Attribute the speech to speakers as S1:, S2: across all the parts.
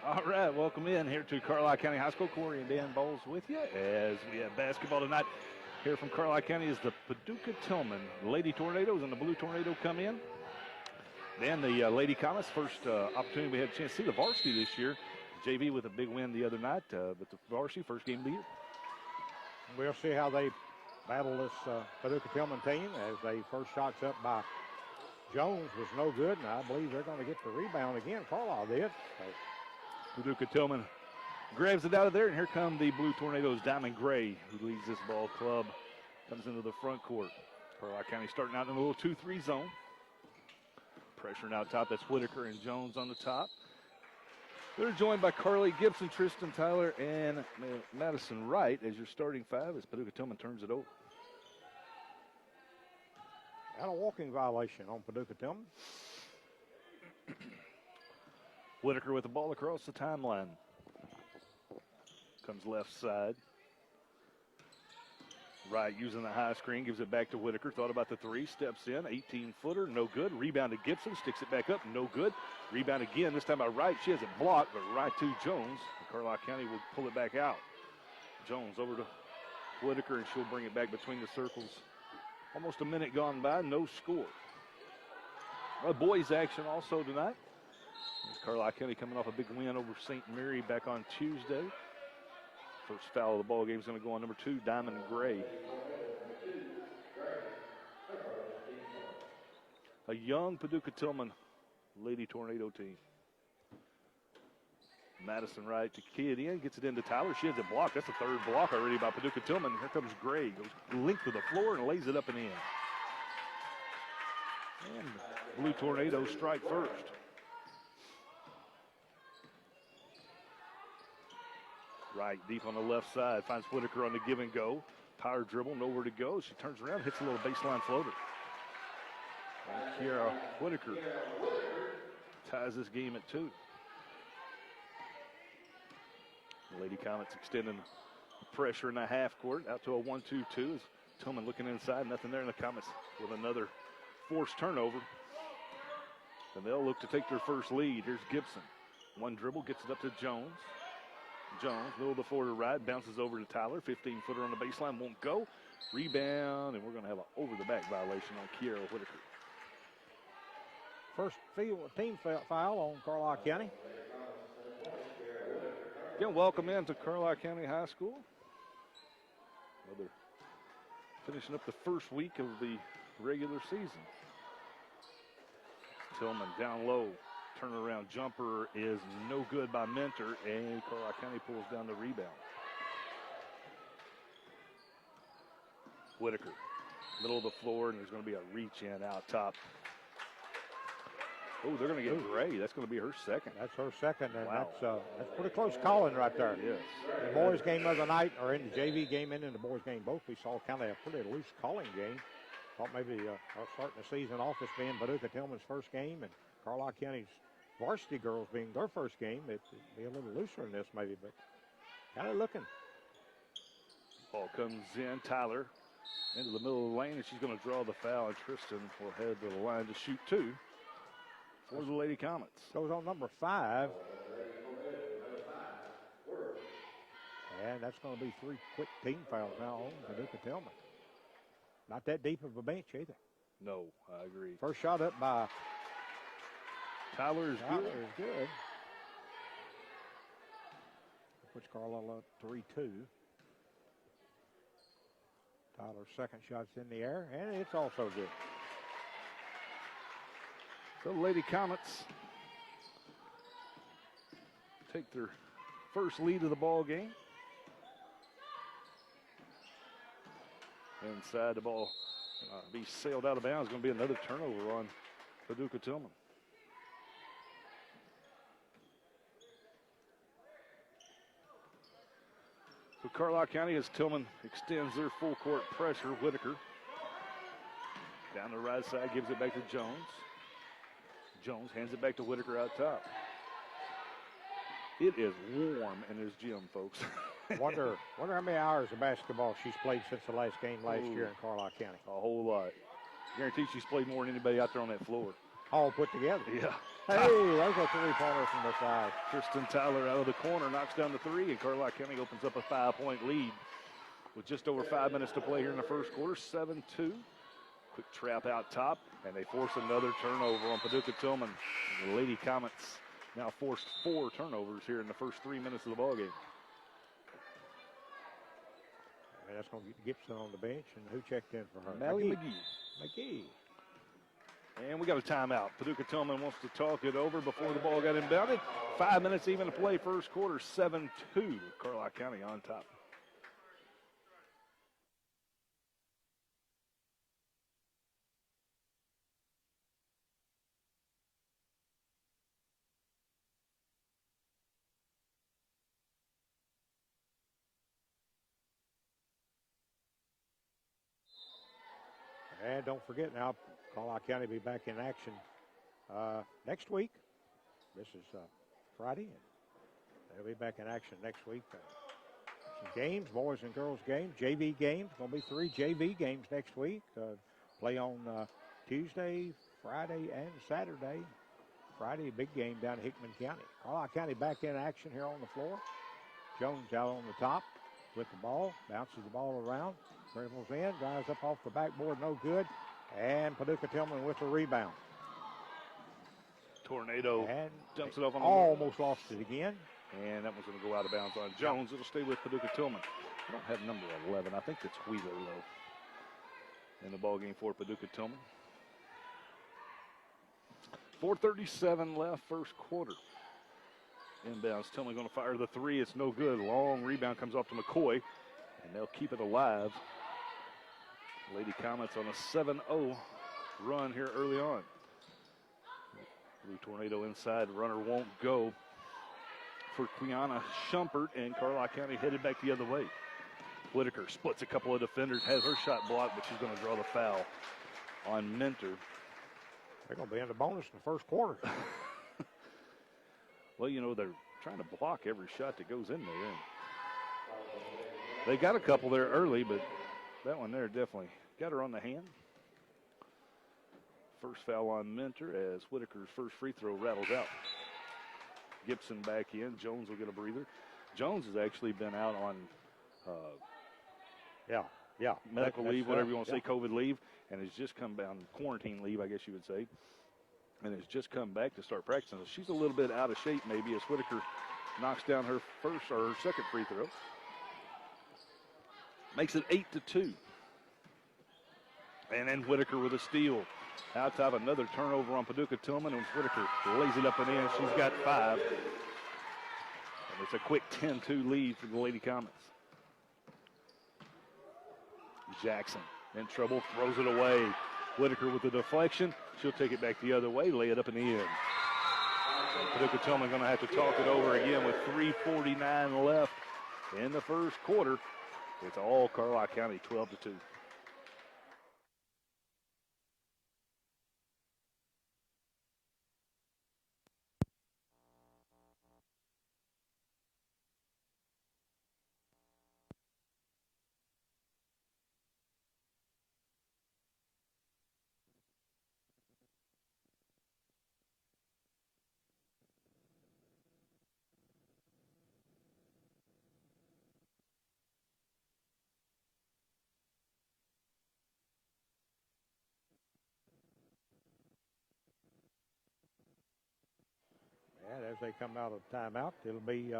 S1: All right, welcome in here to Carlisle County High School. Corey and Dan Bowles with you as we have basketball tonight. Here from Carlisle County is the Paducah Tilghman Lady Tornadoes, and the Blue Tornado come in. Then the Lady Comets, first opportunity we had a chance to see the varsity this year. JV with a big win the other night, but the varsity first game of the year.
S2: We'll see how they battle this Paducah Tilghman team as they first shots up by Jones was no good, and I believe they're going to get the rebound again. Carlisle did.
S1: Paducah Tilghman grabs it out of there, and here come the Blue Tornadoes. Diamond Gray, who leads this ball club, comes into the front court. Carlisle County starting out in a little 2-3 zone. Pressuring out top, that's Whitaker and Jones on the top. They're joined by Carly, Gibson, Tristan, Tyler, and Madison Wright as your starting five as Paducah Tilghman turns it over.
S2: And a walking violation on Paducah Tilghman.
S1: Whitaker with the ball across the timeline. Comes left side. Wright using the high screen, gives it back to Whitaker. Thought about the three, steps in, 18-footer, no good. Rebound to Gibson, sticks it back up, no good. Rebound again, this time by Wright. She has it blocked, but right to Jones. Carlisle County will pull it back out. Jones over to Whitaker, and she'll bring it back between the circles. Almost a minute gone by, no score. Boys action also tonight. Carlisle County coming off a big win over St. Mary back on Tuesday. First foul of the ball game is going to go on number 2, Diamond Gray. A young Paducah Tilghman Lady Tornado team. Madison Wright to kid in, gets it into Tyler. She has it blocked. That's the third block already by Paducah Tilghman. Here comes Gray. Goes length of the floor and lays it up and in. And Blue Tornadoes strike first. Right, deep on the left side, finds Whitaker on the give and go. Power dribble, nowhere to go. She turns around, hits a little baseline floater. And Kiara Whitaker ties this game at 2. The Lady Comets extending pressure in the half court, out to a 1-2-2. As Tilghman looking inside, nothing there in the Comets with another forced turnover. And they'll look to take their first lead. Here's Gibson. One dribble, gets it up to Jones. Jones, middle of the floor to right, bounces over to Tyler. 15-footer on the baseline, won't go. Rebound, and we're going to have an over-the-back violation on Kiara Whitaker.
S2: First team foul on Carlisle County.
S1: Again, welcome in to Carlisle County High School. Another finishing up the first week of the regular season. Tilghman down low. Turnaround jumper is no good by Mentor, and Carlisle County pulls down the rebound. Whitaker, middle of the floor, and there's going to be a reach in out top. Oh, they're going to get Gray. That's going to be her second.
S2: That's her second, and
S1: wow.
S2: That's pretty close calling right there.
S1: Yes.
S2: In the boys' game of the night, or in the JV game and in the boys' game, both we saw kind of a pretty loose calling game. Thought maybe starting the season off as being Paducah Tilghman's first game, and Carlisle County's varsity girls being their first game. It'd be a little looser in this maybe, but kind of looking.
S1: Ball comes in, Tyler into the middle of the lane, and she's going to draw the foul, and Tristan will head to the line to shoot 2 for the Lady Comets.
S2: Goes on number 5. And that's going to be 3 quick team fouls now on Paducah Tilghman. Not that deep of a bench either.
S1: No, I agree.
S2: First shot up by
S1: Tyler is
S2: good. Puts Carlisle up 3-2. Tyler's second shot's in the air, and it's also good.
S1: So the Lady Comets take their first lead of the ball game. Inside, the ball be sailed out of bounds. Going to be another turnover on Paducah Tilghman. So Carlisle County, as Tilghman extends their full court pressure, Whitaker down the right side, gives it back to Jones. Jones hands it back to Whitaker out top. It is warm in this gym, folks.
S2: Wonder how many hours of basketball she's played since the last game last year in Carlisle County.
S1: A whole lot. Guarantee she's played more than anybody out there on that floor.
S2: all put together.
S1: Yeah.
S2: Hey, there's a three-pointer from the side.
S1: Tristan Tyler out of the corner knocks down the three, and Carlisle County opens up a 5-point lead with just over 5 minutes to play here in the first quarter. 7-2. Quick trap out top, and they force another turnover on Paducah Tilghman. The Lady Comets now forced 4 turnovers here in the first 3 minutes of the ballgame.
S2: And that's going to get Gibson on the bench, and who checked in for her?
S1: Mally
S2: McGee.
S1: And we got a timeout. Paducah Tilghman wants to talk it over before the ball got inbounded. 5 minutes even to play first quarter, 7-2. Carlisle County on top.
S2: And don't forget now, Carlisle County will be back in action next week. This is Friday, and they'll be back in action next week. Some games, boys and girls games, JV games. Going to be 3 JV games next week. Play on Tuesday, Friday, and Saturday. Friday, a big game down in Hickman County. Carlisle County back in action here on the floor. Jones out on the top with the ball, bounces the ball around. Dribbles in, drives up off the backboard, no good. And Paducah Tilghman with the rebound.
S1: Tornado
S2: and
S1: dumps it off on the
S2: almost lost it again.
S1: And that one's going to go out of bounds on Jones. It'll stay with Paducah Tilghman. I don't have number 11. I think it's Wheeler, though, in the ballgame for Paducah Tilghman. 4:37 left, first quarter. Inbounds. Tilghman going to fire the three. It's no good. Long rebound comes off to McCoy, and they'll keep it alive. Lady Comets on a 7-0 run here early on. Blue Tornado inside. Runner won't go for Quiana Shumpert, and Carlisle County headed back the other way. Whitaker splits a couple of defenders, has her shot blocked, but she's going to draw the foul on Mentor.
S2: They're going to be in the bonus in the first quarter.
S1: Well, you know, they're trying to block every shot that goes in there. They got a couple there early, but that one there definitely got her on the hand. First foul on Mentor as Whitaker's first free throw rattles out. Gibson back in. Jones will get a breather. Jones has actually been out on medical leave, whatever you want to say, COVID leave, and has just come down, quarantine leave, I guess you would say, and has just come back to start practicing. So she's a little bit out of shape maybe as Whitaker knocks down her first or her second free throw. Makes it 8-2. And then Whitaker with a steal. Out top, another turnover on Paducah Tilghman, and Whitaker lays it up and in. She's got 5. And it's a quick 10-2 lead for the Lady Comets. Jackson in trouble, throws it away. Whitaker with the deflection. She'll take it back the other way, lay it up and in. And Paducah Tilghman going to have to talk it over again with 3:49 left in the first quarter. It's all Carlisle County, 12-2.
S2: And as they come out of timeout, it'll be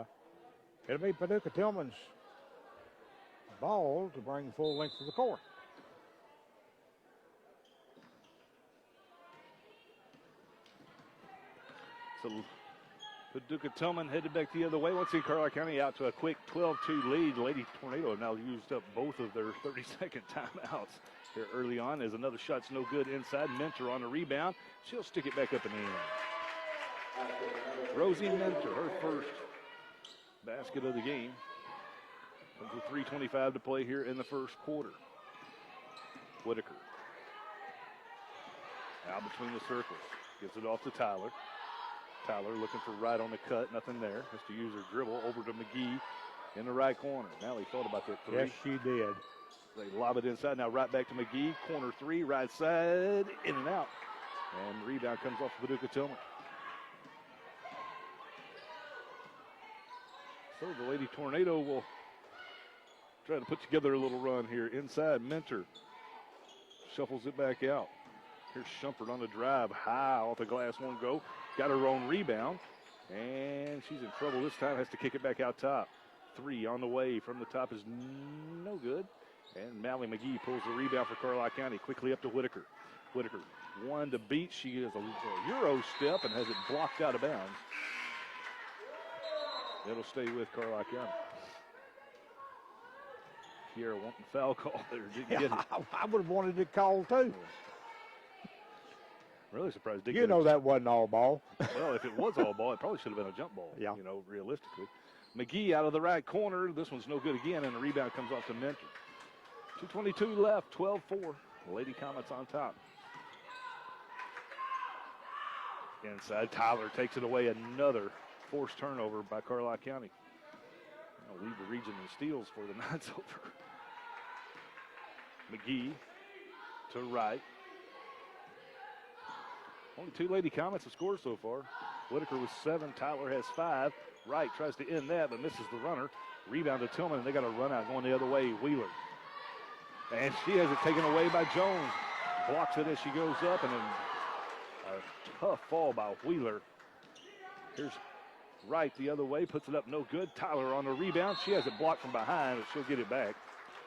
S2: Paducah Tilghman's ball to bring full length of the court.
S1: So Paducah Tilghman headed back the other way. Once again, Carlisle County out to a quick 12-2 lead. Lady Tornado have now used up both of their 30-second timeouts here early on as another shot's no good inside. Mentor on the rebound. She'll stick it back up and in. Rosie Mentor, her first basket of the game. Comes with 3:25 to play here in the first quarter. Whitaker. Out between the circles. Gives it off to Tyler. Tyler looking for right on the cut. Nothing there. Has to use her dribble over to McGee in the right corner. Now he thought about that three.
S2: Yes, she did.
S1: They lob it inside. Now right back to McGee. Corner three, right side, in and out. And the rebound comes off Paducah Tilghman. So the Lady Tornado will try to put together a little run here. Inside, Mentor shuffles it back out. Here's Shumpert on the drive. High off the glass, won't go. Got her own rebound. And she's in trouble this time. Has to kick it back out top. 3 on the way from the top is no good. And Mally McGee pulls the rebound for Carlisle County. Quickly up to Whitaker. Whitaker, 1 to beat. She is a Euro step and has it blocked out of bounds. It'll stay with Carlisle County. Kiera wanting foul call there. Didn't get it.
S2: I would have wanted it called too.
S1: Really surprised. Didn't
S2: You
S1: get
S2: know
S1: it.
S2: that wasn't all ball.
S1: Well, if it was all ball, it probably should have been a jump ball.
S2: Yeah.
S1: You know, realistically. McGee out of the right corner. This one's no good again, and the rebound comes off to Mentor. 2:22 left, 12-4. Lady Comets on top. Inside, Tyler takes it away. Another forced turnover by Carlisle County. I'll lead the region in steals for the Knights over. McGee to right. Only 2 Lady Comets have scored so far. Whitaker with 7. Tyler has 5. Wright tries to end that, but misses the runner. Rebound to Tilghman, and they got a run out going the other way. Wheeler. And she has it taken away by Jones. Blocks it as she goes up, and then a tough fall by Wheeler. Here's Wright the other way, puts it up, no good. Tyler on the rebound. She has it blocked from behind, but she'll get it back.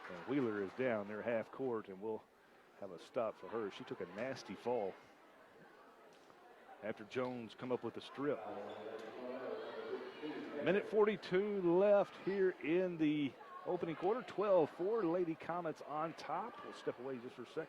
S1: And Wheeler is down near half court, and we'll have a stop for her. She took a nasty fall after Jones come up with a strip. Minute 42 left here in the opening quarter. 12-4, Lady Comets on top. We'll step away just for a second.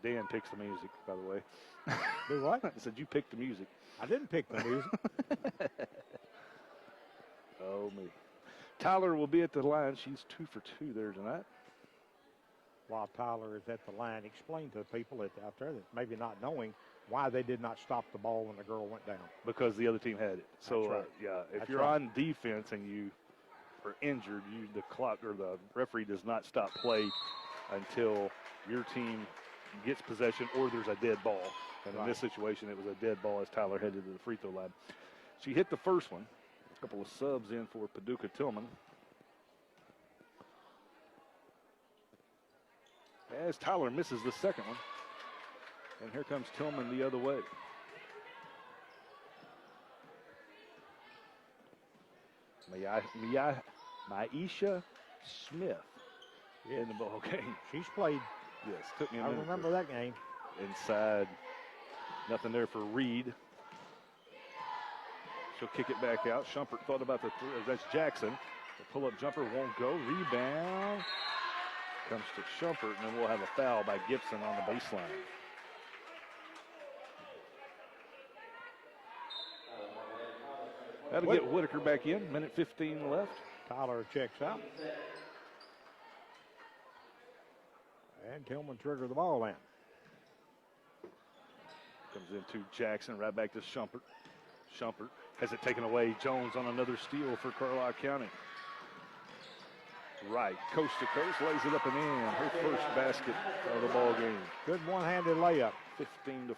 S1: Dan picks the music, by the way.
S2: Do what?
S1: I said you picked the music.
S2: I didn't pick the music.
S1: Oh, me. Tyler will be at the line. She's 2 for 2 there tonight.
S2: While Tyler is at the line, explain to the people out there that maybe not knowing why they did not stop the ball when the girl went down.
S1: Because the other team had it. So,
S2: That's right.
S1: yeah, if
S2: That's
S1: you're
S2: right.
S1: on defense and you are injured, the clock or the referee does not stop play until your team gets possession or there's a dead ball. And in this situation, it was a dead ball as Tyler headed to the free throw line. She hit the first one. A couple of subs in for Paducah Tilghman. As Tyler misses the second one. And here comes Tilghman the other way. Maisha Smith in the ball game.
S2: She's played.
S1: Yes, took me a
S2: I
S1: minute.
S2: remember that game.
S1: Inside, nothing there for Reed. She'll kick it back out. Shumpert thought about the three. That's Jackson. The pull-up jumper won't go. Rebound comes to Shumpert, and then we'll have a foul by Gibson on the baseline. That'll get Whitaker back in. Minute 15 left.
S2: Tyler checks out. And Tilghman triggered the ball in.
S1: Comes into Jackson, right back to Shumpert. Shumpert has it taken away. Jones on another steal for Carlisle County. Right, coast to coast, lays it up and in. Her first basket of the ball game.
S2: Good one-handed layup.
S1: 15-4.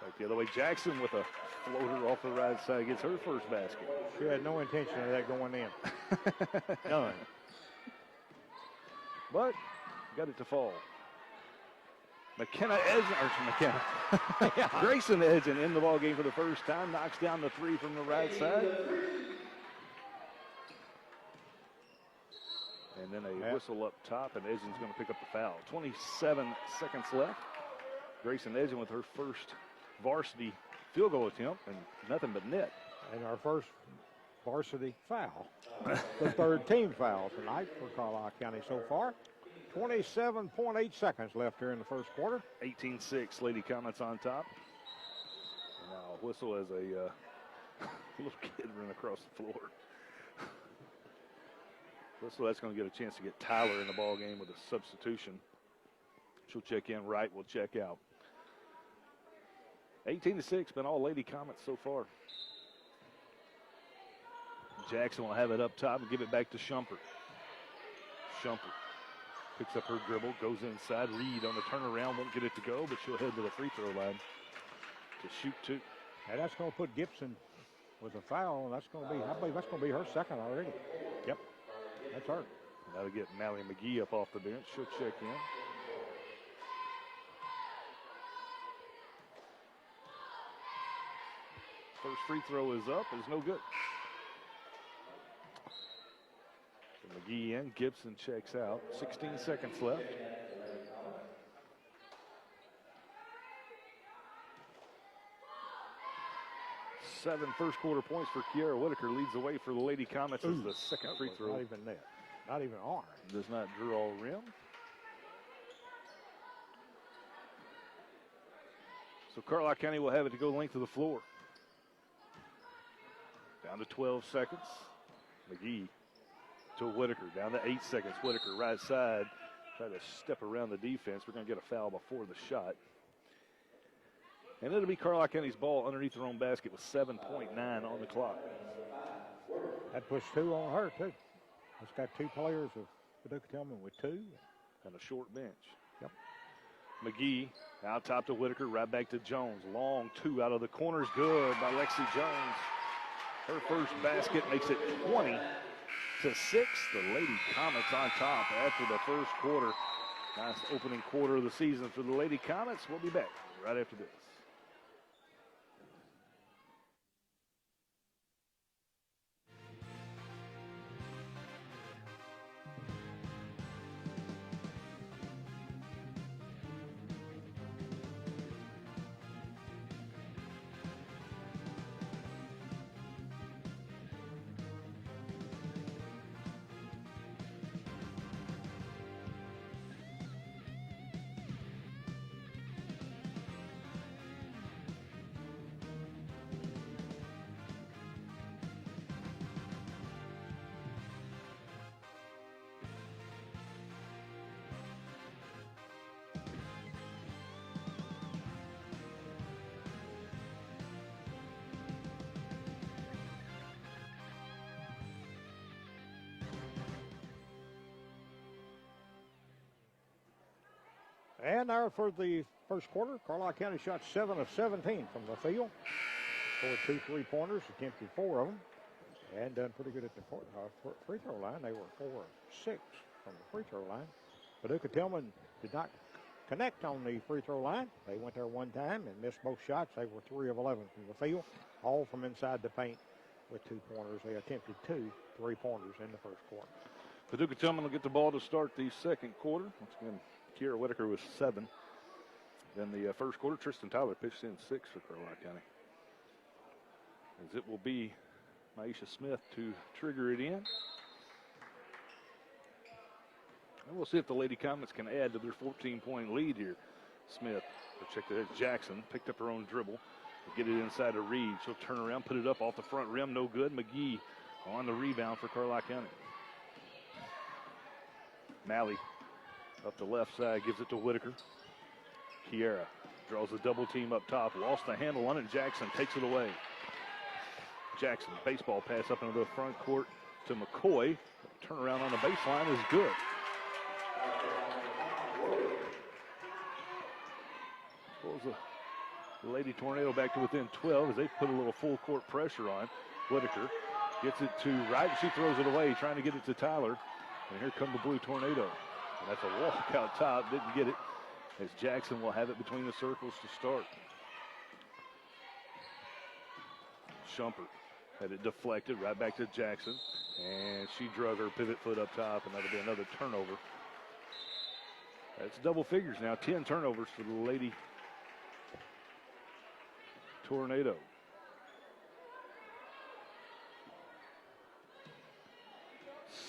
S1: Back the other way, Jackson with a floater off the right side gets her first basket.
S2: She had no intention of that going in. None.
S1: But got it to fall. McKenna Edgen, Grayson Edgen in the ball game for the first time, knocks down the three from the right side. And then a whistle up top, and Edgen's going to pick up the foul. 27 seconds left. Grayson Edgen with her first varsity field goal attempt, and nothing but net.
S2: And our first varsity foul. The third team foul tonight for Carlisle County so far. 27.8 seconds left here in the first quarter.
S1: 18-6, Lady Comets on top. Now whistle as a Little kid running across the floor. So that's going to get a chance to get Tyler in the ball game with a substitution. She'll check in. Wright will check out. 18-6, been all Lady Comets so far. Jackson will have it up top and give it back to Shumpert. Shumpert picks up her dribble, goes inside. Reed on the turnaround, won't get it to go, but she'll head to the free throw line to shoot 2.
S2: And that's going to put Gibson with a foul, and that's going to be, I believe that's going to be her second already. Yep, that's her.
S1: That'll get Mallie McGee up off the bench. She'll check in. First free throw is up. It's no good. So McGee in. Gibson checks out. 16 seconds left. Seven first quarter points for Kiara Whitaker. Leads the way for the Lady Comets as the second free throw.
S2: Not even net. Not even arm.
S1: Does not draw rim. So Carlisle County will have it to go length of the floor. Down to 12 seconds. McGee to Whitaker. Down to 8 seconds. Whitaker right side. Try to step around the defense. We're going to get a foul before the shot. And it'll be Carlisle County's ball underneath their own basket with 7.9 on the clock.
S2: That puts 2 on her, too. It's got 2 players of Paducah Tilghman with 2.
S1: And a short bench.
S2: Yep.
S1: McGee out top to Whitaker, right back to Jones. Long 2 out of the corners, good by Lexi Jones. Her first basket makes it 20-6. The Lady Comets on top after the first quarter. Nice opening quarter of the season for the Lady Comets. We'll be back right after this.
S2: And now for the first quarter, Carlisle County shot 7 of 17 from the field. Scored 2 3-pointers, attempted 4 of them, and done pretty good at the free throw line. They were 4 of 6 from the free throw line. Paducah Tilghman did not connect on the free throw line. They went there one time and missed both shots. They were 3 of 11 from the field, all from inside the paint with 2-pointers. They attempted 2 3-pointers in the first quarter.
S1: Paducah Tilghman will get the ball to start the second quarter. Once again, Kiera Whitaker was 7. Then the first quarter, Tristan Tyler pitched in 6 for Carlisle County. As it will be Maisha Smith to trigger it in. And we'll see if the Lady Comets can add to their 14-point lead here. Smith, check that, Jackson picked up her own dribble. Get it inside to Reed. She'll turn around, put it up off the front rim, no good. McGee on the rebound for Carlisle County. Malley up the left side, gives it to Whitaker. Kiera draws a double team up top, lost the handle on it. Jackson takes it away. Jackson, baseball pass up into the front court to McCoy. Turnaround on the baseline is good. Pulls the Lady Tornado back to within 12 as they put a little full court pressure on. Whitaker gets it to Wright. She throws it away, trying to get it to Tyler. And here come the Blue Tornado. And that's a walk out top. Didn't get it. As Jackson will have it between the circles to start. Shumpert had it deflected right back to Jackson. And she drug her pivot foot up top, and that'll be another turnover. That's double figures now. 10 turnovers for the Lady Tornado.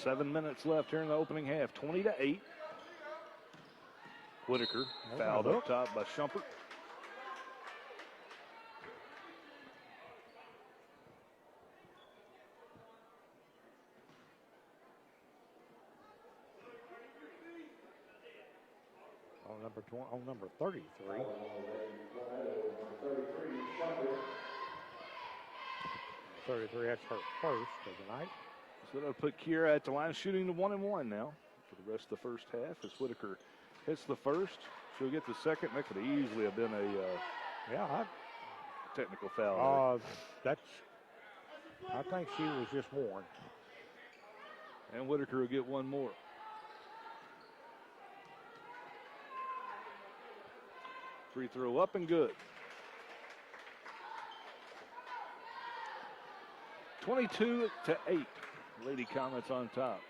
S1: Seven minutes left here in the opening half. 20-8. Whitaker fouled up top by Shumpert.
S2: on number 33. 33, that's her first of the night.
S1: So that'll put Kiera at the line, shooting the 1-1 now for the rest of the first half. As Whitaker hits the first, she'll get the second. That could easily have been a technical foul.
S2: I think she was just warned.
S1: And Whitaker will get one more. Free throw up and good. 22-8. Lady Comets on top.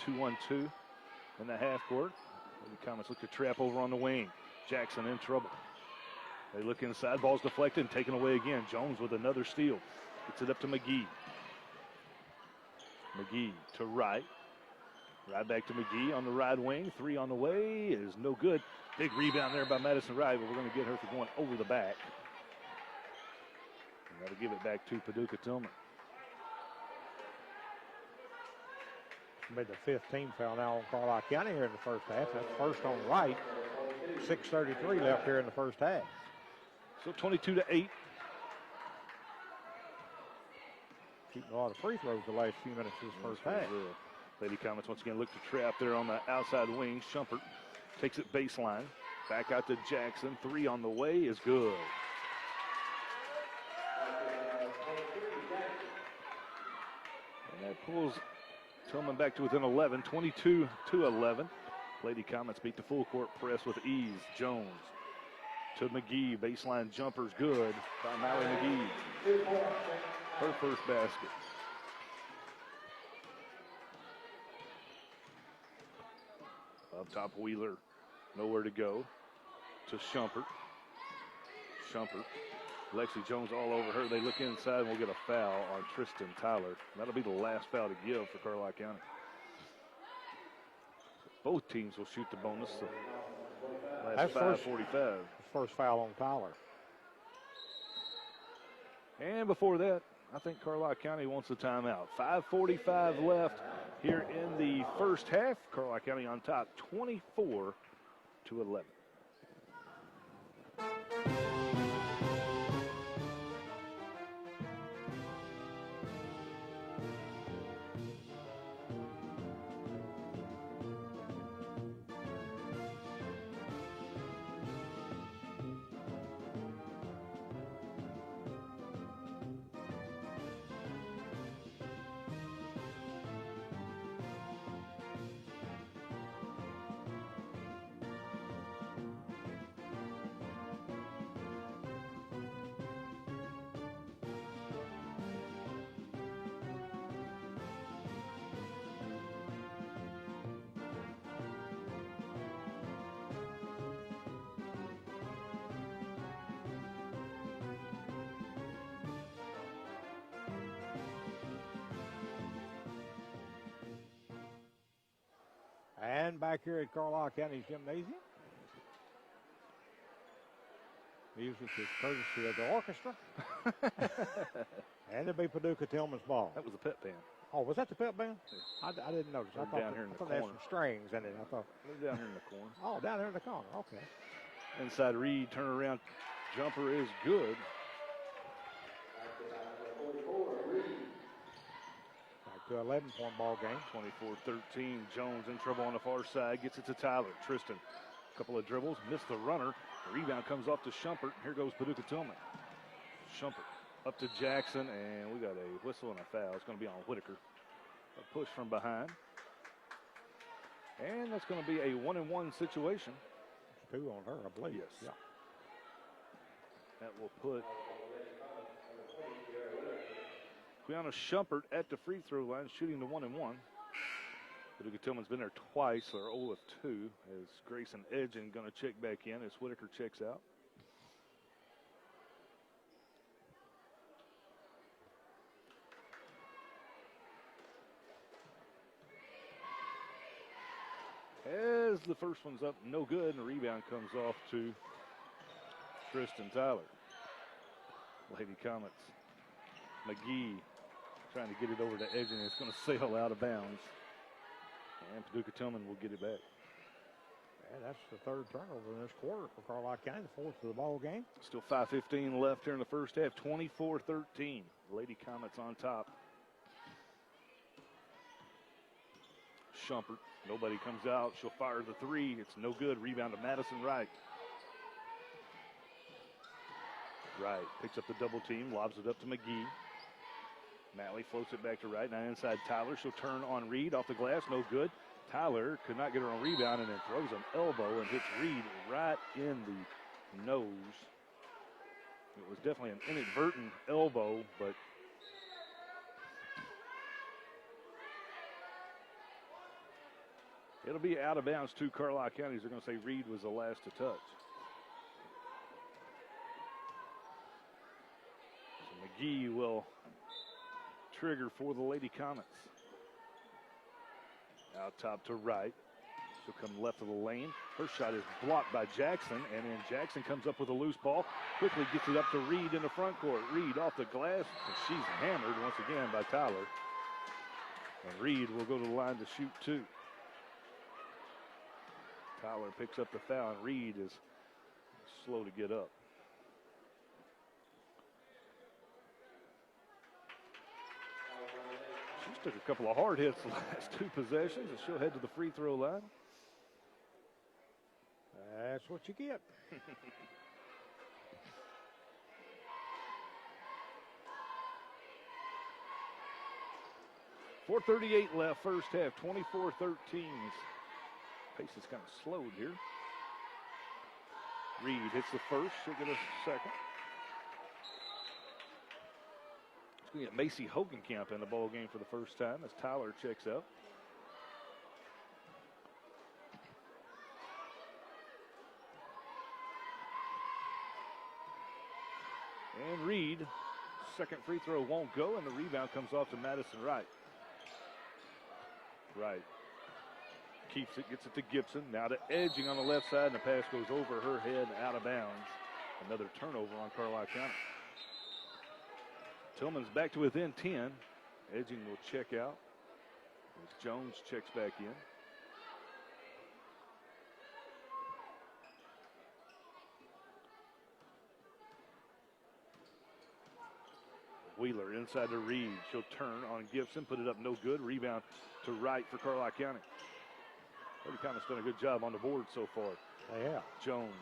S1: 2-1-2 in the half court. Lady Comets look to trap over on the wing. Jackson in trouble. They look inside. Ball's deflected and taken away again. Jones with another steal. Gets it up to McGee. McGee to Wright. Right back to McGee on the right wing. Three on the way is no good. Big rebound there by Madison Wright, but we're going to get her for going over the back. And that'll give it back to Paducah Tilghman.
S2: Made the fifth team foul now on Carlisle County here in the first half. That's first on Wright. 6:33 left here in the first half.
S1: So 22-8.
S2: Shooting a lot of free throws the last few minutes of this first half.
S1: Lady Comets once again look to trap there on the outside wing. Shumpert takes it baseline. Back out to Jackson. Three on the way is good. And that pulls Tilghman back to within 11, 22-11. Lady Comets beat the full court press with ease. Jones to McGee. Baseline jumper's good by Mallory McGee. Her first basket. Up top, Wheeler. Nowhere to go. To Shumpert. Shumpert. Lexi Jones all over her. They look inside and we'll get a foul on Tristan Tyler. That'll be the last foul to give for Carlisle County. Both teams will shoot the bonus. So last 5:45.
S2: First foul on Tyler.
S1: And before that, I think Carlisle County wants a timeout. 5:45 left here in the first half. Carlisle County on top, 24-11.
S2: And back here at Carlisle County Gymnasium. Music is courtesy of the orchestra. And it'll be Paducah Tilghman's ball.
S1: That was a pep band.
S2: Oh, was that the pep band?
S1: Yeah.
S2: I didn't notice. I thought
S1: down here in the
S2: they had
S1: corner.
S2: some strings in it. I thought.
S1: They're down here in the corner.
S2: Oh, down there in the corner. Okay.
S1: Inside Reed, turnaround jumper is good.
S2: Back to 11-point ball game.
S1: 24-13. Jones in trouble on the far side. Gets it to Tyler. Tristan. A couple of dribbles. Missed the runner. The rebound comes off to Shumpert. Here goes Paducah Tilghman. Shumpert up to Jackson. And we got a whistle and a foul. It's going to be on Whitaker. A push from behind. And that's going to be a 1-and-1 situation.
S2: Two on her, I believe.
S1: Yes.
S2: Yeah.
S1: That will put Quiana Shumpert at the free throw line, shooting the 1-and-1. Paducah Tilghman's been there twice. They're 0 of 2. As Grayson Edgen going to check back in as Whitaker checks out. As the first one's up, no good, and the rebound comes off to Tristan Tyler. Lady Comets. McGee trying to get it over to Edge, and it's going to sail out of bounds. And Paducah Tilghman will get it back.
S2: And that's the third turnover in this quarter for Carlisle County, the fourth of the ball game.
S1: Still 5:15 left here in the first half. 24-13. Lady Comets on top. Shumpert, nobody comes out. She'll fire the three. It's no good. Rebound to Madison Wright. Wright picks up the double team, lobs it up to McGee. Matley floats it back to Wright. Now inside Tyler. She'll turn on Reed off the glass. No good. Tyler could not get her on rebound and then throws an elbow and hits Reed right in the nose. It was definitely an inadvertent elbow, but it'll be out of bounds to Carlisle County. They're going to say Reed was the last to touch. So McGee will trigger for the Lady Comets. Out top to Wright. She'll come left of the lane. Her shot is blocked by Jackson, and then Jackson comes up with a loose ball. Quickly gets it up to Reed in the front court. Reed off the glass, and she's hammered once again by Tyler. And Reed will go to the line to shoot two. Tyler picks up the foul, and Reed is slow to get up. She's took a couple of hard hits the last two possessions, and she'll head to the free throw line.
S2: That's what you get.
S1: 4:38 left, first half, 24-13. Pace is kind of slowed here. Reed hits the first. She'll get a second. It's going to get Macy Hogenkamp in the ball game for the first time as Tyler checks out. And Reed, second free throw won't go, and the rebound comes off to Madison Wright. Wright keeps it, gets it to Gibson. Now to Edging on the left side, and the pass goes over her head and out of bounds. Another turnover on Carlisle County. Tilghman's back to within 10. Edging will check out as Jones checks back in. Wheeler inside to Reed. She'll turn on Gibson, put it up no good. Rebound to Wright for Carlisle County. Lady Comets done a good job on the board so far.
S2: Yeah.
S1: Jones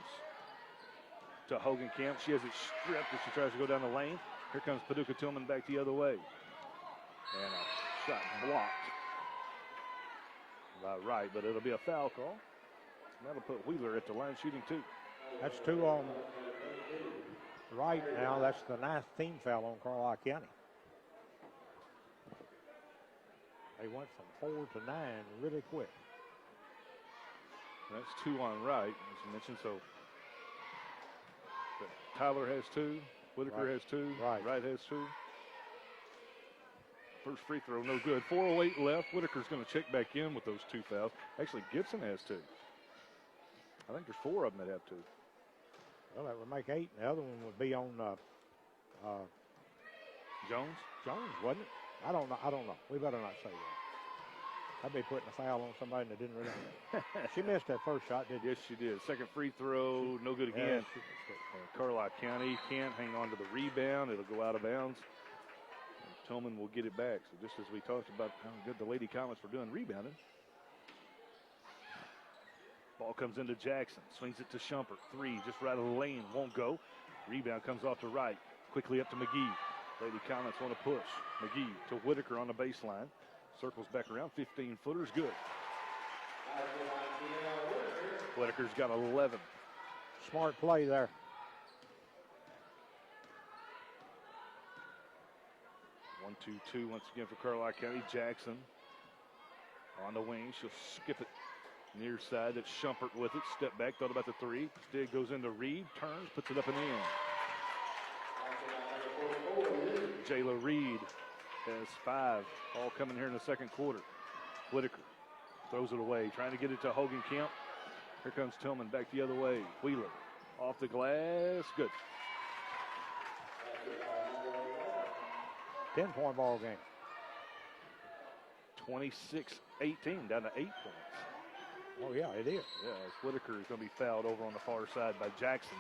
S1: to Hogenkamp. She has it stripped as she tries to go down the lane. Here comes Paducah Tilghman back the other way. And a shot blocked by Wright, but it'll be a foul call. That'll put Wheeler at the line shooting two.
S2: That's two on Wright now. That's the 9th team foul on Carlisle County. They went from 4 to 9 really quick.
S1: That's two on Wright, as you mentioned. So but Tyler has two. Whitaker has two. Wright has two. First free throw, no good. 4:08 left. Whitaker's going to check back in with those two fouls. Actually, Gibson has two. I think there's 4 of them that have two.
S2: Well, that would make 8. The other one would be on
S1: Jones?
S2: Jones, wasn't it? I don't know. We better not say that. I'd be putting a foul on somebody that didn't really. She missed that first shot, didn't she?
S1: Yes, she did. Second free throw, no good again. Carlisle County can't hang on to the rebound. It'll go out of bounds. And Tilghman will get it back. So just as we talked about how good the Lady Comets were doing rebounding. Ball comes into Jackson. Swings it to Shumpert. 3, just right of the lane. Won't go. Rebound comes off to Wright. Quickly up to McGee. Lady Comets want to push. McGee to Whitaker on the baseline. Circles back around. 15-footer's good. Whitaker's got 11.
S2: Smart play there.
S1: One, 2-2 once again for Carlisle County. Jackson on the wing. She'll skip it near side. That's Shumpert with it. Step back. Thought about the 3. Stig goes into Reed. Turns. Puts it up and in. Jayla Reed has 5. All coming here in the second quarter. Whitaker throws it away. Trying to get it to Hogenkamp. Here comes Tilghman back the other way. Wheeler off the glass. Good.
S2: 10-point ball game.
S1: 26-18, down to 8 points.
S2: Oh, yeah, it is.
S1: Yeah, as Whitaker is going to be fouled over on the far side by Jackson.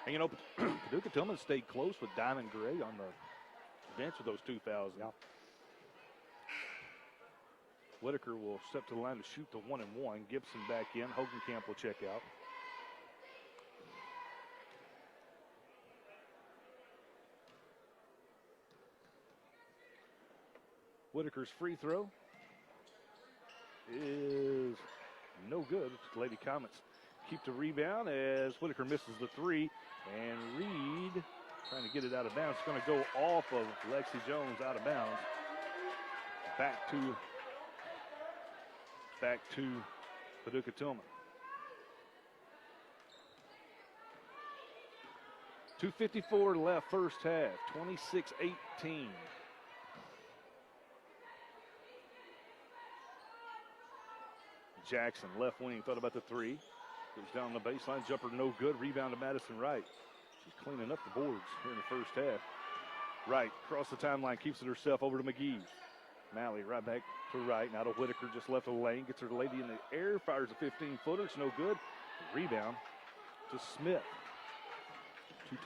S1: And, you know, Paducah Tilghman stayed close with Diamond Gray on the bench with those 2 fouls.
S2: Yeah.
S1: Whitaker will step to the line to shoot the 1-1. Gibson back in. Hogenkamp will check out. Whitaker's free throw is no good. Lady Comets keep the rebound as Whitaker misses the 3. And Reed trying to get it out of bounds. It's going to go off of Lexi Jones out of bounds. Back to Paducah Tilghman. 2:54 left first half, 26-18. Jackson, left wing, thought about the 3. Goes down the baseline, jumper no good. Rebound to Madison Wright. She's cleaning up the boards here in the first half. Wright, across the timeline, keeps it herself over to McGee. Malley right back to Wright. Now to Whitaker, just left of the lane. Gets her lady in the air, fires a 15-footer. It's no good. Rebound to Smith.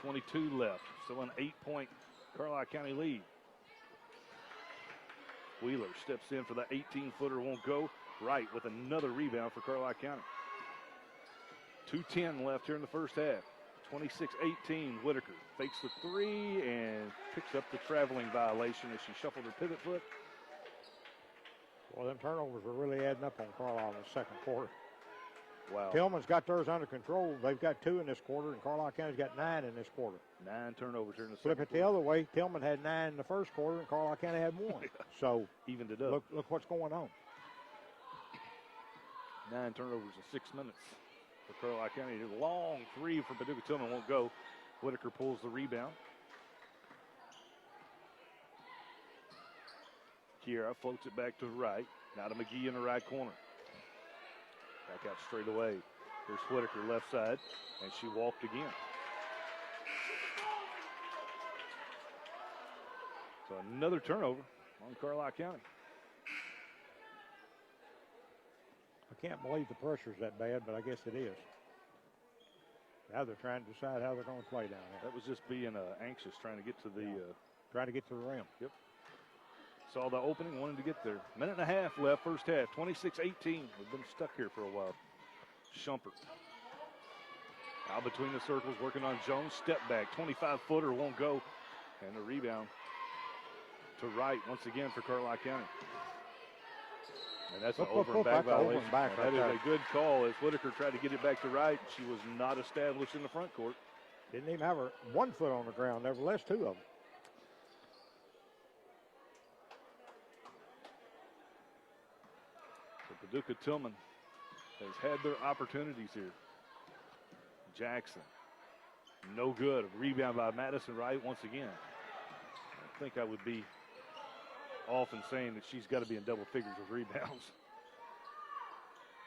S1: 2:22 left. Still an 8-point Carlisle County lead. Wheeler steps in for the 18-footer, won't go. Wright with another rebound for Carlisle County. 2:10 left here in the first half. 26-18, Whitaker fakes the 3 and picks up the traveling violation as she shuffled her pivot foot.
S2: Well, them turnovers are really adding up on Carlisle in the second quarter.
S1: Wow.
S2: Tillman's got theirs under control. They've got 2 in this quarter, and Carlisle County's got 9 in this quarter.
S1: 9 turnovers here in the second
S2: Flip it the other way. Tillman had 9 in the first quarter, and Carlisle County had 1. So
S1: evened it up.
S2: Look what's going on.
S1: 9 turnovers in 6 minutes for Carlisle County. A long 3 for Paducah Tilghman, won't go. Whitaker pulls the rebound. Kiera floats it back to Wright. Now to McGee in the right corner. Back out straight away. Here's Whitaker left side, and she walked again. So another turnover on Carlisle County.
S2: I can't believe the pressure's that bad, but I guess it is. Now they're trying to decide how they're going to play down there.
S1: That was just being anxious, trying to get to the...
S2: trying to get to the rim.
S1: Yep. Saw the opening, wanted to get there. Minute and a half left, first half, 26-18. We've been stuck here for a while. Shumpert. Now between the circles, working on Jones. Step back, 25-footer, won't go. And the rebound to Wright once again for Carlisle County. And that's an over and back violation. That is a good call as Whitaker tried to get it back to Wright. She was not established in the front court.
S2: Didn't even have her 1 foot on the ground, nevertheless 2 of them.
S1: Paducah Tilghman has had their opportunities here. Jackson, no good. A rebound by Madison Wright once again. I think I would be off in saying that she's got to be in double figures of rebounds.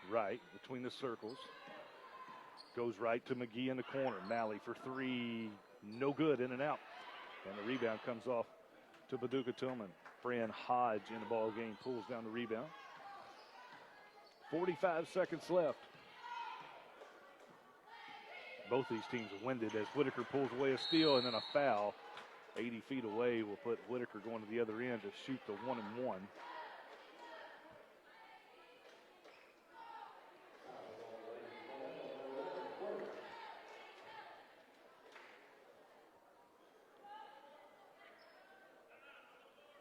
S1: Wright between the circles. Goes right to McGee in the corner. Malley for 3, no good, in and out. And the rebound comes off to Paducah Tilghman. Fran Hodge in the ball game pulls down the rebound. 45 seconds left. Both these teams are winded as Whitaker pulls away a steal and then a foul. 80 feet away will put Whitaker going to the other end to shoot the 1-and-1.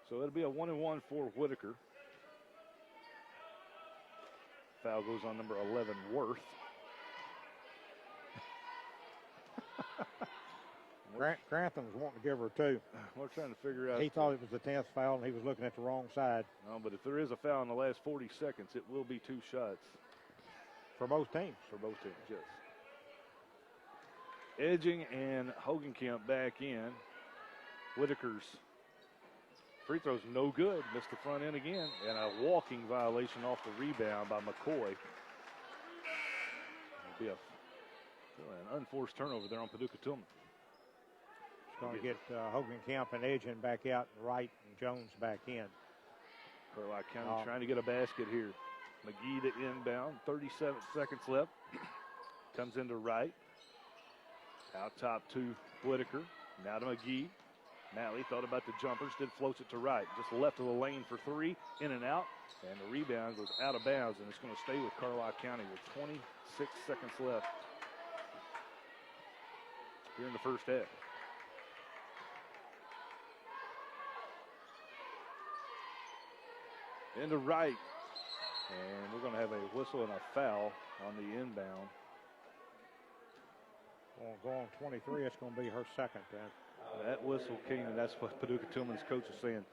S1: So it'll be a 1-and-1 for Whitaker. Foul goes on number 11, Worth.
S2: Grantham was wanting to give her 2.
S1: We're trying to figure out.
S2: He thought it was the 10th foul, and he was looking at the wrong side.
S1: No, but if there is a foul in the last 40 seconds, it will be 2 shots.
S2: For both teams.
S1: For both teams, yes. Edging and Hogenkamp back in. Whitaker's free throw's no good. Missed the front end again. And a walking violation off the rebound by McCoy. It'll be an unforced turnover there on Paducah Tilghman.
S2: Going to get Hogenkamp and Edging back out, and Wright and Jones back in.
S1: Carlisle County trying to get a basket here. McGee to inbound, 37 seconds left. Comes into right. Out top to Whitaker. Now to McGee. Malley thought about the jumper, instead floats it to right. Just left of the lane for three, in and out. And the rebound goes out of bounds, and it's going to stay with Carlisle County with 26 seconds left here in the first half. Into right. And we're going to have a whistle and a foul on the inbound.
S2: Go on 23. It's going to be her second then.
S1: That whistle came, and that's what Paducah Tilghman's coach is saying.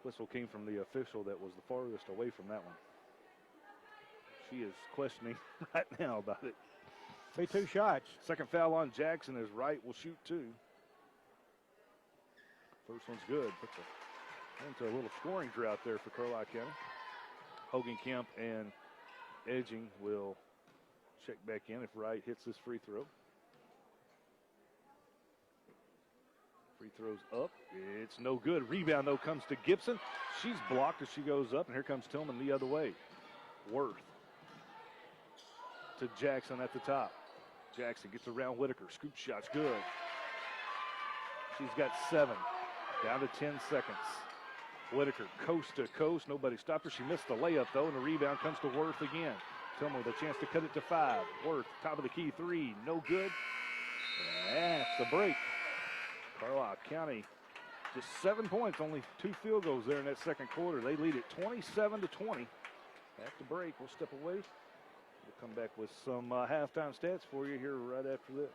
S1: Whistle came from the official that was the farthest away from that one. She is questioning right now about it.
S2: Be two shots.
S1: Second foul on Jackson as Wright will shoot two. First one's good. Puts into a little scoring drought there for Carlisle County. Hogan Kemp and Edging will check back in if Wright hits this free throw. Free throws up. It's no good. Rebound, though, comes to Gibson. She's blocked as she goes up, and here comes Tilghman the other way. Worth to Jackson at the top. Jackson gets around Whitaker. Scoop shot's good. She's got 7. Down to 10 seconds. Whitaker coast to coast. Nobody stopped her. She missed the layup, though, and the rebound comes to Worth again. Tilghman with a chance to cut it to 5. Worth, top of the key, 3. No good. And that's the break. Carlisle County just 7 points, only 2 field goals there in that second quarter. They lead it 27-20. At the break, we'll step away. We'll come back with some halftime stats for you here right after this.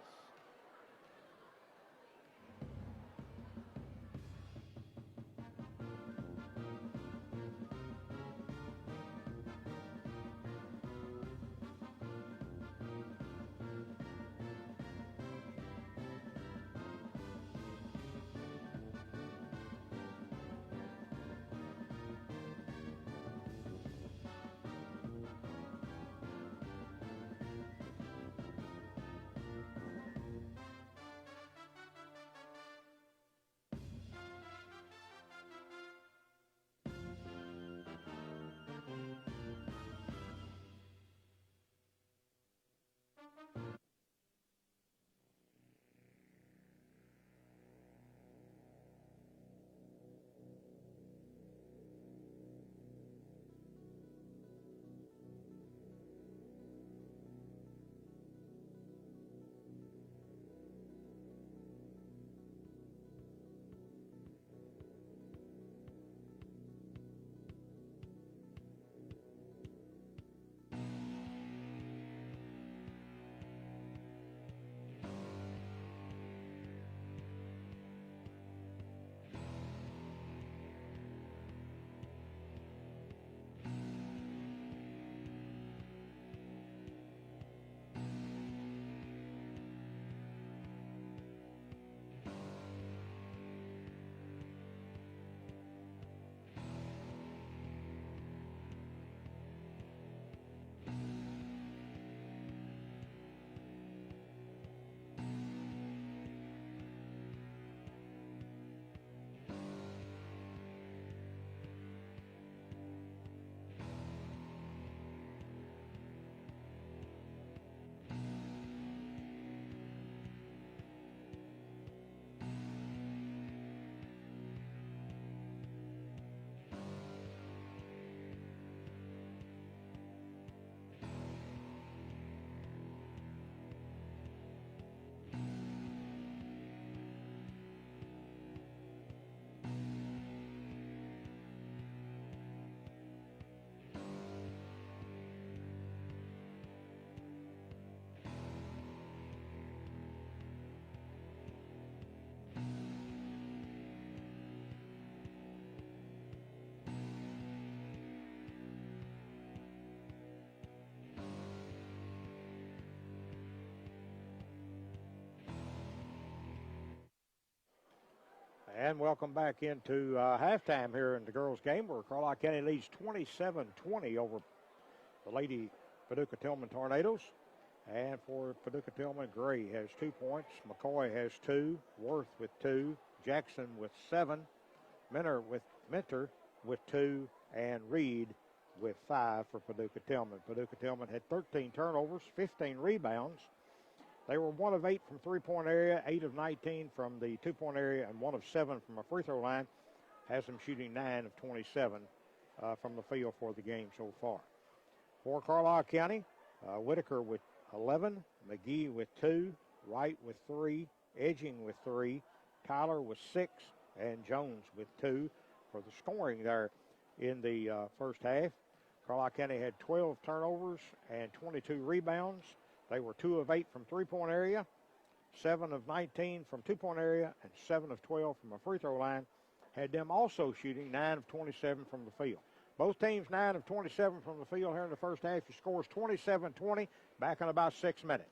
S2: And welcome back into halftime here in the girls' game where Carlisle County leads 27-20 over the Lady Paducah Tilghman Tornadoes. And for Paducah Tilghman, Gray has 2 points. McCoy has 2. Worth with 2. Jackson with 7. Mentor with 2. And Reed with 5 for Paducah Tilghman. Paducah Tilghman had 13 turnovers, 15 rebounds. They were 1 of 8 from three-point area, 8 of 19 from the two-point area, and 1 of 7 from a free throw line. Has them shooting 9 of 27 from the field for the game so far. For Carlisle County, Whitaker with 11, McGee with 2, Wright with 3, Edging with 3, Tyler with 6, and Jones with 2 for the scoring there in the first half. Carlisle County had 12 turnovers and 22 rebounds. They were 2 of 8 from three-point area, 7 of 19 from two-point area, and 7 of 12 from a free throw line. Had them also shooting 9 of 27 from the field. Both teams 9 of 27 from the field here in the first half. Your score is 27-20, back in about 6 minutes.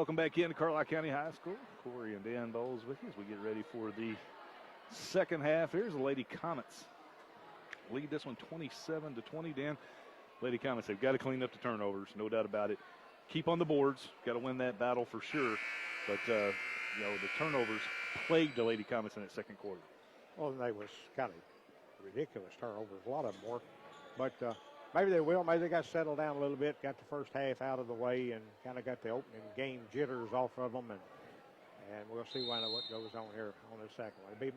S1: Welcome back in to Carlisle County High School. Corey and Dan Bowles with you as we get ready for the second half. Here's the Lady Comets. Lead this one 27-20. Dan, Lady Comets, they've got to clean up the turnovers, no doubt about it. Keep on the boards. Got to win that battle for sure. But, the turnovers plagued the Lady Comets in that second quarter.
S2: Well, they was kind of ridiculous turnovers. A lot of them were. But maybe they will. Maybe they got settled down a little bit, got the first half out of the way, and kind of got the opening game jitters off of them. And we'll see what goes on here on the second one. It'll be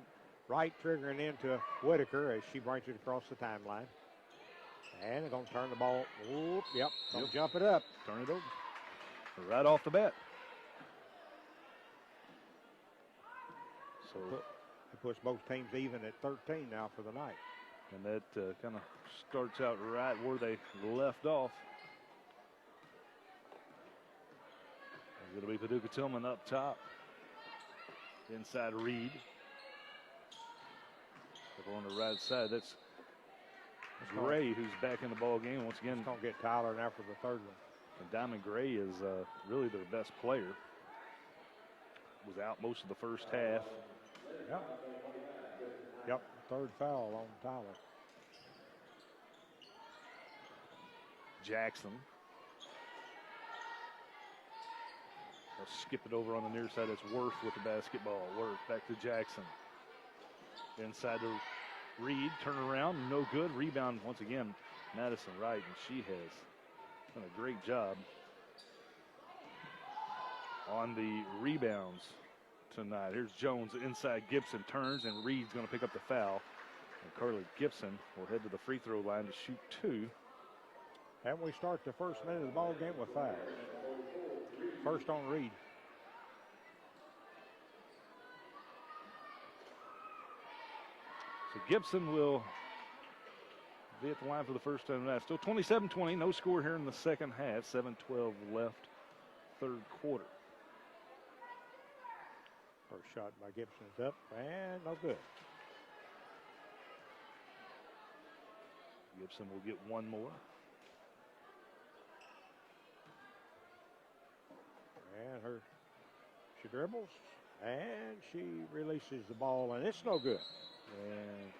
S2: Wright triggering into Whitaker as she brings it across the timeline. And they're going to turn the ball. Whoop, gonna jump it up.
S1: Turn it over. Right off the bat. So
S2: it puts both teams even at 13 now for the night.
S1: And that kind of starts out right where they left off. It'll be Paducah Tilghman up top. Inside Reed. Over on the right side, that's Gray who's back in the ball game. Once again,
S2: going to get Tyler now for the third one.
S1: And Diamond Gray is really their best player. Was out most of the first half.
S2: Yep, third foul on Tyler.
S1: Jackson. They'll skip it over on the near side. It's Worth with the basketball. Worth back to Jackson. Inside to Reed. Turn around. No good. Rebound once again. Madison Wright. And she has done a great job on the rebounds tonight. Here's Jones inside. Gibson turns, and Reed's going to pick up the foul. And Carly Gibson will head to the free throw line to shoot two.
S2: And we start the first minute of the ball game with fouls. First on Reed.
S1: So Gibson will be at the line for the first time tonight. Still 27-20. No score here in the second half. 7:12 left, third quarter.
S2: First shot by Gibson is up, and no good.
S1: Gibson will get one more.
S2: And she dribbles, and she releases the ball, and it's no good.
S1: And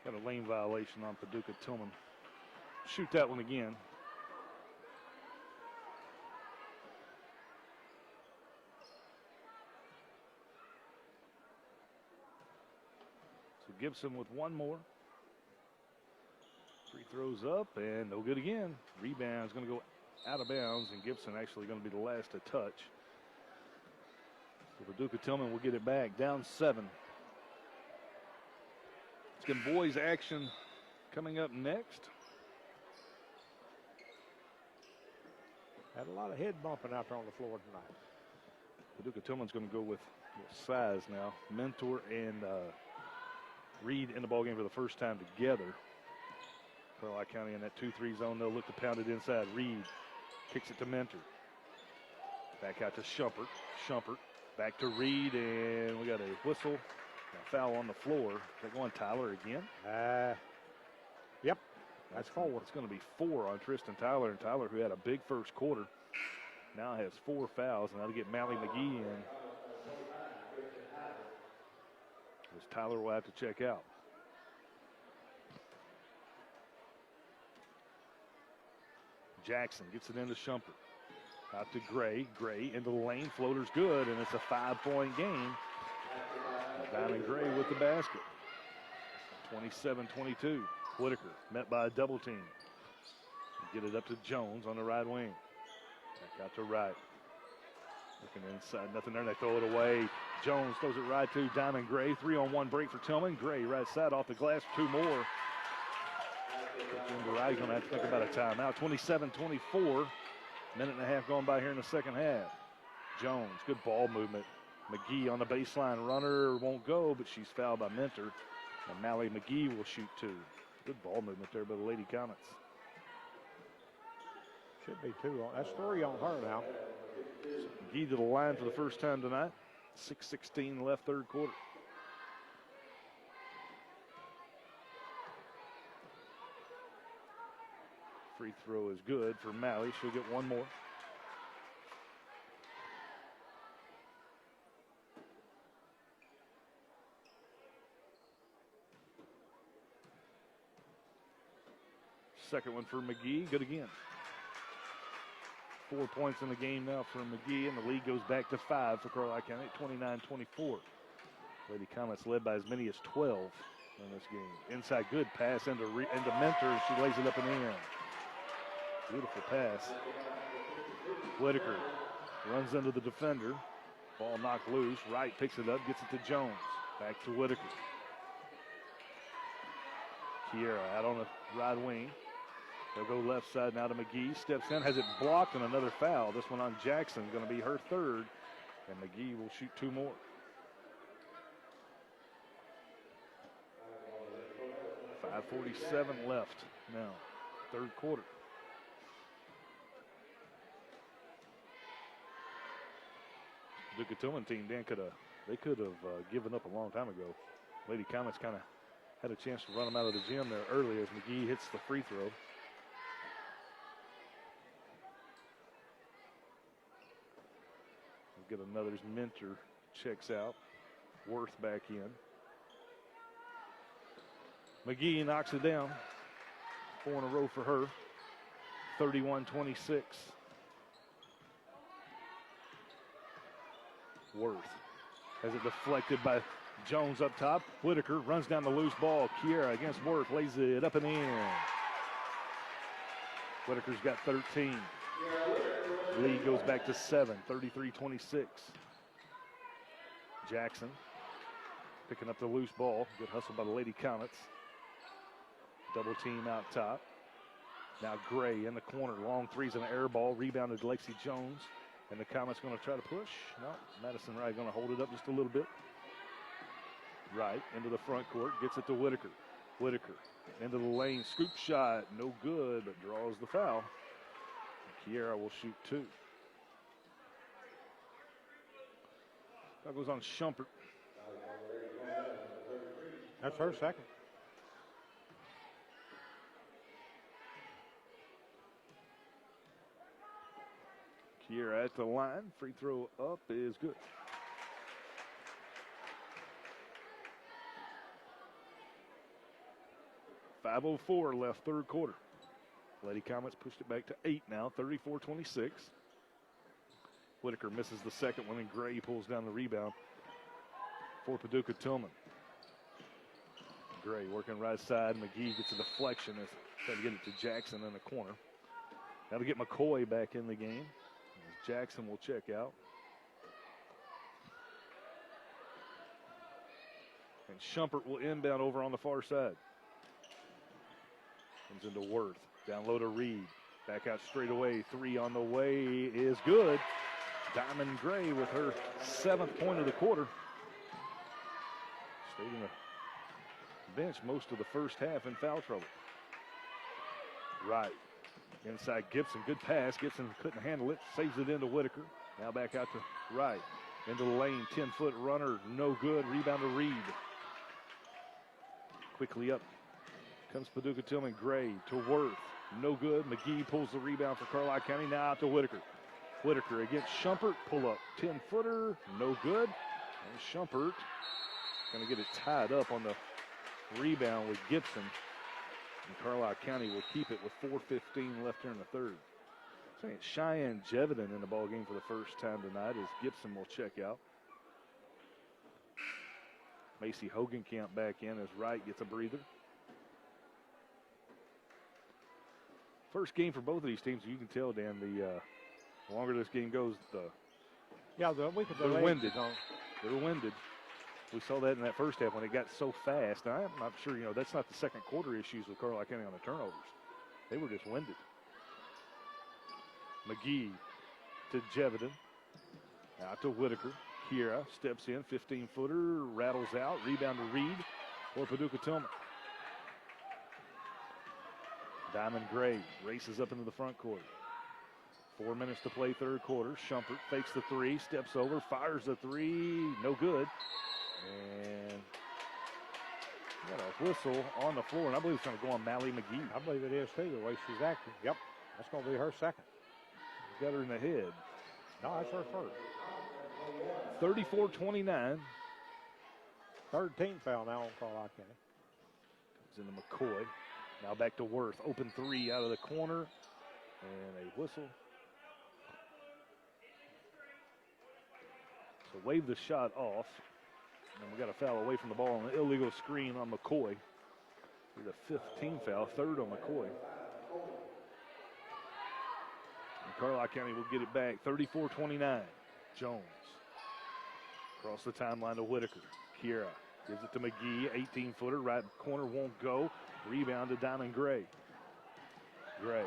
S1: got a lane violation on Paducah Tilghman. Shoot that one again. So Gibson with one more. Free throws up and no good again. Rebound is going to go out of bounds, and Gibson actually going to be the last to touch. So Paducah Tilghman will get it back, down 7. Let's get boys action coming up next.
S2: Had a lot of head bumping out there on the floor tonight.
S1: Paducah Tilghman's going to go with size now. Mentor and Reed in the ballgame for the first time together. Carlisle County in that 2-3 zone. They'll look to pound it inside. Reed kicks it to Mentor. Back out to Shumpert. Shumpert back to Reed, and we got a whistle. A foul on the floor. Is that going Tyler again?
S2: Yep. That's 4.
S1: It's going to be 4 on Tristan Tyler. And Tyler, who had a big first quarter, now has 4 fouls, and that'll get Mally McGee in. As Tyler will have to check out. Jackson gets it into Shumpert. Out to Gray. Gray into the lane. Floater's good, and it's a 5-point game. Diamond Gray with the basket. 27-22. Whitaker met by a double team. Get it up to Jones on the right wing. Back out to Wright. Looking inside, nothing there, and they throw it away. Jones throws it right to Diamond Gray. 3-on-1 break for Tilghman. Gray right side off the glass for 2 more. Wright's going to have to think about a timeout. 27-24. Minute and a half going by here in the second half. Jones, good ball movement. McGee on the baseline. Runner won't go, but she's fouled by Mentor. And Mally McGee will shoot 2. Good ball movement there by the Lady Comets.
S2: Should be 2 on. That's 3 on her now.
S1: So McGee to the line for the first time tonight. 6:16 left, third quarter. Free throw is good for Mally. She'll get one more. second one for McGee. Good again. 4 points in the game now for McGee, and the lead goes back to 5 for Carlisle County at 29-24. Lady Comets led by as many as 12 in this game. Inside, good pass into Mentor. She lays it up and in. Beautiful pass. Whitaker runs into the defender. Ball knocked loose. Wright picks it up, gets it to Jones. Back to Whitaker. Kiera out on the right wing. They'll go left side now to McGee. Steps in, has it blocked, and another foul. This one on Jackson, going to be her third. And McGee will shoot 2 more. .547 left now, third quarter. Paducah Tilghman team, Dan, could have given up a long time ago. Lady Comets kind of had a chance to run them out of the gym there early as McGee hits the free throw. We'll get another as Mentor checks out. Worth back in. McGee knocks it down. 4 in a row for her. 31-26. Worth has it deflected by Jones up top. Whitaker runs down the loose ball. Kiera against Worth, lays it up and in. Whitaker's got 13. Lead goes back to 7, 33-26. Jackson picking up the loose ball. Good hustle by the Lady Comets. Double team out top. Now Gray in the corner. Long threes and an air ball. Rebounded to Lexi Jones. And the Comets going to try to push. No, Madison Wright going to hold it up just a little bit. Wright into the front court. Gets it to Whitaker. Whitaker into the lane. Scoop shot. No good, but draws the foul. Kiera will shoot 2. That goes on Shumpert.
S2: That's her second.
S1: Kiera at the line. Free throw up is good. .504 left third quarter. Lady Comets pushed it back to 8 now, 34-26. Whitaker misses the second one, and Gray pulls down the rebound for Paducah Tilghman. Gray working right side. McGee gets a deflection as trying to get it to Jackson in the corner. Now to get McCoy back in the game. Jackson will check out. And Shumpert will inbound over on the far side. Comes into Worth. Down low to Reed. Back out straight away. 3 on the way is good. Diamond Gray with her 7th point of the quarter. Stayed in the bench most of the first half in foul trouble. Right. Inside Gibson. Good pass. Gibson couldn't handle it. Saves it into Whitaker. Now back out to Wright. Into the lane. 10-foot runner. No good. Rebound to Reed. Quickly up comes Paducah Tilghman. Gray to Worth. No good. McGee pulls the rebound for Carlisle County. Now out to Whitaker. Whitaker against Shumpert. Pull up. 10-footer. No good. And Shumpert going to get it tied up on the rebound with Gibson. And Carlisle County will keep it with 4:15 left here in the third. I think Cheyenne Jevedon in the ball game for the first time tonight as Gibson will check out. Macy Hogenkamp back in as Wright gets a breather. First game for both of these teams, you can tell, Dan, the longer this game goes,
S2: they're
S1: winded. They're winded. We saw that in that first half when it got so fast. Now, I'm not sure, that's not the second quarter issues with Carlisle County on the turnovers. They were just winded. McGee to Jevedon. Out to Whitaker. Kiera steps in, 15-footer, rattles out. Rebound to Reed for Paducah Tilghman. Diamond Gray races up into the front court. 4 minutes to play third quarter. Shumpert fakes the 3, steps over, fires the 3, no good. And got a whistle on the floor, and I believe it's going to go on Mally McGee.
S2: I believe it is too, the way she's acting. Yep, that's going to be her second.
S1: Got her in the head.
S2: No, that's her first.
S1: 34-29.
S2: Third team foul now on Carlisle County.
S1: Comes into McCoy. Now back to Worth. Open three out of the corner. And a whistle. So wave the shot off. And we got a foul away from the ball, an illegal screen on McCoy. The fifth team foul, third on McCoy. And Carlisle County will get it back, 34-29. Jones. Across the timeline to Whitaker. Kiera gives it to McGee, 18-footer, right corner won't go. Rebound to Diamond Gray. Gray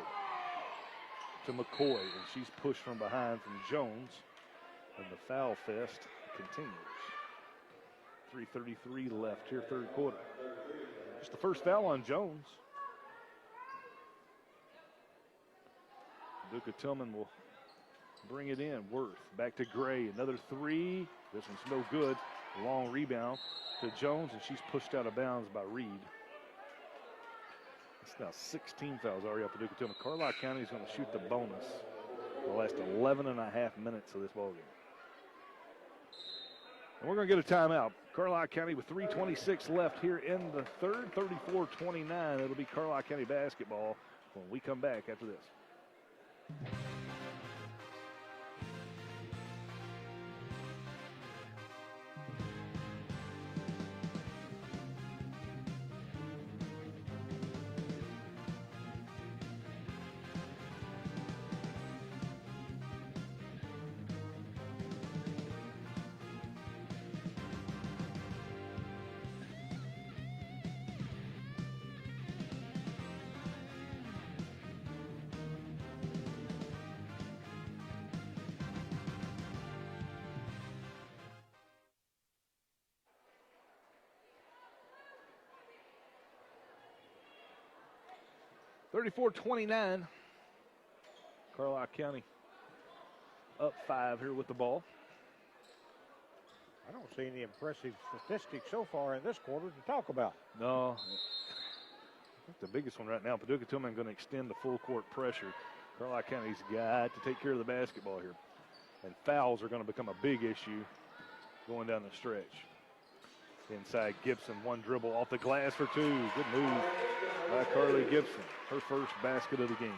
S1: to McCoy, and she's pushed from behind from Jones. And the foul fest continues. 3:33 left here, third quarter. Just the first foul on Jones. Paducah Tilghman will bring it in. Worth back to Gray. Another three. This one's no good. Long rebound to Jones, and she's pushed out of bounds by Reed. It's now 16 fouls already on Paducah Tilghman. Carlisle County is going to shoot the bonus for the last 11 and a half minutes of this ballgame. And we're going to get a timeout. Carlisle County with 3:26 left here in the third, 34-29. It'll be Carlisle County basketball when we come back after this. (34-29). Carlisle County up 5 here with the ball.
S2: I don't see any impressive statistics so far in this quarter to talk about.
S1: No. I think the biggest one right now, Paducah Tilghman going to extend the full court pressure. Carlisle County's got to take care of the basketball here. And fouls are going to become a big issue going down the stretch. Inside Gibson, one dribble off the glass for two. Good move by Carly Gibson. Her first basket of the game.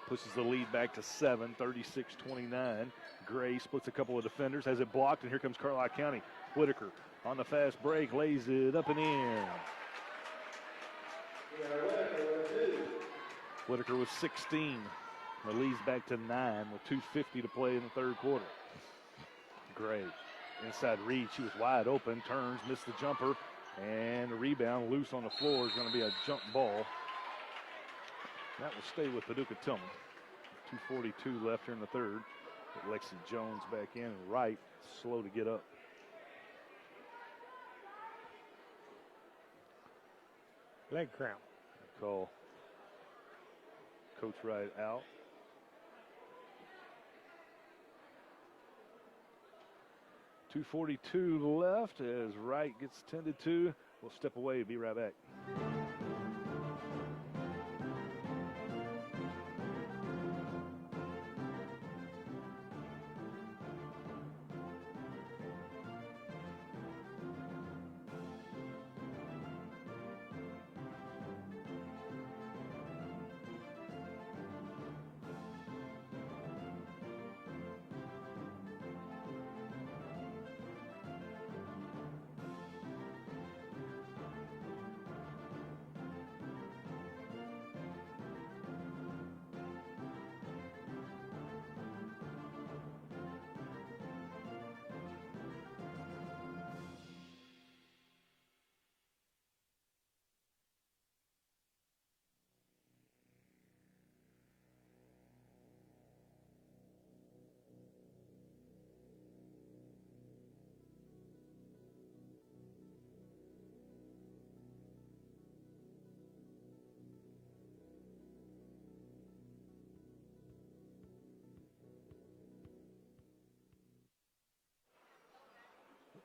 S1: Pushes the lead back to 7, 36-29. Gray splits a couple of defenders, has it blocked, and here comes Carlisle County. Whitaker on the fast break, lays it up and in. Whitaker was 16. The lead's back to 9 with 2:50 to play in the third quarter. Gray inside Reed, she was wide open, turns, missed the jumper, and the rebound loose on the floor is going to be a jump ball. That will stay with Paducah Tilghman. 2:42 left here in the third. Get Lexi Jones back in, and Wright slow to get up.
S2: Leg cramp.
S1: Call Coach Wright out. .242 left as Wright gets tended to. We'll step away, be right back.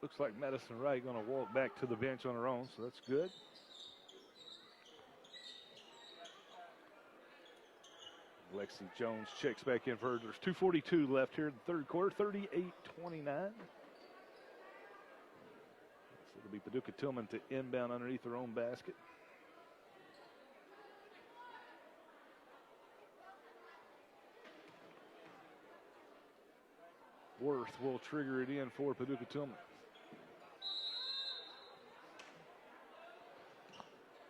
S1: Looks like Madison Wright going to walk back to the bench on her own, so that's good. Lexi Jones checks back in for her. There's 2:42 left here in the third quarter, 38-29. So it'll be Paducah Tilghman to inbound underneath her own basket. Worth will trigger it in for Paducah Tilghman.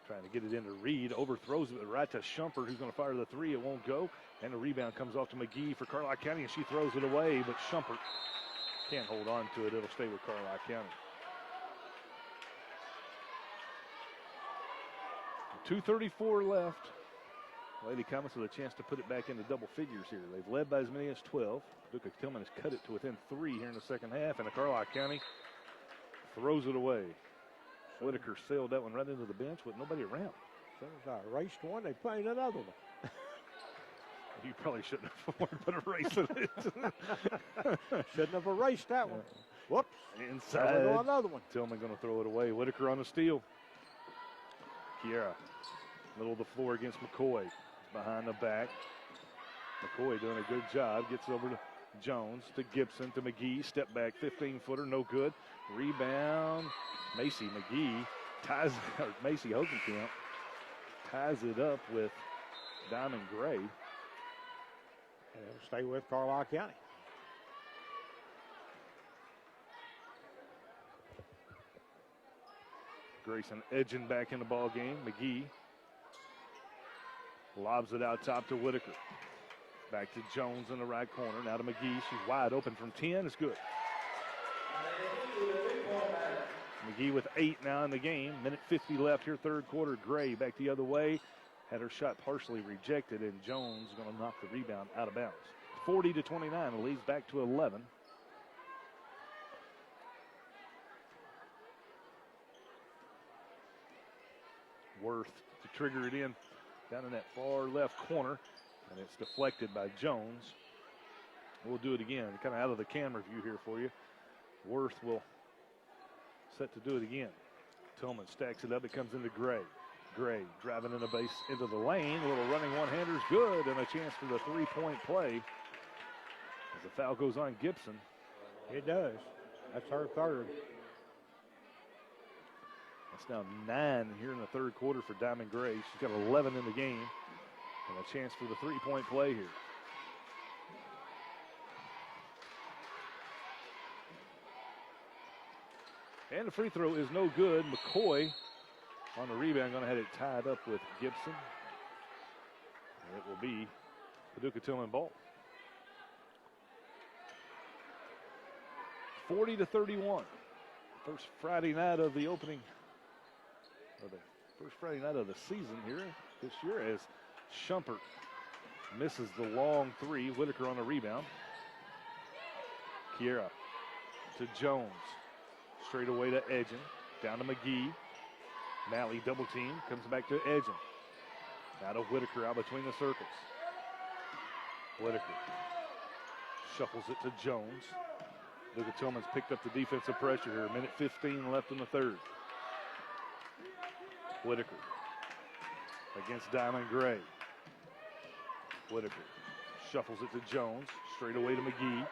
S1: Trying to get it into Reed, overthrows it right to Shumpert, who's going to fire the three. It won't go, and the rebound comes off to McGee for Carlisle County, and she throws it away, but Shumpert can't hold on to it. It'll stay with Carlisle County. 2:34 left. Lady Comets with a chance to put it back into double figures here. They've led by as many as 12. Paducah Tilghman has cut it to within 3 here in the second half, and the Carlisle County throws it away. Whitaker sailed that one right into the bench with nobody around.
S2: As soon as I erased one, they played another one.
S1: You probably shouldn't have afforded but erasing it.
S2: Shouldn't have erased that one. Whoops.
S1: Inside.
S2: Another one.
S1: Tilghman going to throw it away. Whitaker on the steal. Kiera, middle of the floor against McCoy. Behind the back. McCoy doing a good job. Gets over to Jones, to Gibson, to McGee. Step back, 15-footer, no good. Rebound. Macy McGee ties, or Macy Hogenkamp ties it up with Diamond Gray.
S2: And it'll stay with Carlisle County.
S1: Grayson edging back in the ball game. McGee lobs it out top to Whitaker. Back to Jones in the right corner. Now to McGee. She's wide open from 10. It's good. McGee with 8 now in the game. Minute 50 left here, third quarter. Gray back the other way. Had her shot partially rejected, and Jones going to knock the rebound out of bounds. 40-29. The lead's back to 11. Worth to trigger it in down in that far left corner, and it's deflected by Jones. We'll do it again, kind of out of the camera view here for you. Worth will set to do it again. Tilghman stacks it up. It comes into Gray. Gray driving in the base into the lane. A little running one-hander's good, and a chance for the three-point play as the foul goes on Gibson.
S2: It does. That's her third.
S1: That's now 9 here in the third quarter for Diamond Gray. She's got 11 in the game, and a chance for the three-point play here. And the free throw is no good. McCoy on the rebound, going to have it tied up with Gibson. And it will be Paducah Tilghman ball. 40-31. First Friday night of the opening, or the first Friday night of the season here this year, as Shumpert misses the long three. Whitaker on the rebound. Kiera to Jones. Straight away to Edgen. Down to McGee. Malley double team. Comes back to Edgen. Now to Whitaker out between the circles. Whitaker shuffles it to Jones. Paducah Tilghman's picked up the defensive pressure here. Minute 15 left in the third. Whitaker against Diamond Gray. Whitaker shuffles it to Jones. Straight away to McGee.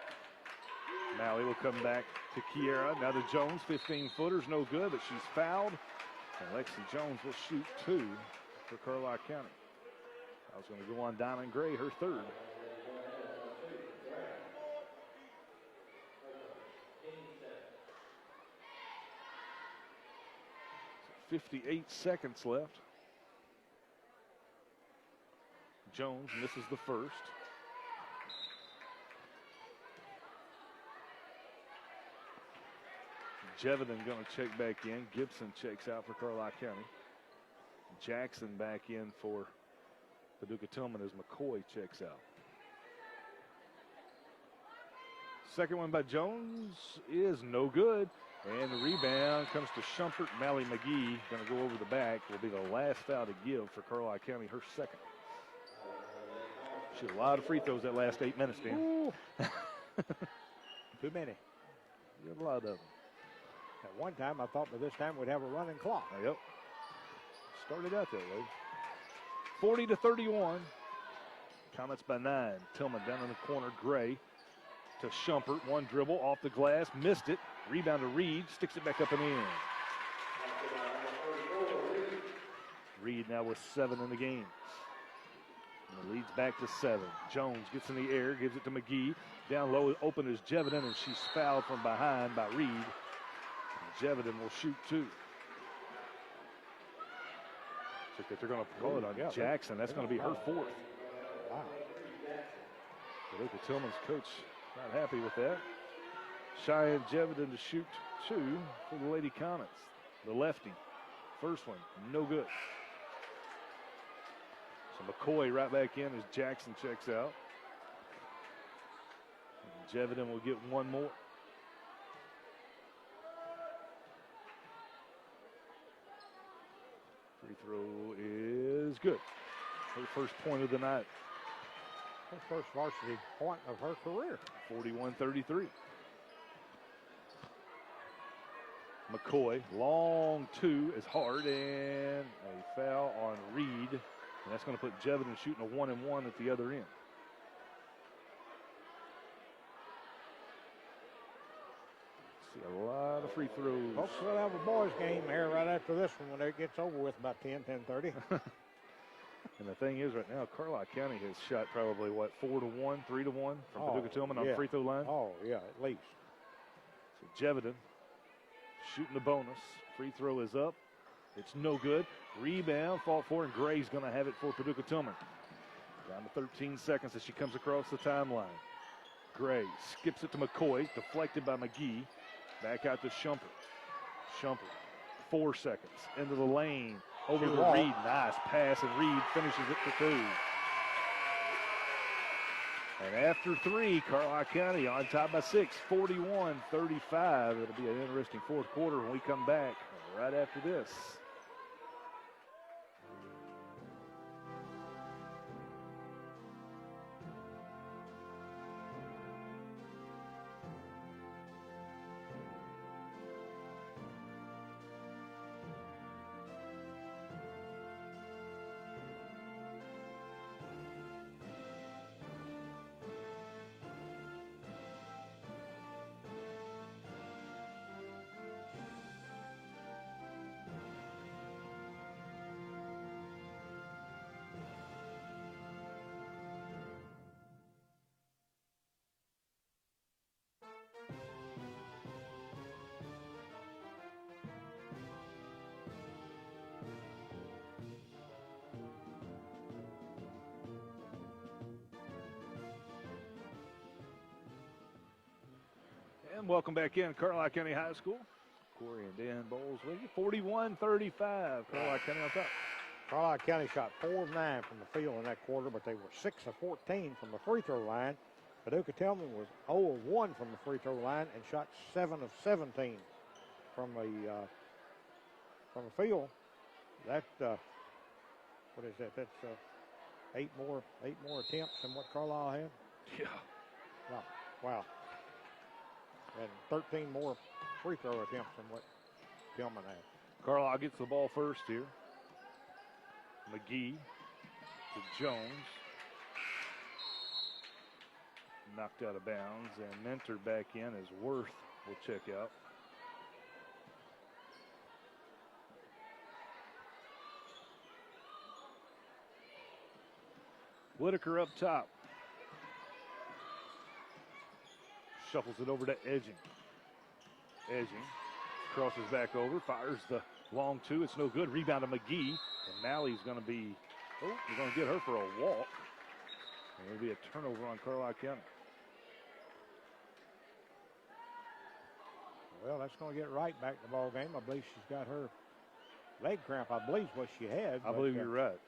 S1: Malley will come back to Kiera. Now to Jones. 15-footers, no good, but she's fouled. And Lexi Jones will shoot 2 for Carlisle County. I was going to go on Diamond Gray, her third. 58 seconds left. Jones misses the first. Jeviden going to check back in. Gibson checks out for Carlisle County. Jackson back in for Paducah Tilghman as McCoy checks out. Second one by Jones is no good. And the rebound comes to Shumpert. Malley McGee going to go over the back. Will be the last foul to give for Carlisle County, her second. She had a lot of free throws that last 8 minutes, Dan.
S2: Too many.
S1: You had a lot of them.
S2: At one time, I thought by this time we'd have a running clock.
S1: Oh, yep. Started out that way. 40-31. Comets by 9. Tilghman down in the corner. Gray to Shumpert. One dribble off the glass. Missed it. Rebound to Reed. Sticks it back up and in. Reed now with 7 in the game. And it leads back to 7. Jones gets in the air, gives it to McGee. Down low, open is Jeviden, and she's fouled from behind by Reed. Jeviden will shoot 2. Looks like they're going to call it on Jackson. That's going to be her 4th.
S2: Wow.
S1: Paducah Tilghman's coach not happy with that. Cheyenne Jeviden to shoot 2 for the Lady Comets. The lefty. First one, no good. So McCoy right back in as Jackson checks out. And Jeviden will get 1 more. Free throw is good. Her first point of the night.
S2: Her first varsity point of her career.
S1: 41-33. McCoy, long 2 is hard, and a foul on Reed. And that's going to put Jeviden shooting a 1-and-1 at the other end. See a lot of free throws.
S2: Folks, we'll have a boys game here right after this one when it gets over with about 10:30.
S1: And the thing is, right now, Carlisle County has shot probably, 4-1, 3-1 from Paducah Tilghman on the free throw line.
S2: Oh, yeah, at least.
S1: So Jeviden shooting the bonus. Free throw is up. It's no good. Rebound, fought for, and Gray's going to have it for Paducah Tilghman. Down to 13 seconds as she comes across the timeline. Gray skips it to McCoy, deflected by McGee. Back out to Shumpert. Shumpert, 4 seconds, into the lane, over to Reed. Nice pass, and Reed finishes it for 2. And after 3, Carlisle County on top by 6, 41-35. It'll be an interesting 4th quarter when we come back right after this. And welcome back in Carlisle County High School. Corey and Dan Bowles with you. 41-35. Carlisle County on top.
S2: Carlisle County shot 4 of 9 from the field in that quarter, but they were 6 of 14 from the free throw line. Paducah Tilghman was 0 of 1 from the free throw line and shot 7 of 17 from the field. That what is that? That's 8 more attempts than what Carlisle had.
S1: Yeah.
S2: Wow. And 13 more free throw attempts than what Tilghman had.
S1: Carlisle gets the ball first here. McGee to Jones. Knocked out of bounds, and Mentor back in as Worth will check out. Whitaker up top. Shuffles it over to Edging. Edging crosses back over, fires the long 2. It's no good. Rebound to McGee. And Mally's going to be, we're going to get her for a walk. And it'll be a turnover on Carlisle County.
S2: Well, that's going to get right back in the ball game. I believe she's got her leg cramp, I believe, what she had.
S1: I believe you're right.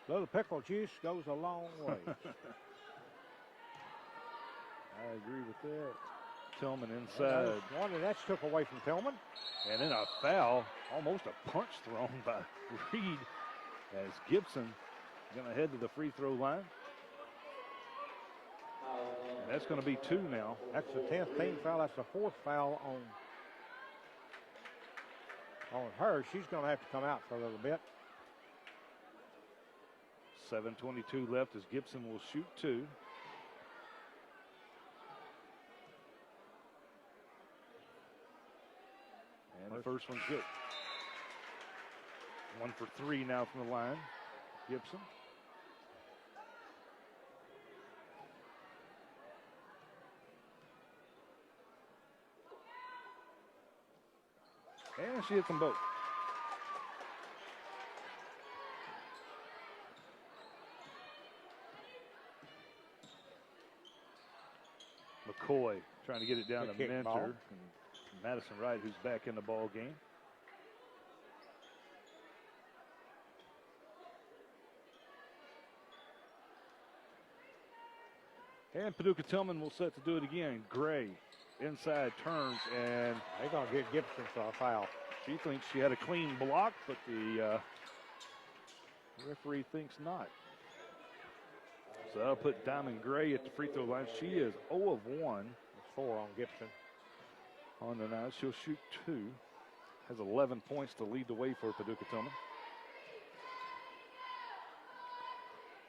S2: Little pickle juice goes a long way.
S1: I agree with that. Tilghman inside.
S2: That's took away from Tilghman.
S1: And then a foul, almost a punch thrown by Reed as Gibson going to head to the free throw line. And that's going to be 2 now.
S2: That's the 10th team foul. That's the 4th foul on her. She's going to have to come out for a little bit.
S1: 7:22 left as Gibson will shoot 2. And the first one's good. 1 for 3 now from the line. Gibson. And she hits them both. McCoy trying to get it down to Mentor. And Madison Wright, who's back in the ball game. And Paducah Tilghman will set to do it again. Gray inside turns, and
S2: they're going to get Gibson for a foul.
S1: She thinks she had a clean block, but the referee thinks not. So that'll put Diamond Gray at the free throw line. She is 0 of 1.
S2: That's 4 on Gibson.
S1: On the night, she'll shoot 2. Has 11 points to lead the way for Paducah Tilghman.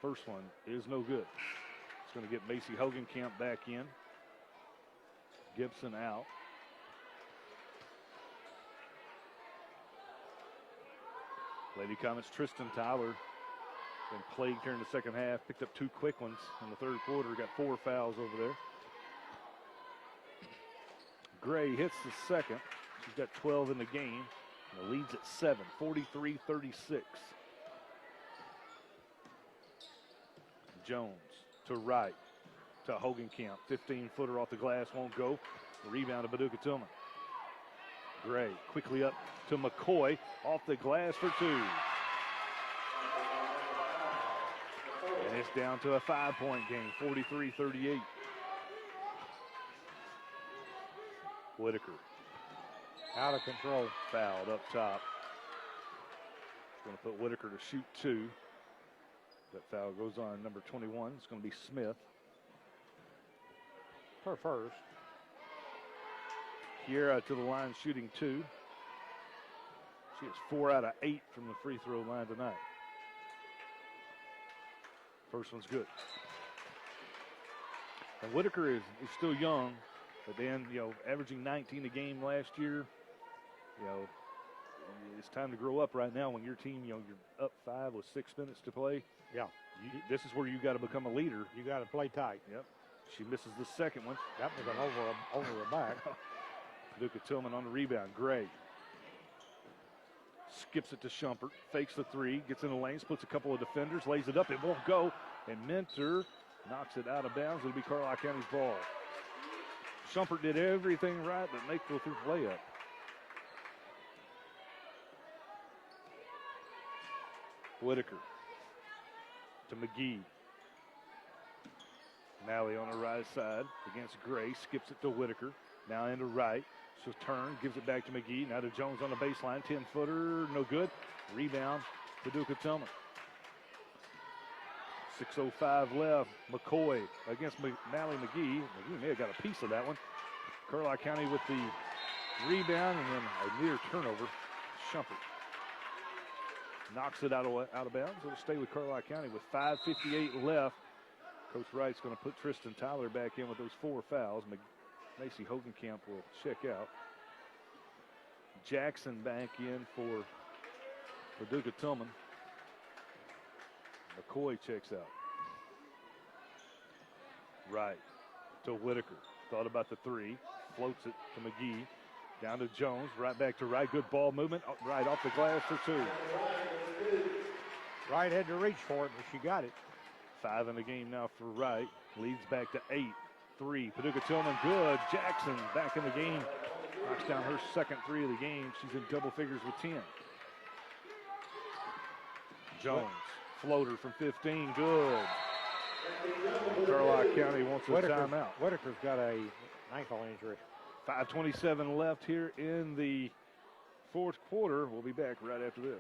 S1: First one is no good. It's going to get Macy Hogenkamp back in. Gibson out. Lady Comets Tristan Tyler been plagued here in the second half. Picked up 2 quick ones in the third quarter. Got 4 fouls over there. Gray hits the second. She's got 12 in the game. And the lead's at 7, 43-36. Jones to Wright to Hogenkamp. 15-footer off the glass, won't go. Rebound to Paducah Tilghman. Gray quickly up to McCoy. Off the glass for 2. And it's down to a 5-point game, 43-38. Whitaker.
S2: Out of control.
S1: Fouled up top. Going to put Whitaker to shoot 2. That foul goes on number 21. It's going to be Smith.
S2: Her first.
S1: Kiera to the line shooting 2. She is 4 out of 8 from the free throw line tonight. First one's good. And Whitaker is still young, but then, averaging 19 a game last year, it's time to grow up right now when your team, you're up 5 with 6 minutes to play.
S2: Yeah.
S1: This is where you got to become a leader.
S2: You got to play tight.
S1: Yep. She misses the second one.
S2: That was an over the back.
S1: Paducah Tilghman on the rebound. Gray skips it to Shumpert, fakes the 3, gets in the lane, splits a couple of defenders, lays it up. It won't go. And Mentor knocks it out of bounds. It'll be Carlisle County's ball. Shumpert did everything right, but make the layup. Whitaker to McGee. Malley on the right side against Gray. Skips it to Whitaker. Now into right. She'll turn, gives it back to McGee. Now to Jones on the baseline. 10-footer, no good. Rebound, Paducah Tilghman. 6:05 left. McCoy against Malley McGee. McGee may have got a piece of that one. Carlisle County with the rebound and then a near turnover. Shumpert knocks it out of bounds. It'll stay with Carlisle County with 5:58 left. Coach Wright's going to put Tristan Tyler back in with those 4 fouls. Macy Hogenkamp will check out. Jackson back in for Paducah Tilghman. McCoy checks out. Wright to Whitaker. Thought about the 3. Floats it to McGee. Down to Jones. Right back to Wright. Good ball movement. Right off the glass for 2.
S2: Wright had to reach for it, but she got it.
S1: 5 in the game now for Wright. Leads back to 8-3. Paducah Tilghman good. Jackson back in the game. Knocks down her second 3 of the game. She's in double figures with 10. Jones. Floater from 15. Good. Carlisle County wants a timeout.
S2: Whitaker's got a ankle injury.
S1: 5:27 left here in the fourth quarter. We'll be back right after this.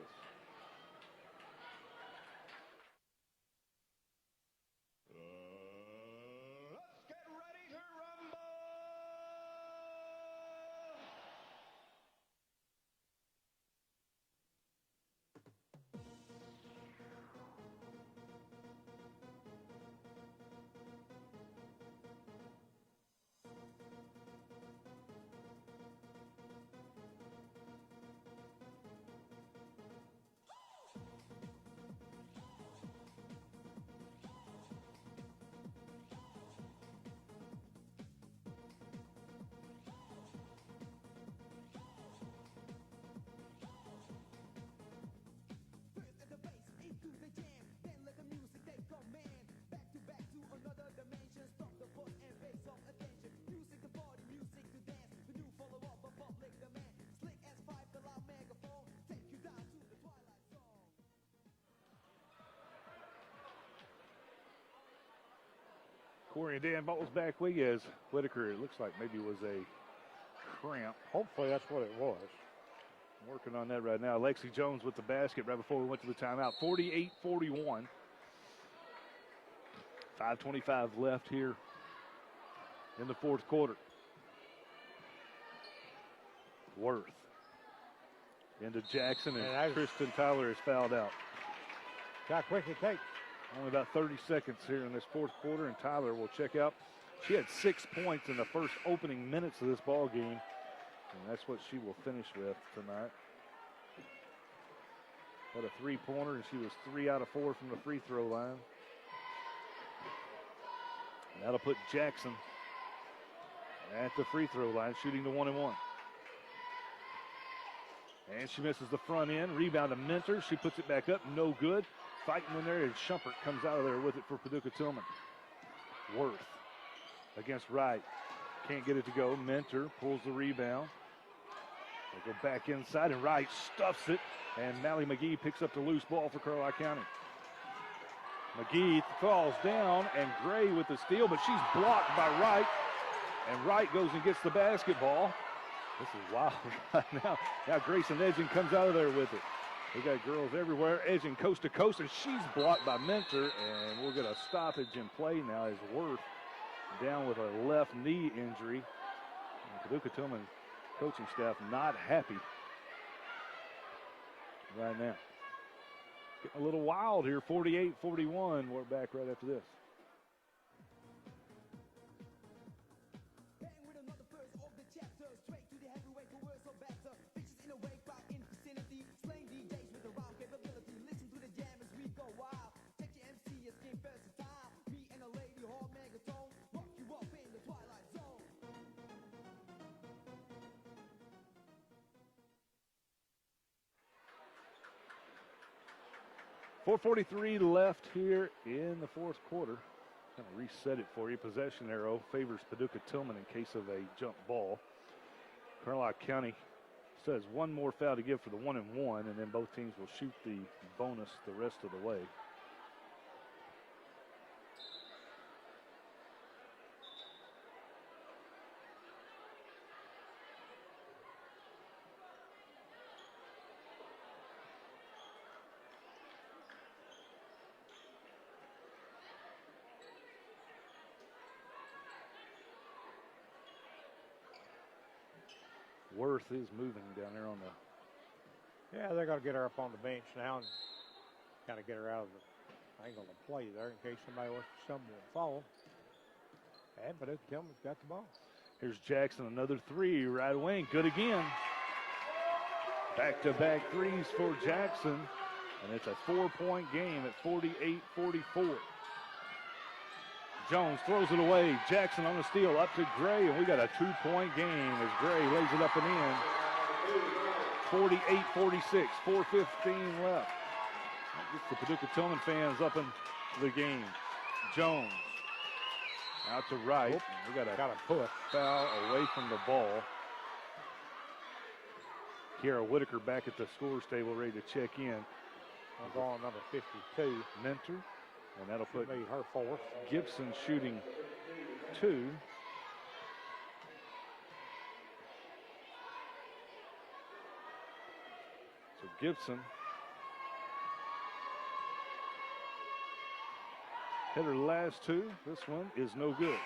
S1: Corey and Dan balls back with you as Whitaker, it looks like maybe was a cramp.
S2: Hopefully that's what it was.
S1: Working on that right now. Lexi Jones with the basket right before we went to the timeout. 48-41. 5:25 left here in the fourth quarter. Worth into Jackson, and Kristen Tyler is fouled out.
S2: How quick it takes.
S1: Only about 30 seconds here in this fourth quarter, and Tyler will check out. She had 6 points in the first opening minutes of this ball game, and that's what she will finish with tonight. Had a three-pointer, and she was 3 out of 4 from the free throw line. And that'll put Jackson at the free throw line, shooting the 1-and-1. And she misses the front end. Rebound to Mentor. She puts it back up. No good. Fighting in there, and Schumpert comes out of there with it for Paducah Tilghman. Worth against Wright. Can't get it to go. Mentor pulls the rebound. They go back inside, and Wright stuffs it. And Mally McGee picks up the loose ball for Carlisle County. McGee falls down, and Gray with the steal, but she's blocked by Wright. And Wright goes and gets the basketball. This is wild right now. Now Grayson Edging comes out of there with it. We got girls everywhere, edging coast to coast, and she's blocked by Mentor, and we'll get a stoppage in play now as Worth down with a left knee injury. And Paducah Tilghman coaching staff not happy right now. Getting a little wild here, 48-41. We're back right after this. .443 left here in the fourth quarter. Kind of reset it for you. Possession arrow favors Paducah Tilghman in case of a jump ball. Carlisle County still has one more foul to give for the 1-and-1, and then both teams will shoot the bonus the rest of the way. Worth is moving down there on the.
S2: Yeah, they're going to get her up on the bench now and kind of get her out of the angle of play there in case somebody wants to stumble and fall. And Paducah Tilghman's got the ball.
S1: Here's Jackson, another three, right wing, good again. Back-to-back threes for Jackson, and it's a 4-point game at 48-44. Jones throws it away. Jackson on the steal up to Gray, and we got a 2-point game as Gray lays it up and in. 48-46, 4:15 left. That gets the Paducah Tilghman fans up in the game. Jones out to right. We got a push foul away from the ball. Kiara Whitaker back at the scores table ready to check in.
S2: Ball number 52.
S1: Mentor. And that'll put
S2: her fourth.
S1: Gibson shooting 2. So Gibson hit her last 2. This one is no good.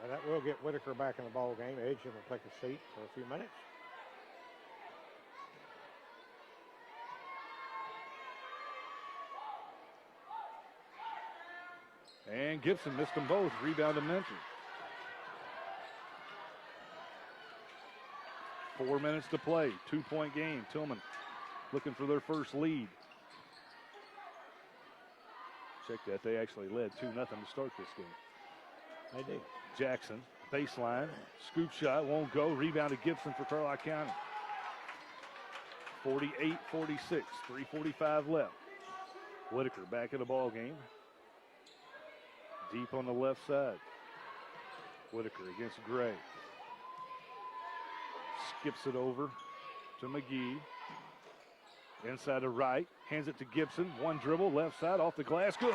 S2: And that will get Whitaker back in the ball game. Edge will take a seat for a few minutes.
S1: And Gibson missed them both. Rebound to Mentor. 4 minutes to play. 2-point game. Tilghman looking for their first lead. Check that. They actually led 2-0 to start this game.
S2: They did.
S1: Jackson, baseline. Scoop shot. Won't go. Rebound to Gibson for Carlisle County. 48-46. 3:45 left. Whitaker back in the ball game. Deep on the left side. Whitaker against Gray. Skips it over to McGee. Inside to right, hands it to Gibson. One dribble, left side, off the glass, good.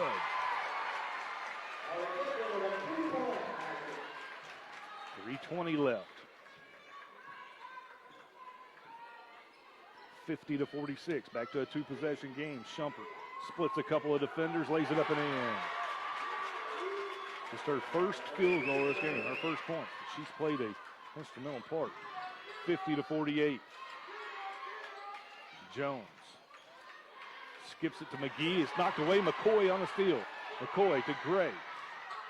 S1: 3:20 left. 50-46, back to a two-possession game. Shumpert splits a couple of defenders, lays it up and in. Just her first field goal of this game, her first point. She's played a instrumental part. 50-48. Jones skips it to McGee. It's knocked away. McCoy on the steal. McCoy to Gray.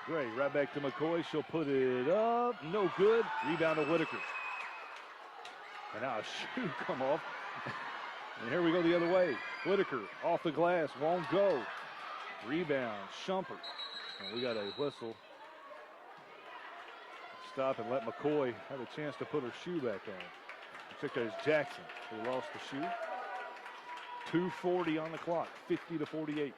S1: Gray right back to McCoy. She'll put it up. No good. Rebound to Whitaker. And now a shoe come off. And here we go the other way. Whitaker off the glass. Won't go. Rebound. Shumpert. And we got a whistle. Stop and let McCoy have a chance to put her shoe back on. I think that is Jackson who lost the shoe. 2:40 on the clock, 50-48.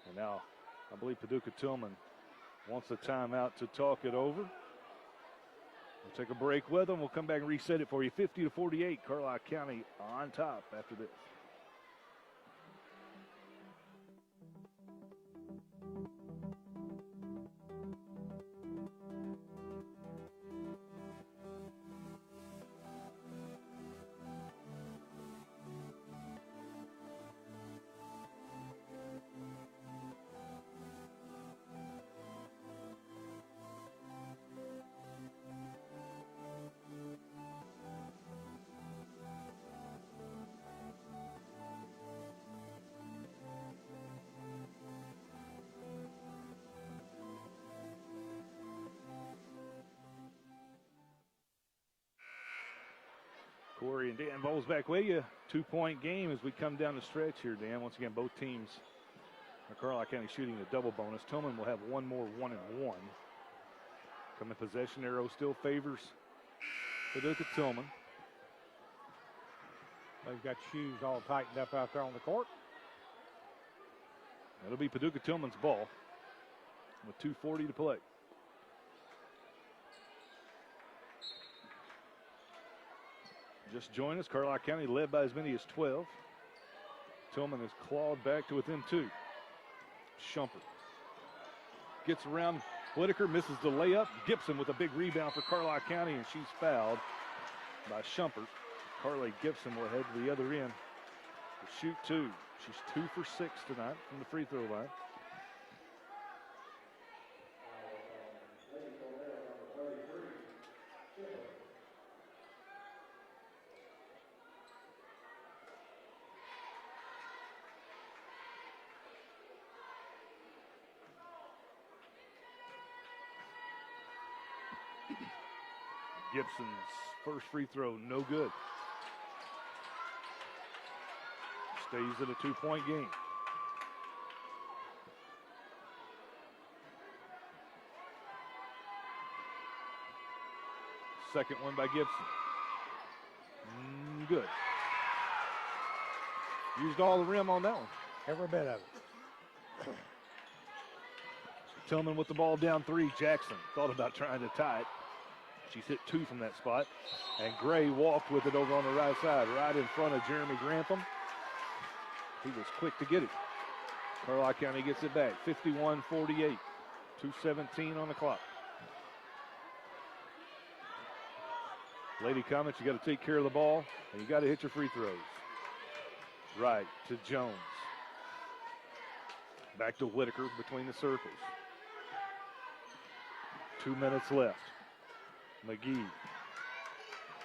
S1: And now, I believe Paducah Tilghman wants a timeout to talk it over. We'll take a break with them. We'll come back and reset it for you. 50-48, Carlisle County on top after this. Corey and Dan Bowles back with you. 2-point game as we come down the stretch here, Dan. Once again, both teams are Carlisle County shooting a double bonus. Tilghman will have one more 1-and-1. Coming possession arrow still favors Paducah Tilghman.
S2: They've got shoes all tightened up out there on the court.
S1: That'll be Paducah Tillman's ball with 2:40 to play. Just joined us, Carlisle County led by as many as 12. Tilghman has clawed back to within 2. Shumpert gets around Whitaker, misses the layup. Gibson with a big rebound for Carlisle County, and she's fouled by Shumpert. Carly Gibson will head to the other end to shoot 2. She's 2 for 6 tonight from the free throw line. Gibson's first free throw, no good. Stays at a 2-point game. Second one by Gibson. Good. Used all the rim on that one.
S2: Every bit of it.
S1: Tilghman with the ball down 3. Jackson thought about trying to tie it. She's hit 2 from that spot. And Gray walked with it over on the right side, right in front of Jeremy Grantham. He was quick to get it. Carlisle County gets it back, 51-48. 2:17 on the clock. Lady Comets, you got to take care of the ball, and you got to hit your free throws. Right to Jones. Back to Whitaker between the circles. 2 minutes left. McGee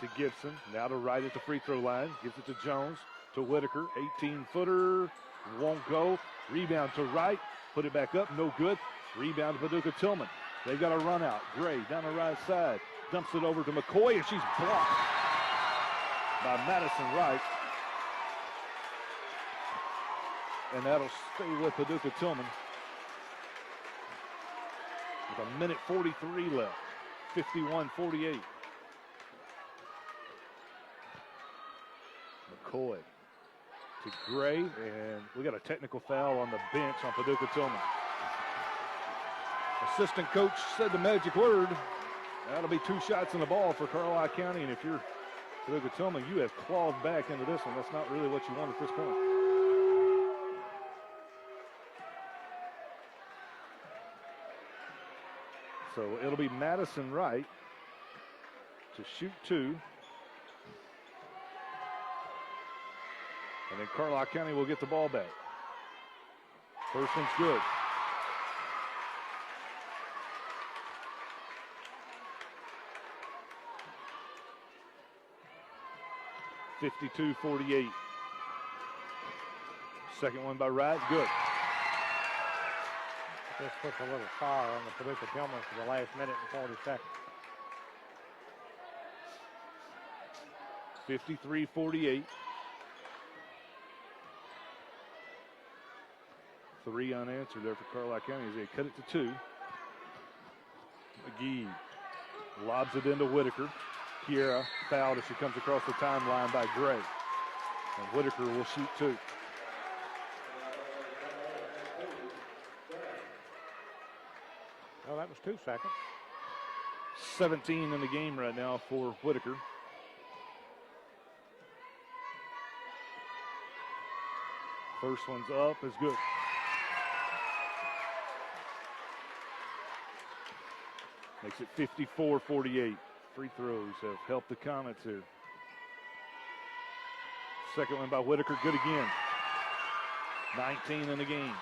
S1: to Gibson. Now to right at the free throw line. Gives it to Jones. To Whitaker. 18-footer. Won't go. Rebound to right. Put it back up. No good. Rebound to Paducah Tilghman. They've got a run out. Gray down the right side. Dumps it over to McCoy, and she's blocked by Madison Wright. And that'll stay with Paducah Tilghman. With 1:43 left. 51-48. McCoy to Gray, and we got a technical foul on the bench on Paducah Tilghman. Assistant coach said the magic word. That'll be 2 shots in the ball for Carlisle County, and if you're Paducah Tilghman, you have clawed back into this one. That's not really what you want at this point. So it'll be Madison Wright to shoot 2. And then Carlisle County will get the ball back. First one's good. (52-48). Second one by Wright, good.
S2: This puts a little fire on the Paducah Tilghman for the last minute and 40 seconds.
S1: 53-48. 3 unanswered there for Carlisle County as they cut it to 2. McGee lobs it into Whitaker. Kiera fouled as she comes across the timeline by Gray. And Whitaker will shoot 2.
S2: Well, that was 2 seconds.
S1: 17 in the game right now for Whitaker. First one's up is good. Makes it 54-48. Free throws have helped the Comets here. Second one by Whitaker, good again. 19 in the game.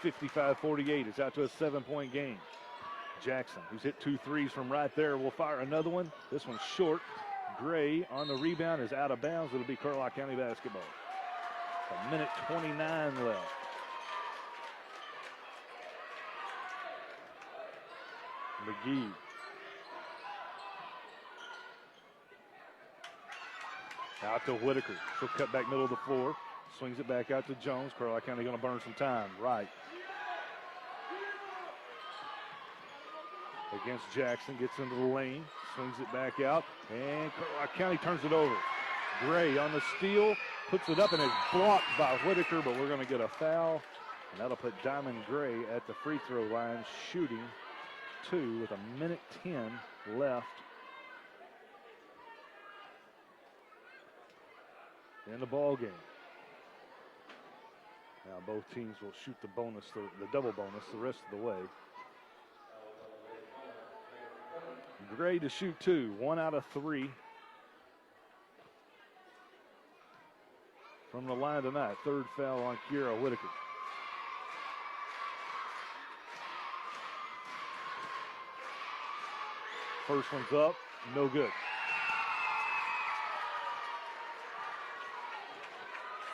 S1: 55-48. It's out to a 7-point game. Jackson, who's hit 2 threes from right there, will fire another one. This one's short. Gray on the rebound is out of bounds. It'll be Carlisle County basketball. 1:29 left. McGee. Out to Whitaker. She'll cut back middle of the floor. Swings it back out to Jones. Carlisle County going to burn some time. Right. Against Jackson. Gets into the lane. Swings it back out. And Carlisle County turns it over. Gray on the steal. Puts it up and is blocked by Whitaker, but we're going to get a foul. And that'll put Diamond Gray at the free throw line, shooting 2 with 1:10 left in the ball game. Now both teams will shoot the bonus, the double bonus, the rest of the way. Gray to shoot 2, 1 out of 3 from the line tonight. Third foul on Kiera Whitaker. First one's up, no good.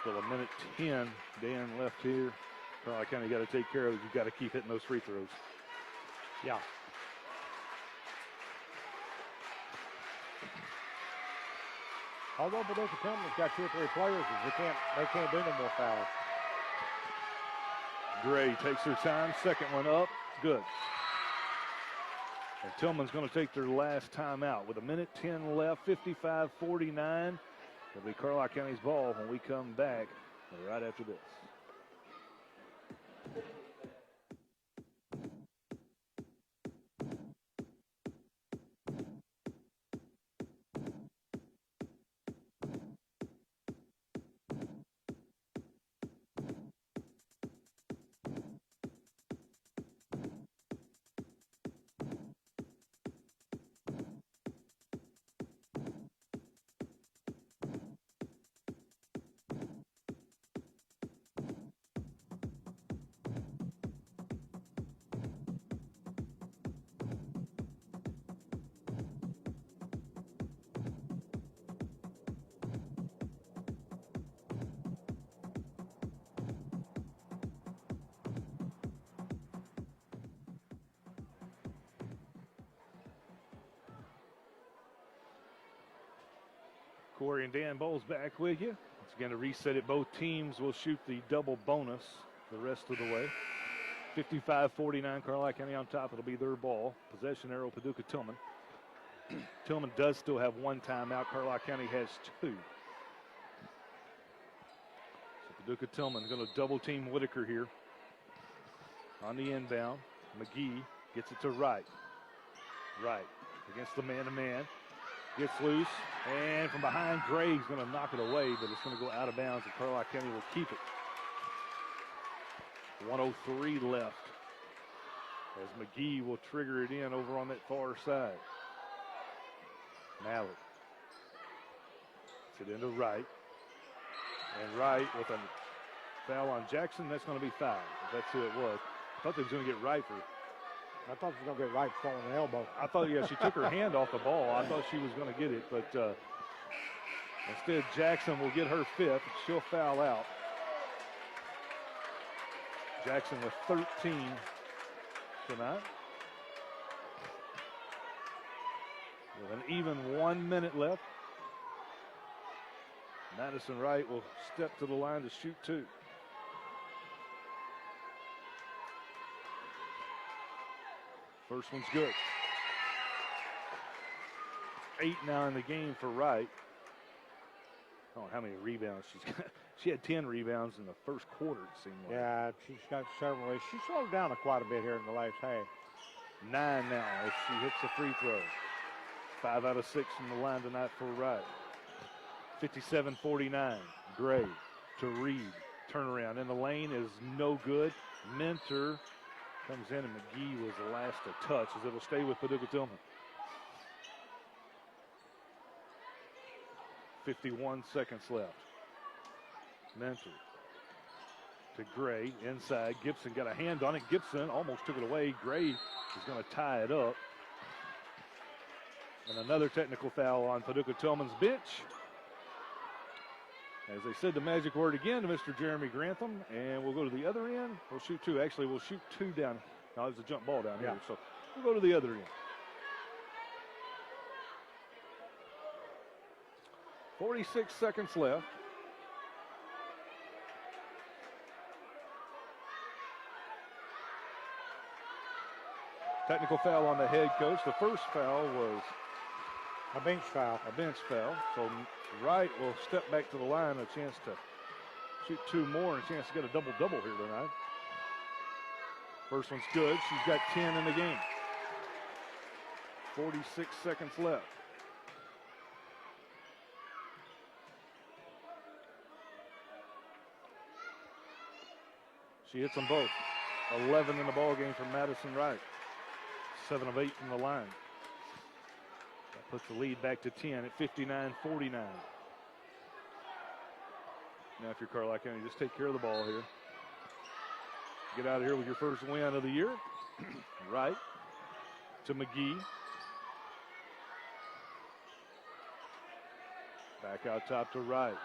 S1: Still 1:10, Dan, left here. Carlisle County got to take care of it. You've got to keep hitting those free throws.
S2: Yeah. Although Paducah Tilghman's got 2 or 3 players, they can't do no more fouls.
S1: Gray takes her time. Second one up, good. And Tilghman's going to take their last timeout with 1:10 left, 55-49. It'll be Carlisle County's ball when we come back right after this. Corey and Dan Bowles back with you. Once again, to reset it, both teams will shoot the double bonus the rest of the way. 55-49, Carlisle County on top. It'll be their ball. Possession arrow, Paducah Tilghman. Tilghman does still have 1 timeout. Carlisle County has 2. So Paducah Tilghman going to double team Whitaker here on the inbound. McGee gets it to Wright. Wright against the man-to-man. Gets loose, and from behind, Gray's going to knock it away, but it's going to go out of bounds, and Carlisle County will keep it. 1:03 left as McGee will trigger it in over on that far side. Mallett. It's it into Wright. And Wright with a foul on Jackson. That's going to be 5. That's who it was. I thought they was going to get Wright for.
S2: I thought she was going to get Wright throwing the elbow.
S1: I thought, yeah, she took her hand off the ball. I thought she was going to get it, but instead Jackson will get her 5th. She'll foul out. Jackson with 13 tonight. With an even 1 minute left. Madison Wright will step to the line to shoot 2. First one's good. 8 now in the game for Wright. I don't know how many rebounds she's got. She had 10 rebounds in the first quarter, it seemed like.
S2: Yeah, she's got several. She slowed down quite a bit here in the last half.
S1: 9 now as she hits the free throw. 5 out of 6 from the line tonight for Wright. 57-49. Gray to Reed. Turnaround in the lane is no good. Mentor comes in, and McGee was the last to touch as it'll stay with Paducah Tilghman. 51 seconds left. Mentor to Gray inside. Gibson got a hand on it. Gibson almost took it away. Gray is going to tie it up. And another technical foul on Paducah Tilghman's bench. As they said the magic word again to Mr. Jeremy Grantham, and we'll go to the other end. We'll shoot 2. Actually, we'll shoot 2 down. Now, there's a jump ball down here, so we'll go to the other end. 46 seconds left. Technical foul on the head coach. The first foul was
S2: a bench foul.
S1: A bench foul. So Wright will step back to the line, a chance to shoot 2 more, and a chance to get a double-double here tonight. First one's good. She's got 10 in the game. 46 seconds left. She hits them both. 11 in the ball game for Madison Wright. 7 of 8 from the line. That puts the lead back to 10 at 59-49. Now if you're Carlisle County, just take care of the ball here. Get out of here with your first win of the year. Wright to McGee. Back out top to Wright.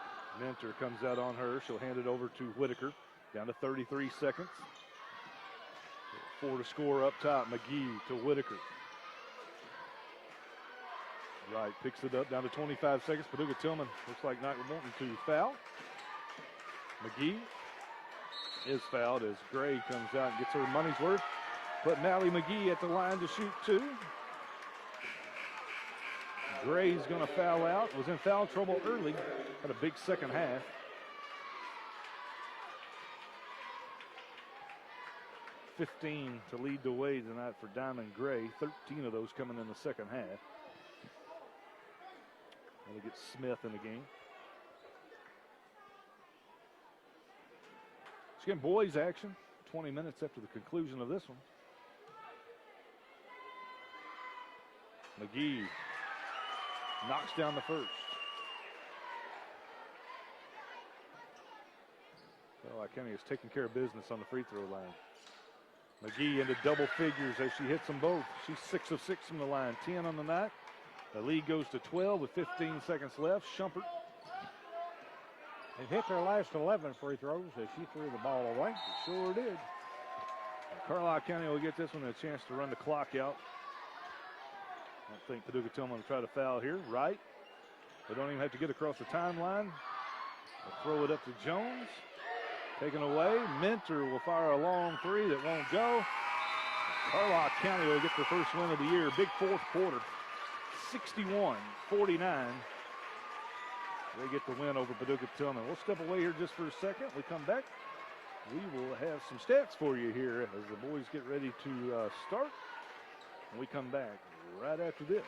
S1: Mentor comes out on her. She'll hand it over to Whitaker. Down to 33 seconds. 4 to score up top. McGee to Whitaker. Wright picks it up down to 25 seconds. Paducah Tilghman looks like not wanting to foul. McGee is fouled as Gray comes out and gets her money's worth. But Mally McGee at the line to shoot 2. Gray's going to foul out. Was in foul trouble early. Had a big second half. 15 to lead the way tonight for Diamond Gray. 13 of those coming in the second half. And we get Smith in the game. She's getting boys action. 20 minutes after the conclusion of this one. McGee knocks down the first. Well, County is taking care of business on the free throw line. McGee into double figures as she hits them both. She's 6 of 6 from the line, 10 on the night. The lead goes to 12 with 15 seconds left. Shumpert.
S2: They hit their last 11 free throws as she threw the ball away.
S1: It sure did. Carlisle County will get this one a chance to run the clock out. I don't think Paducah Tilghman will try to foul here. Right. They don't even have to get across the timeline. They'll throw it up to Jones. Taken away. Mentor will fire a long 3 that won't go. Carlisle County will get their first win of the year. Big fourth quarter. 61-49. They get the win over Paducah Tilghman. We'll step away here just for a second. We come back. we will have some stats for you here as the boys get ready to start. And we come back right after this.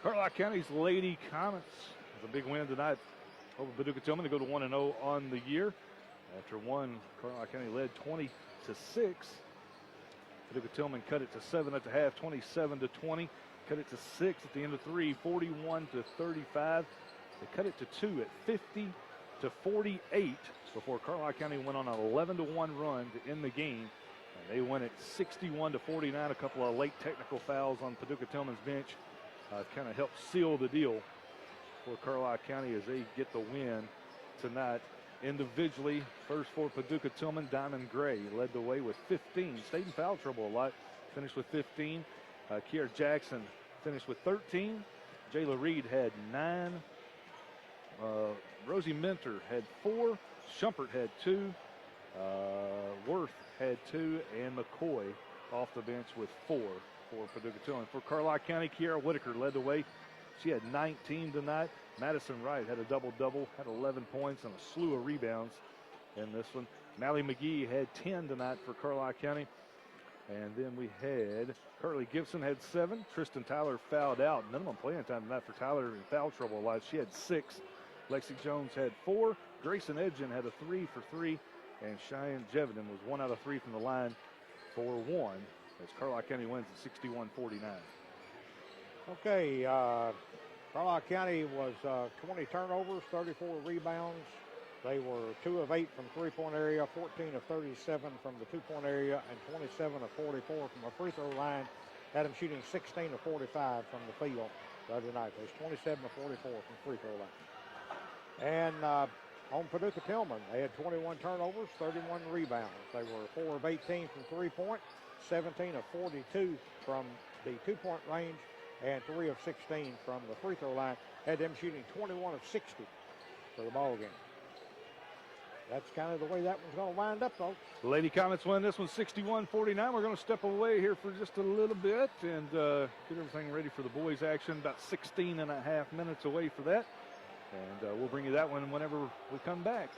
S1: Carlisle County's Lady Comets with a big win tonight over Paducah Tilghman to go to 1-0 on the year. After one, Carlisle County led 20-6. Paducah Tilghman cut it to 7 at the half, 27-20. Cut it to 6 at the end of 3, 41-35. They cut it to 2 at 50-48 before Carlisle County went on an 11-1 run to end the game. And they win it 61-49. A couple of late technical fouls on Paducah Tilghman's bench kind of helped seal the deal for Carlisle County as they get the win tonight. Individually, first for Paducah Tilghman, Diamond Gray led the way with 15. Stayed in foul trouble a lot, finished with 15. Kiera Jackson finished with 13. Jayla Reed had 9. Rosie Minter had 4. Shumpert had 2. Worth had 2. And McCoy off the bench with 4 for Paducah Tilghman. For Carlisle County, Kiera Whitaker led the way. She had 19 tonight. Madison Wright had a double-double, had 11 points and a slew of rebounds in this one. Mally McGee had 10 tonight for Carlisle County. And then we had Curly Gibson had 7. Tristan Tyler fouled out. Minimum playing time tonight for Tyler in foul trouble a lot. She had 6. Lexi Jones had 4. Grayson Edgen had a 3 for 3. And Cheyenne Jeviden was 1 out of 3 from the line for 1. As Carlisle County wins at 61-49.
S2: Okay, Carlisle County was 20 turnovers, 34 rebounds. They were 2 of 8 from three-point area, 14 of 37 from the two-point area, and 27 of 44 from the free throw line. Had them shooting 16 of 45 from the field the other night. There's 27 of 44 from free throw line. And on Paducah Tilghman, they had 21 turnovers, 31 rebounds. They were 4 of 18 from three-point, 17 of 42 from the two-point range, and 3 of 16 from the free throw line. Had them shooting 21 of 60 for the ball game. That's kind of the way that one's going to wind up, though.
S1: Lady Comets win this one 61-49. We're going to step away here for just a little bit and get everything ready for the boys' action. About 16 and a half minutes away for that. And we'll bring you that one whenever we come back.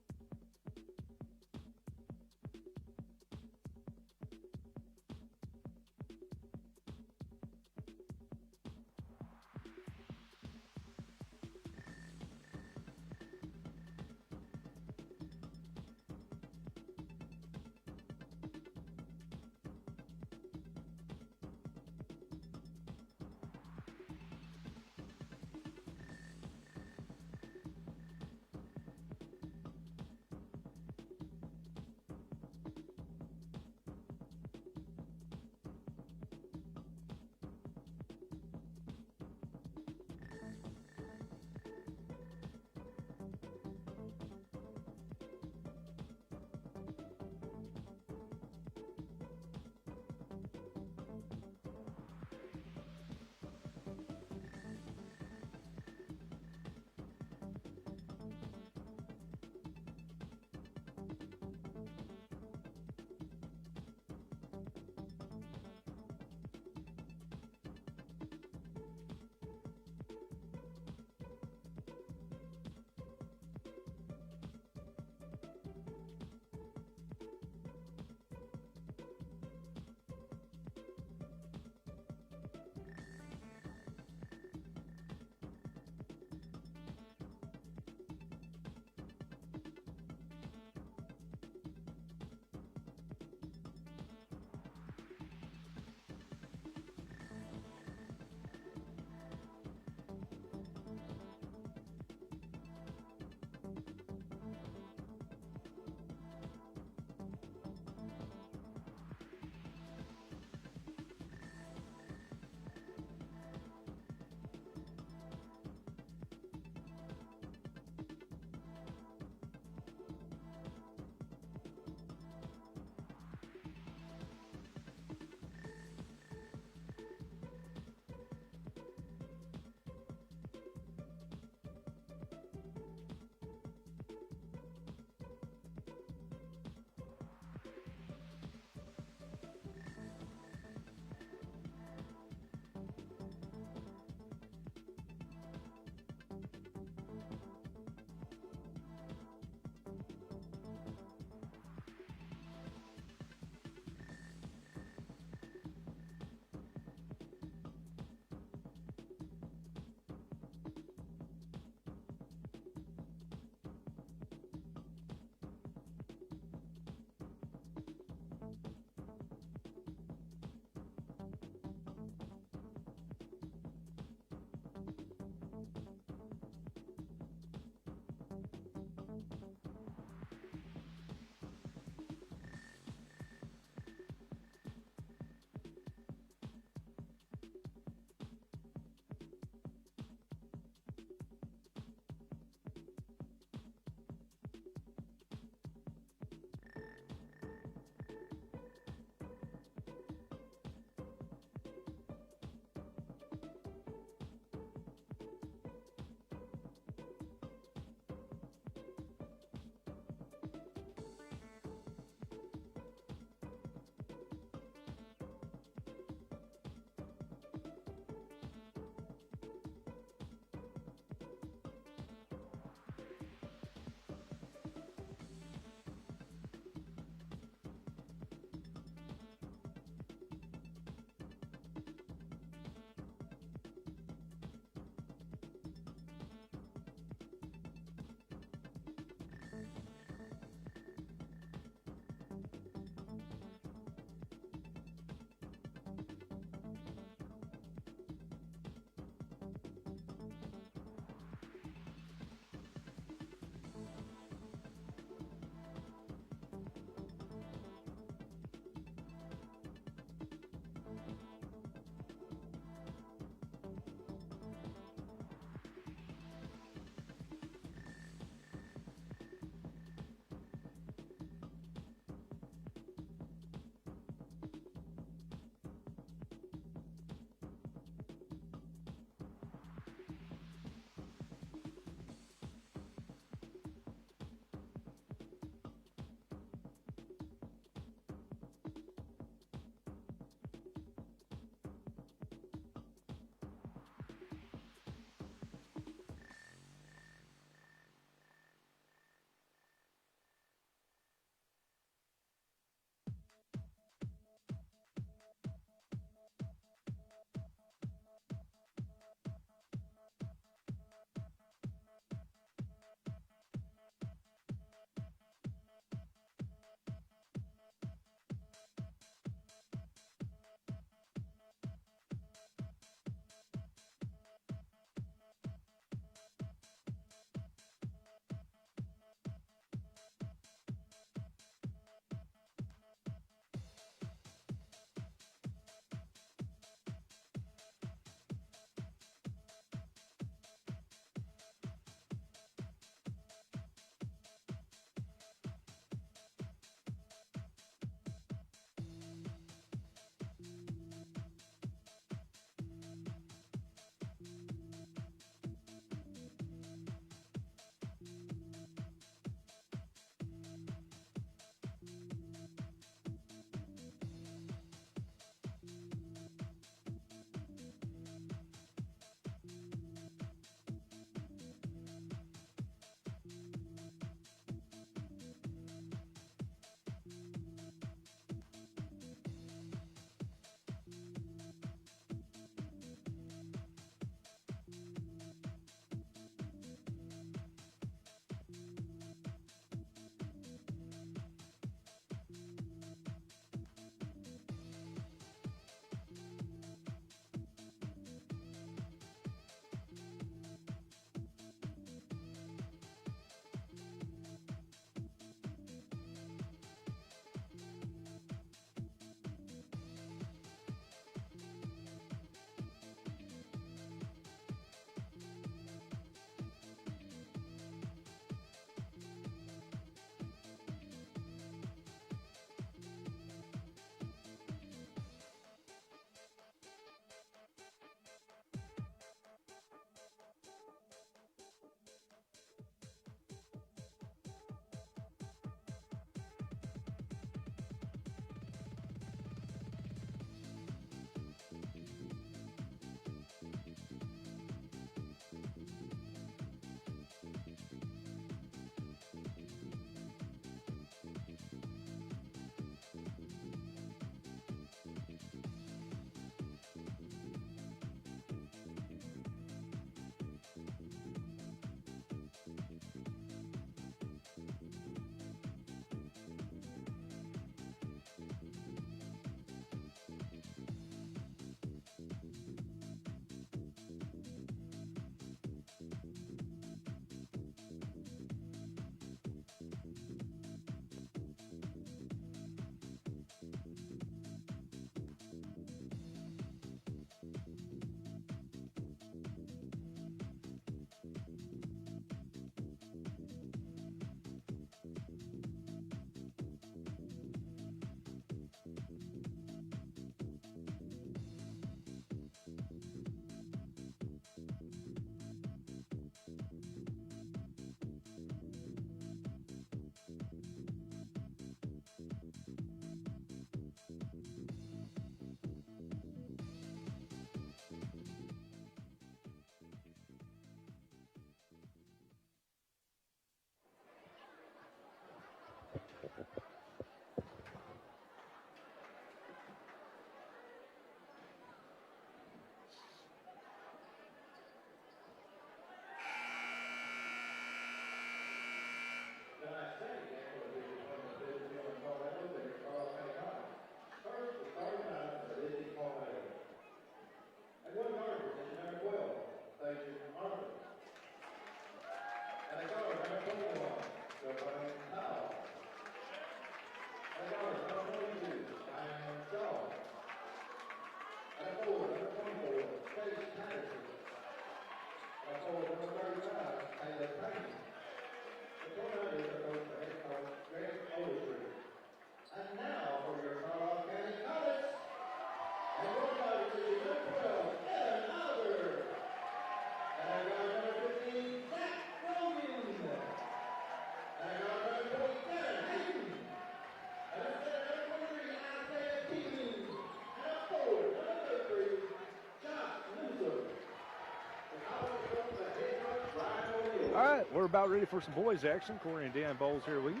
S1: All right, we're about ready for some boys action. Corey and Dan Bowles here with you.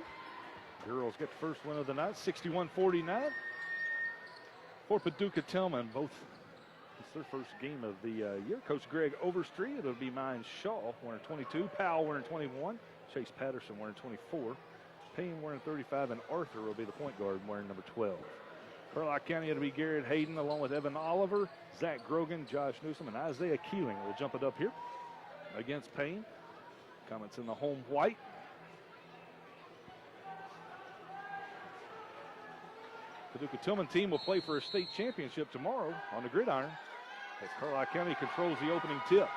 S1: Girls get the first win of the night, 61-49. For Paducah Tilghman, both, it's their first game of the year. Coach Greg Overstreet, it'll be Mine Shaw wearing 22, Powell wearing 21, Chase Patterson wearing 24, Payne wearing 35, and Arthur will be the point guard wearing number 12. Carlisle County, it'll be Garrett Hayden along with Evan Oliver, Zach Grogan, Josh Newsom, and Isaiah Keeling will jump it up here against Payne. Comments in the home white. Paducah Tilghman team will play for a state championship tomorrow on the gridiron as Carlisle County controls the opening tip.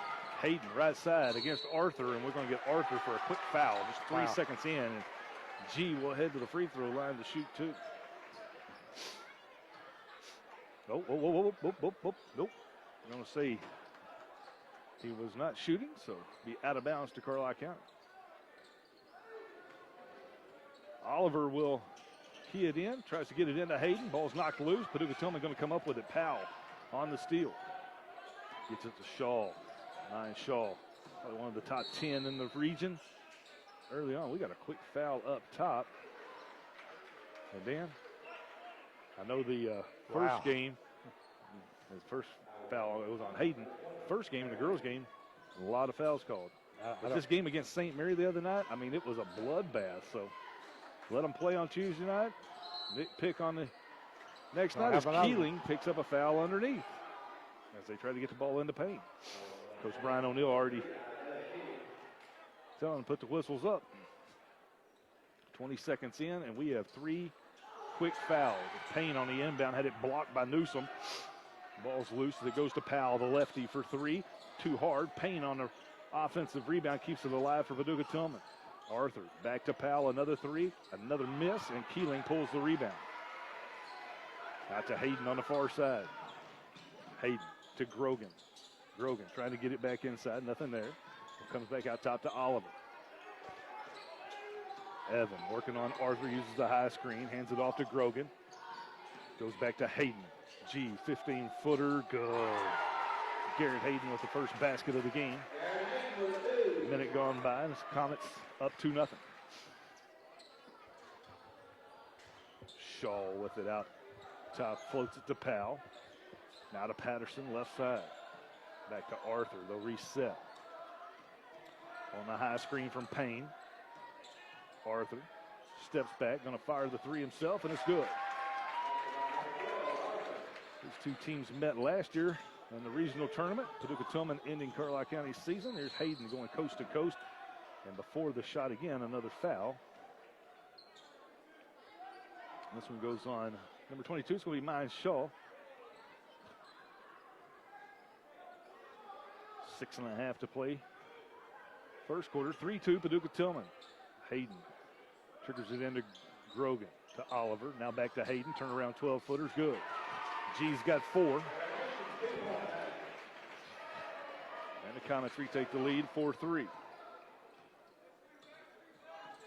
S1: Hayden right side against Arthur, and we're going to get Arthur for a quick foul. Just 3 seconds in, and G will head to the free throw line to shoot two. Nope. Nope. I'm going to say he was not shooting, so be out of bounds to Carlisle County. Oliver will key it in, tries to get it into Hayden. Ball's knocked loose. Paducah Tilghman going to come up with it. Powell on the steal. Gets it to Shaw. Ryan Shaw, probably one of the top 10 in the region. Early on, we got a quick foul up top. And Dan, I know the first game, his first foul, it was on Hayden. First game, the girls' game, a lot of fouls called. But this game against St. Mary the other night, I mean, it was a bloodbath. So let them play on Tuesday night. Pick on the next night as Keeling picks up a foul underneath as they try to get the ball into paint. Coach Brian O'Neill already telling them to put the whistles up. 20 seconds in, and we have 3 quick fouls. Payne on the inbound had it blocked by Newsom. Ball's loose as it goes to Powell, the lefty for 3. Too hard. Payne on the offensive rebound keeps it alive for Paducah Tilghman. Arthur back to Powell, another 3, another miss, and Keeling pulls the rebound. Out to Hayden on the far side. Hayden to Grogan. Grogan trying to get it back inside, nothing there. It comes back out top to Oliver. Evan working on Arthur, uses the high screen, hands it off to Grogan. Goes back to Hayden. G, 15-footer, good. Garrett Hayden with the first basket of the game. A minute gone by, and Comets up 2-0. Shaw with it out top, floats it to Powell. Now to Patterson, left side. Back to Arthur, they'll reset. On the high screen from Payne. Arthur steps back, gonna fire the 3 himself, and it's good. These two teams met last year in the regional tournament. Paducah Tilghman ending Carlisle County's season. Here's Hayden going coast to coast. And before the shot again, another foul. This one goes on. Number 22 is going to be Mine Shaw. 6.5 to play. First quarter, 3-2 Paducah Tilghman. Hayden triggers it into Grogan to Oliver. Now back to Hayden. Turn around 12-footers, good. G's got 4. And the Comets retake the lead, 4-3.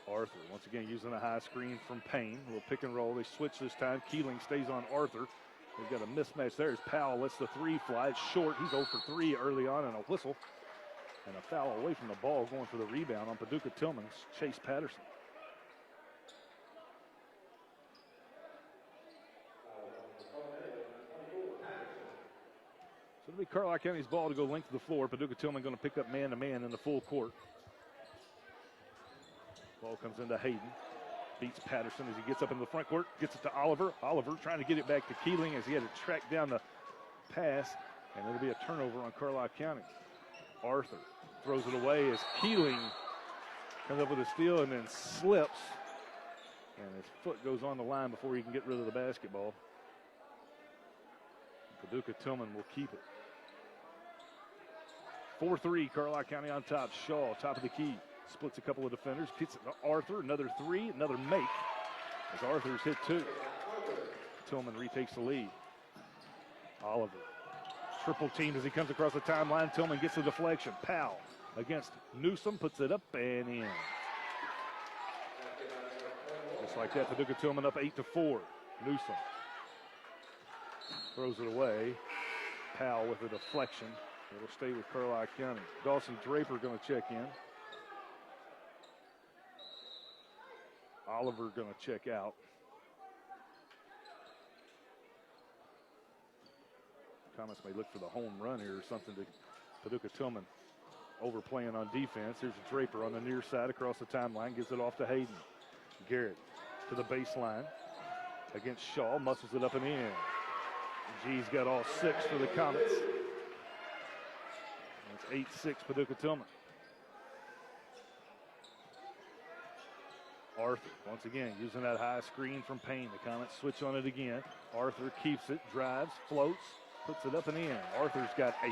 S1: Arthur once again using a high screen from Payne. A little pick and roll. They switch this time. Keeling stays on Arthur. They've got a mismatch there as Powell lets the 3 fly. It's short. He's 0 for 3 early on and a whistle. And a foul away from the ball going for the rebound on Paducah Tillman's Chase Patterson. It'll be Carlisle County's ball to go length of the floor. Paducah Tilghman going to pick up man-to-man in the full court. Ball comes into Hayden. Beats Patterson as he gets up in the front court. Gets it to Oliver. Oliver trying to get it back to Keeling as he had to track down the pass. And it'll be a turnover on Carlisle County. Arthur throws it away as Keeling comes up with a steal and then slips. And his foot goes on the line before he can get rid of the basketball. Paducah Tilghman will keep it. 4-3, Carlisle County on top. Shaw, top of the key. Splits a couple of defenders. Gets it to Arthur. Another three. Another make. As Arthur's hit two. Tilghman retakes the lead. Oliver. Triple team as he comes across the timeline. Tilghman gets the deflection. Powell against Newsom. Puts it up and in. Just like that, Paducah Tilghman up 8-4. Newsom throws it away. Powell with a deflection. It'll stay with Carlisle County. Dawson Draper going to check in. Oliver going to check out. Thomas may look for the home run here or something to Paducah Tilghman overplaying on defense. Here's Draper on the near side across the timeline. Gives it off to Hayden. Garrett to the baseline against Shaw. Muscles it up and in. G's got all six for the Comets. It's 8-6 Paducah Tilghman. Arthur, once again, using that high screen from Payne. The Comets switch on it again. Arthur keeps it, drives, floats, puts it up and in. Arthur's got 8.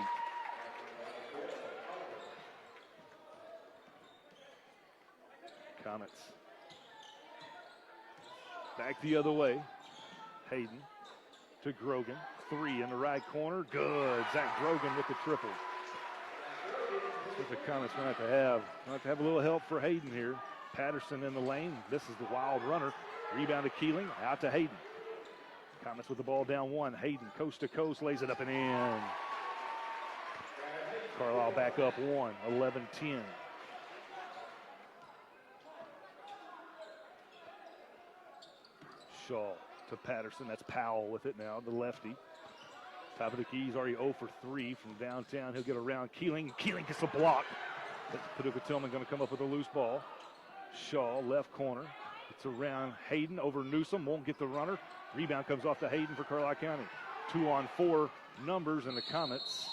S1: Comets back the other way. Hayden to Grogan. 3 in the right corner. Good. Zach Grogan with the triple. The Comets going to have a little help for Hayden here. Patterson in the lane. This is the wild runner. Rebound to Keeling. Out to Hayden. Comets with the ball down 1. Hayden coast to coast lays it up and in. Carlisle back up 1. 11-10. Shaw to Patterson. That's Powell with it now, the lefty. Top of the key, he's already 0 for 3 from downtown. He'll get around Keeling. Keeling gets a block. Paducah Tilghman going to come up with a loose ball. Shaw, left corner. It's around Hayden over Newsom. Won't get the runner. Rebound comes off to Hayden for Carlisle County. 2-on-4 numbers, and the Comets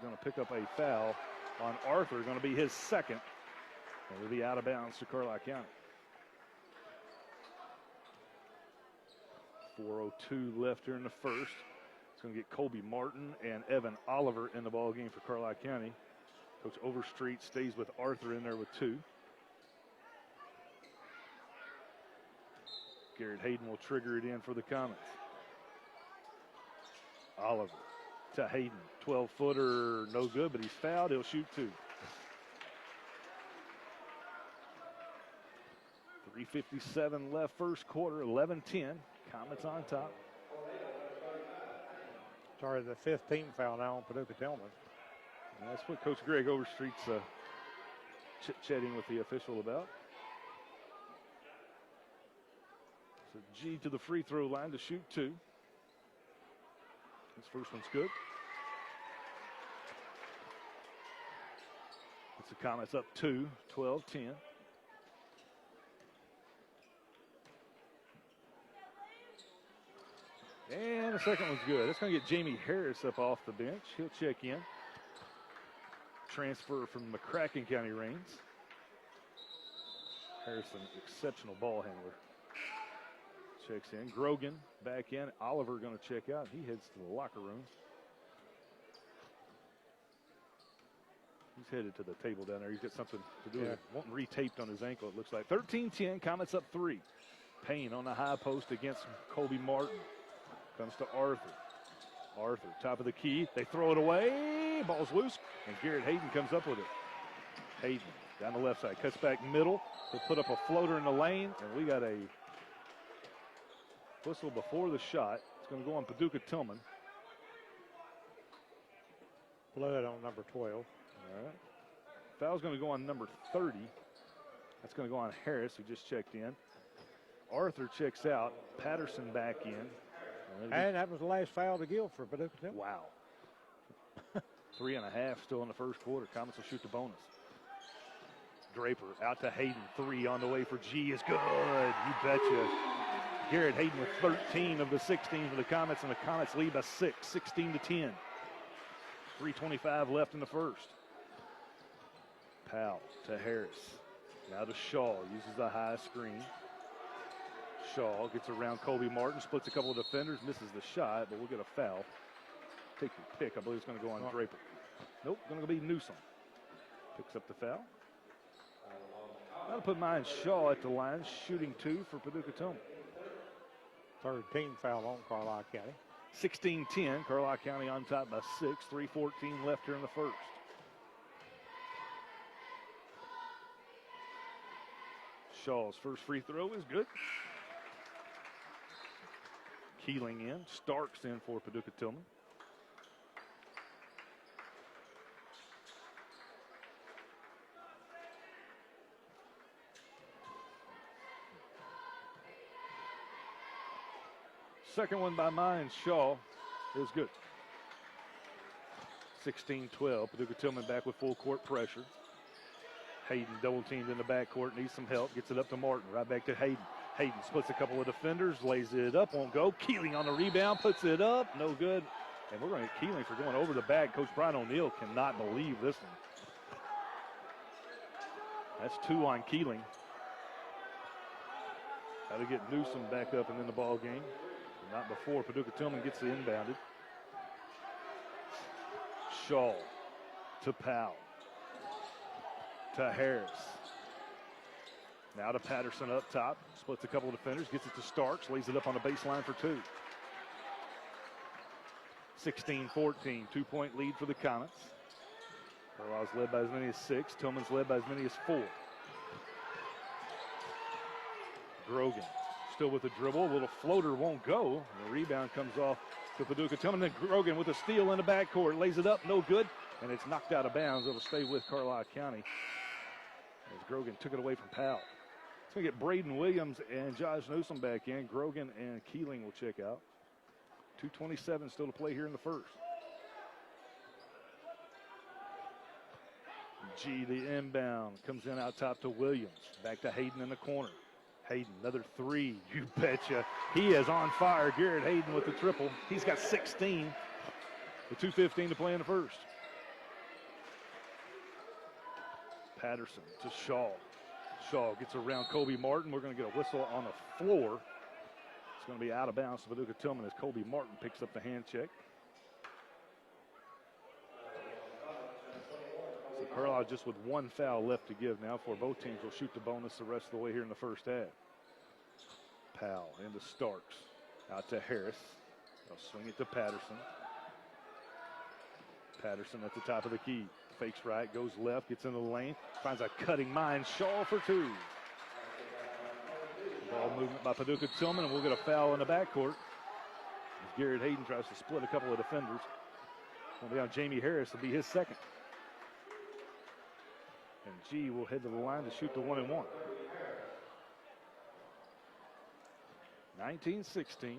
S1: going to pick up a foul on Arthur. Going to be his second. And it'll be out of bounds to Carlisle County. 4:02 left here in the first. It's going to get Colby Martin and Evan Oliver in the ball game for Carlisle County. Coach Overstreet stays with Arthur in there with 2. Garrett Hayden will trigger it in for the Comets. Oliver to Hayden. 12-footer, no good, but he's fouled. He'll shoot 2. 3:57 left first quarter, 11-10. Comets on top.
S2: Sorry, the 5th team foul now on Paducah Tilghman.
S1: And that's what Coach Greg Overstreet's chit-chatting with the official about. So G to the free throw line to shoot 2. This first one's good. It's the Comets up 2, 12-10. And the second one's good. That's going to get Jamie Harris up off the bench. He'll check in. Transfer from McCracken County Reigns. Harrison, exceptional ball handler. Checks in. Grogan back in. Oliver going to check out. He heads to the locker room. He's headed to the table down there. He's got something to do with it. Wanting retaped on his ankle, it looks like. 13-10. Comets up 3. Payne on the high post against Colby Martin. Comes to Arthur. Arthur, top of the key. They throw it away. Ball's loose, and Garrett Hayden comes up with it. Hayden down the left side. Cuts back middle. He'll put up a floater in the lane, and we got a whistle before the shot. It's going to go on Paducah Tilghman.
S2: Blood on number 12.
S1: All right. Foul's going to go on number 30. That's going to go on Harris, who just checked in. Arthur checks out. Patterson back in.
S2: And that was the last foul to give for Paducah Tilghman.
S1: Wow. 3.5 still in the first quarter. Comets will shoot the bonus. Draper out to Hayden. 3 on the way for G is good. You betcha. Garrett Hayden with 13 of the 16 for the Comets, and the Comets lead by 6, 16-10. 3:25 left in the first. Powell to Harris. Now to Shaw. Uses the high screen. Shaw gets around Kobe Martin, splits a couple of defenders, misses the shot, but we'll get a foul. Take your pick. I believe it's going to go on Draper. Nope, going to be Newsom. Picks up the foul. I'll put mine Shaw at the line, shooting 2 for Paducah Tilghman.
S2: Third team foul on Carlisle County.
S1: 16-10, Carlisle County on top by 6, 3:14 left here in the first. Shaw's first free throw is good. Keeling in, Starks in for Paducah Tilghman. Second one by mine, Shaw, is good. 16-12, Paducah Tilghman back with full court pressure. Hayden double teamed in the backcourt, needs some help, gets it up to Martin, right back to Hayden. Hayden splits a couple of defenders, lays it up, won't go. Keeling on the rebound, puts it up, no good. And we're going to get Keeling for going over the back. Coach Brian O'Neill cannot believe this one. That's 2 on Keeling. Got to get Newsom back up and in the ball game. Not before Paducah Tilghman gets the inbounded. Shaw to Powell. To Harris. Now to Patterson up top. Splits a couple of defenders. Gets it to Starks. Lays it up on the baseline for 2. 16-14. 2-point lead for the Comets. Carlisle's led by as many as 6. Tillman's led by as many as 4. Grogan. Still with the dribble, a little floater won't go. The rebound comes off to Paducah Tilghman. Then Grogan with a steal in the backcourt, lays it up, no good, and it's knocked out of bounds. It'll stay with Carlisle County as Grogan took it away from Powell. It's going to get Braden Williams and Josh Newsom back in. Grogan and Keeling will check out. 2:27 still to play here in the first. G, the inbound, comes in out top to Williams. Back to Hayden in the corner. Hayden, another 3, you betcha. He is on fire. Garrett Hayden with the triple. He's got 16 with 2:15 to play in the first. Patterson to Shaw. Shaw gets around Kobe Martin. We're going to get a whistle on the floor. It's going to be out of bounds to Paducah Tilghman as Kobe Martin picks up the hand check. So Carlisle just with 1 foul left to give now for both teams will shoot the bonus the rest of the way here in the first half. Powell into Starks. Out to Harris. They'll swing it to Patterson. Patterson at the top of the key. Fakes right, goes left, gets into the lane. Finds a cutting mind. Shaw for 2. Ball movement by Paducah Tilghman, and we'll get a foul in the backcourt. As Garrett Hayden tries to split a couple of defenders. It'll be on Jamie Harris. It'll be his second. And G will head to the line to shoot the 1-and-1. 19-16.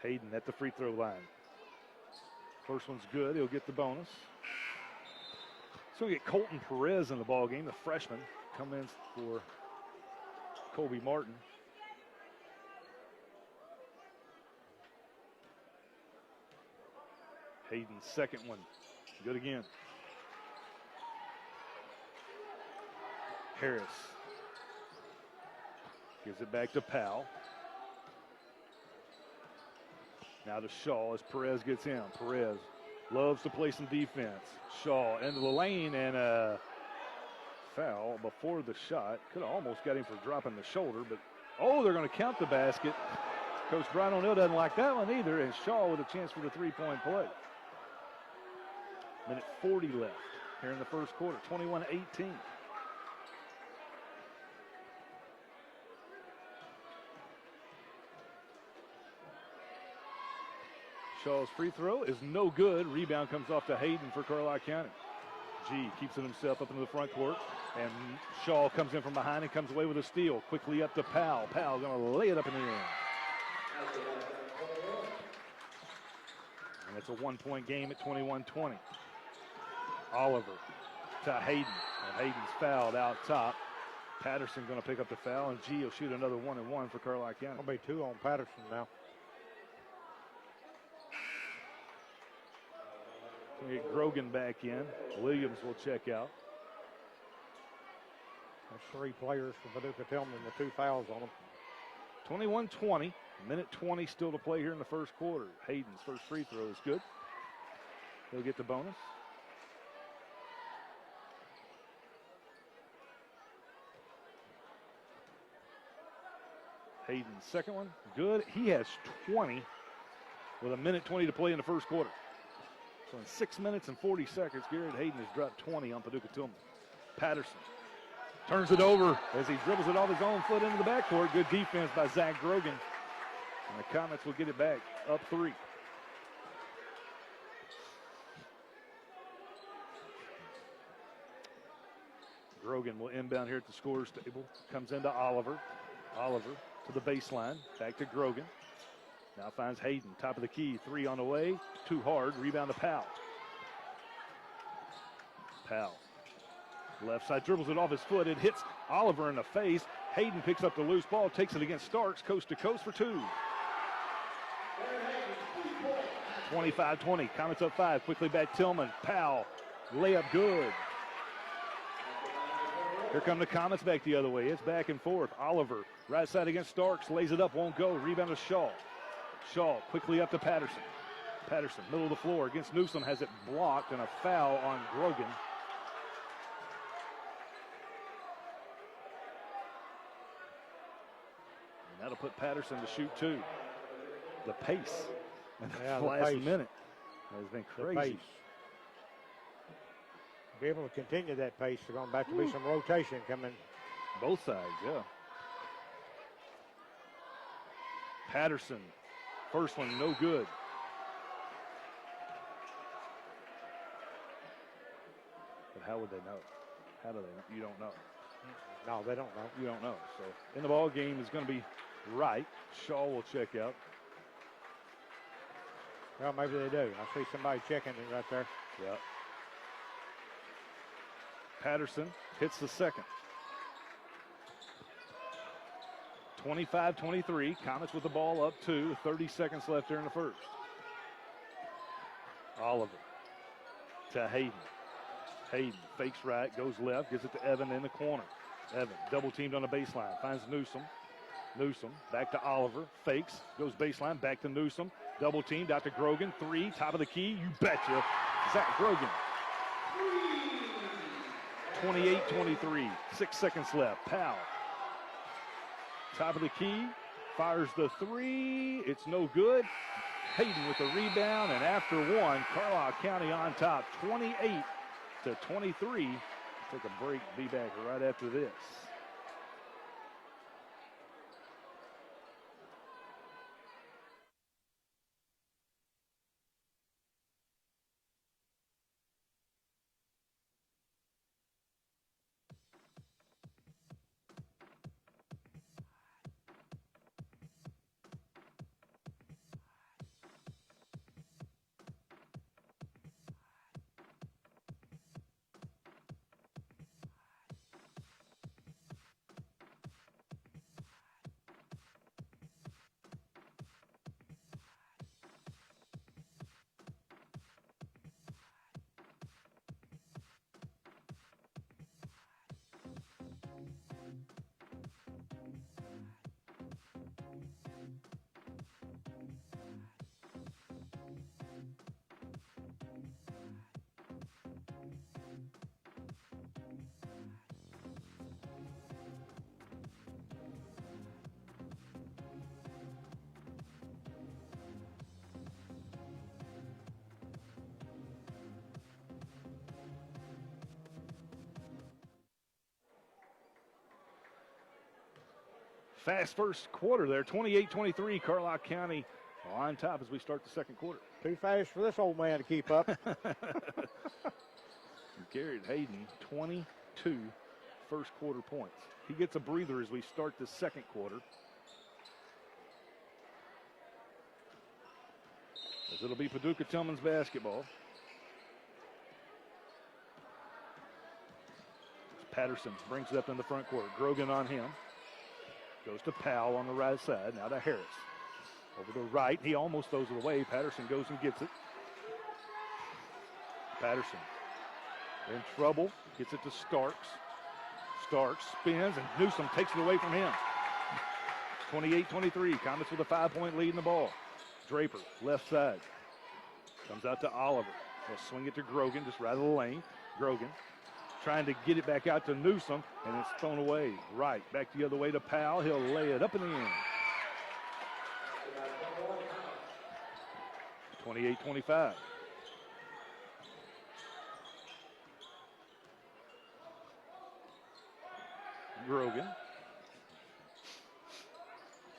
S1: Hayden at the free throw line. First one's good. He'll get the bonus. So we get Colton Perez in the ball game, the freshman, come in for Kobe Martin. Hayden's second one. Good again. Harris gives it back to Powell. Now to Shaw as Perez gets in. Perez loves to play some defense. Shaw into the lane and a foul before the shot. Could have almost got him for dropping the shoulder, but oh, they're going to count the basket. Coach Brian O'Neill doesn't like that one either, and Shaw with a chance for the three-point play. Minute 40 left here in the first quarter, 21-18. Shaw's free throw is no good. Rebound comes off to Hayden for Carlisle County. G keeps it himself up into the front court. And Shaw comes in from behind and comes away with a steal. Quickly up to Powell. Powell going to lay it up in the end. And it's a 1-point game at 21-20. Oliver to Hayden. And Hayden's fouled out top. Patterson going to pick up the foul, and G will shoot another 1-and-1 for Carlisle County.
S2: It'll be 2 on Patterson now.
S1: We get Grogan back in. Williams will check out.
S2: That's 3 players for Paducah Tilghman with 2 fouls on them.
S1: 21-20. Minute 20 still to play here in the first quarter. Hayden's first free throw is good. He'll get the bonus. Hayden's second one, good. He has 20 with a minute 20 to play in the first quarter. So in 6 minutes and 40 seconds, Garrett Hayden has dropped 20 on Paducah Tilghman. Patterson turns it over as he dribbles it off his own foot into the backcourt. Good defense by Zach Grogan. And the Comets will get it back, up 3. Grogan will inbound here at the scorer's table. Comes into Oliver. Oliver to the baseline. Back to Grogan. Now finds Hayden. Top of the key. 3 on the way. Too hard. Rebound to Powell. Powell. Left side dribbles it off his foot. It hits Oliver in the face. Hayden picks up the loose ball. Takes it against Starks. Coast to coast for 2. 25-20. Comets up 5. Quickly back Tilghman. Powell. Layup good. Here come the Comets back the other way. It's back and forth. Oliver, right side against Starks, lays it up, won't go. Rebound to Shaw. Shaw quickly up to Patterson. Patterson, middle of the floor against Newsom, has it blocked, and a foul on Grogan. And that'll put Patterson to shoot 2. The pace in the last minute has been crazy.
S2: Be able to continue that pace. There's going back to be some rotation coming.
S1: Both sides, yeah. Patterson, first one, no good. But how would they know? How do they? You don't know.
S2: No, they don't know.
S1: You don't know. So in the ball game is going to be Wright. Shaw will check out.
S2: Well, maybe they do. I see somebody checking it right there.
S1: Yeah. Patterson hits the second. 25-23. Comets with the ball up 2. 30 seconds left here in the first. Oliver to Hayden. Hayden fakes right, goes left, gives it to Evan in the corner. Evan double teamed on the baseline. Finds Newsom. Newsom back to Oliver. Fakes, goes baseline, back to Newsom. Double teamed out to Grogan. 3, top of the key. You betcha. Zach Grogan. 28-23, 6 seconds left. Powell, top of the key, fires the 3. It's no good. Hayden with the rebound, and after 1, Carlisle County on top, 28-23. Take a break, be back right after this. Fast first quarter there, 28-23, Carlisle County on top as we start the second quarter.
S2: Too fast for this old man to keep up.
S1: Garrett Hayden, 22 first quarter points. He gets a breather as we start the second quarter. As it'll be Paducah Tilghman's basketball. Patterson brings it up in the front court. Grogan on him. Goes to Powell on the right side. Now to Harris. Over the right. He almost throws it away. Patterson goes and gets it. Patterson in trouble. Gets it to Starks. Starks spins, and Newsom takes it away from him. 28-23. Comets with a 5-point lead in the ball. Draper, left side. Comes out to Oliver. He'll swing it to Grogan, just right of the lane. Grogan trying to get it back out to Newsom, and it's thrown away. Right, back the other way to Powell. He'll lay it up and in. 28-25. Grogan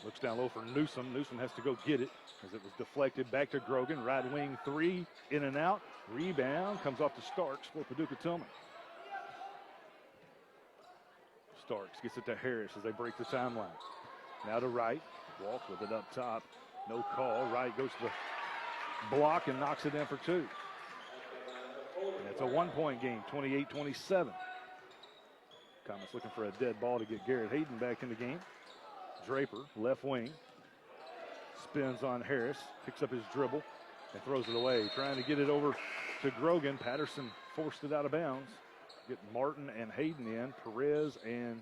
S1: looks down low for Newsom. Newsom has to go get it as it was deflected back to Grogan. Right wing three, in and out. Rebound comes off to Starks for Paducah Tilghman. Starks gets it to Harris as they break the timeline. Now to Wright. Walks with it up top. No call. Wright goes to the block and knocks it in for two. And it's a 1-point game, 28-27. Comets looking for a dead ball to get Garrett Hayden back in the game. Draper, left wing. Spins on Harris. Picks up his dribble and throws it away. Trying to get it over to Grogan. Patterson forced it out of bounds. Get Martin and Hayden in. Perez and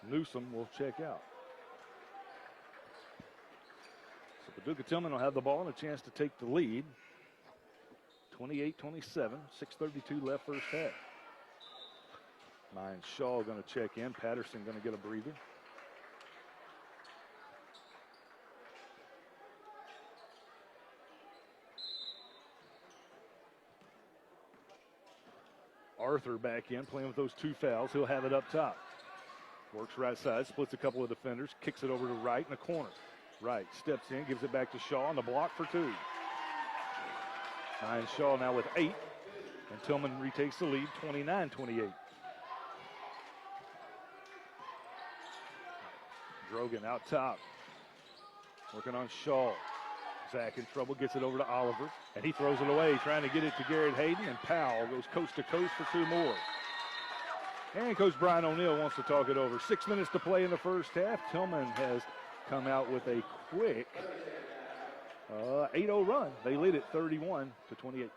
S1: Newsom will check out. So Paducah Tilghman will have the ball and a chance to take the lead. 28-27, 6:32 left first half. Mine Shaw going to check in. Patterson going to get a breather. Arthur back in, playing with those two fouls. He'll have it up top. Works right side, splits a couple of defenders, kicks it over to Wright in the corner. Wright steps in, gives it back to Shaw on the block for two. Mine Shaw now with 8, and Tilghman retakes the lead, 29-28. Grogan out top, working on Shaw. Zach in trouble, gets it over to Oliver, and he throws it away, trying to get it to Garrett Hayden, and Powell goes coast to coast for two more. And Coach Brian O'Neill wants to talk it over. 6 minutes to play in the first half. Tilghman has come out with a quick 8-0 run. They lead it 31-28.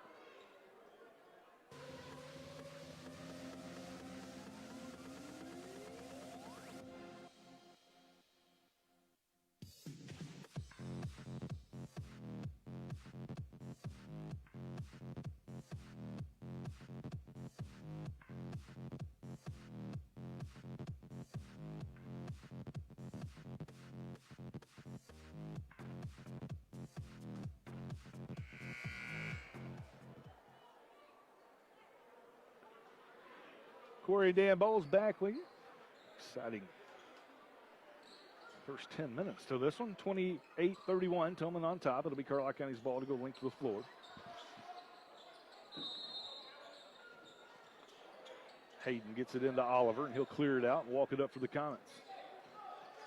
S1: Corey Dan Bowles back with you. Exciting first 10 minutes to this one. 28-31, Tilghman on top. It'll be Carlisle County's ball to go link to the floor. Hayden gets it into Oliver, and he'll clear it out and walk it up for the Comets.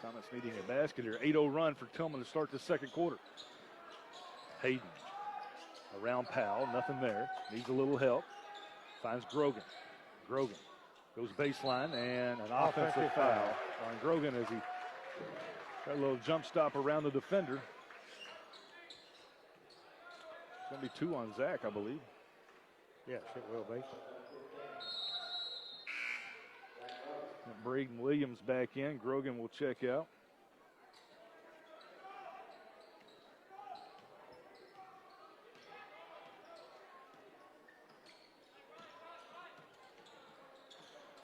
S1: Comets needing a basket here. 8-0 run for Tilghman to start the second quarter. Hayden around Powell, nothing there. Needs a little help. Finds Grogan. Grogan goes baseline, and an offensive foul on Grogan as he got a little jump stop around the defender. It's going to be 2 on Zach, I believe.
S2: Yes, it will be.
S1: Braden Williams back in. Grogan will check out.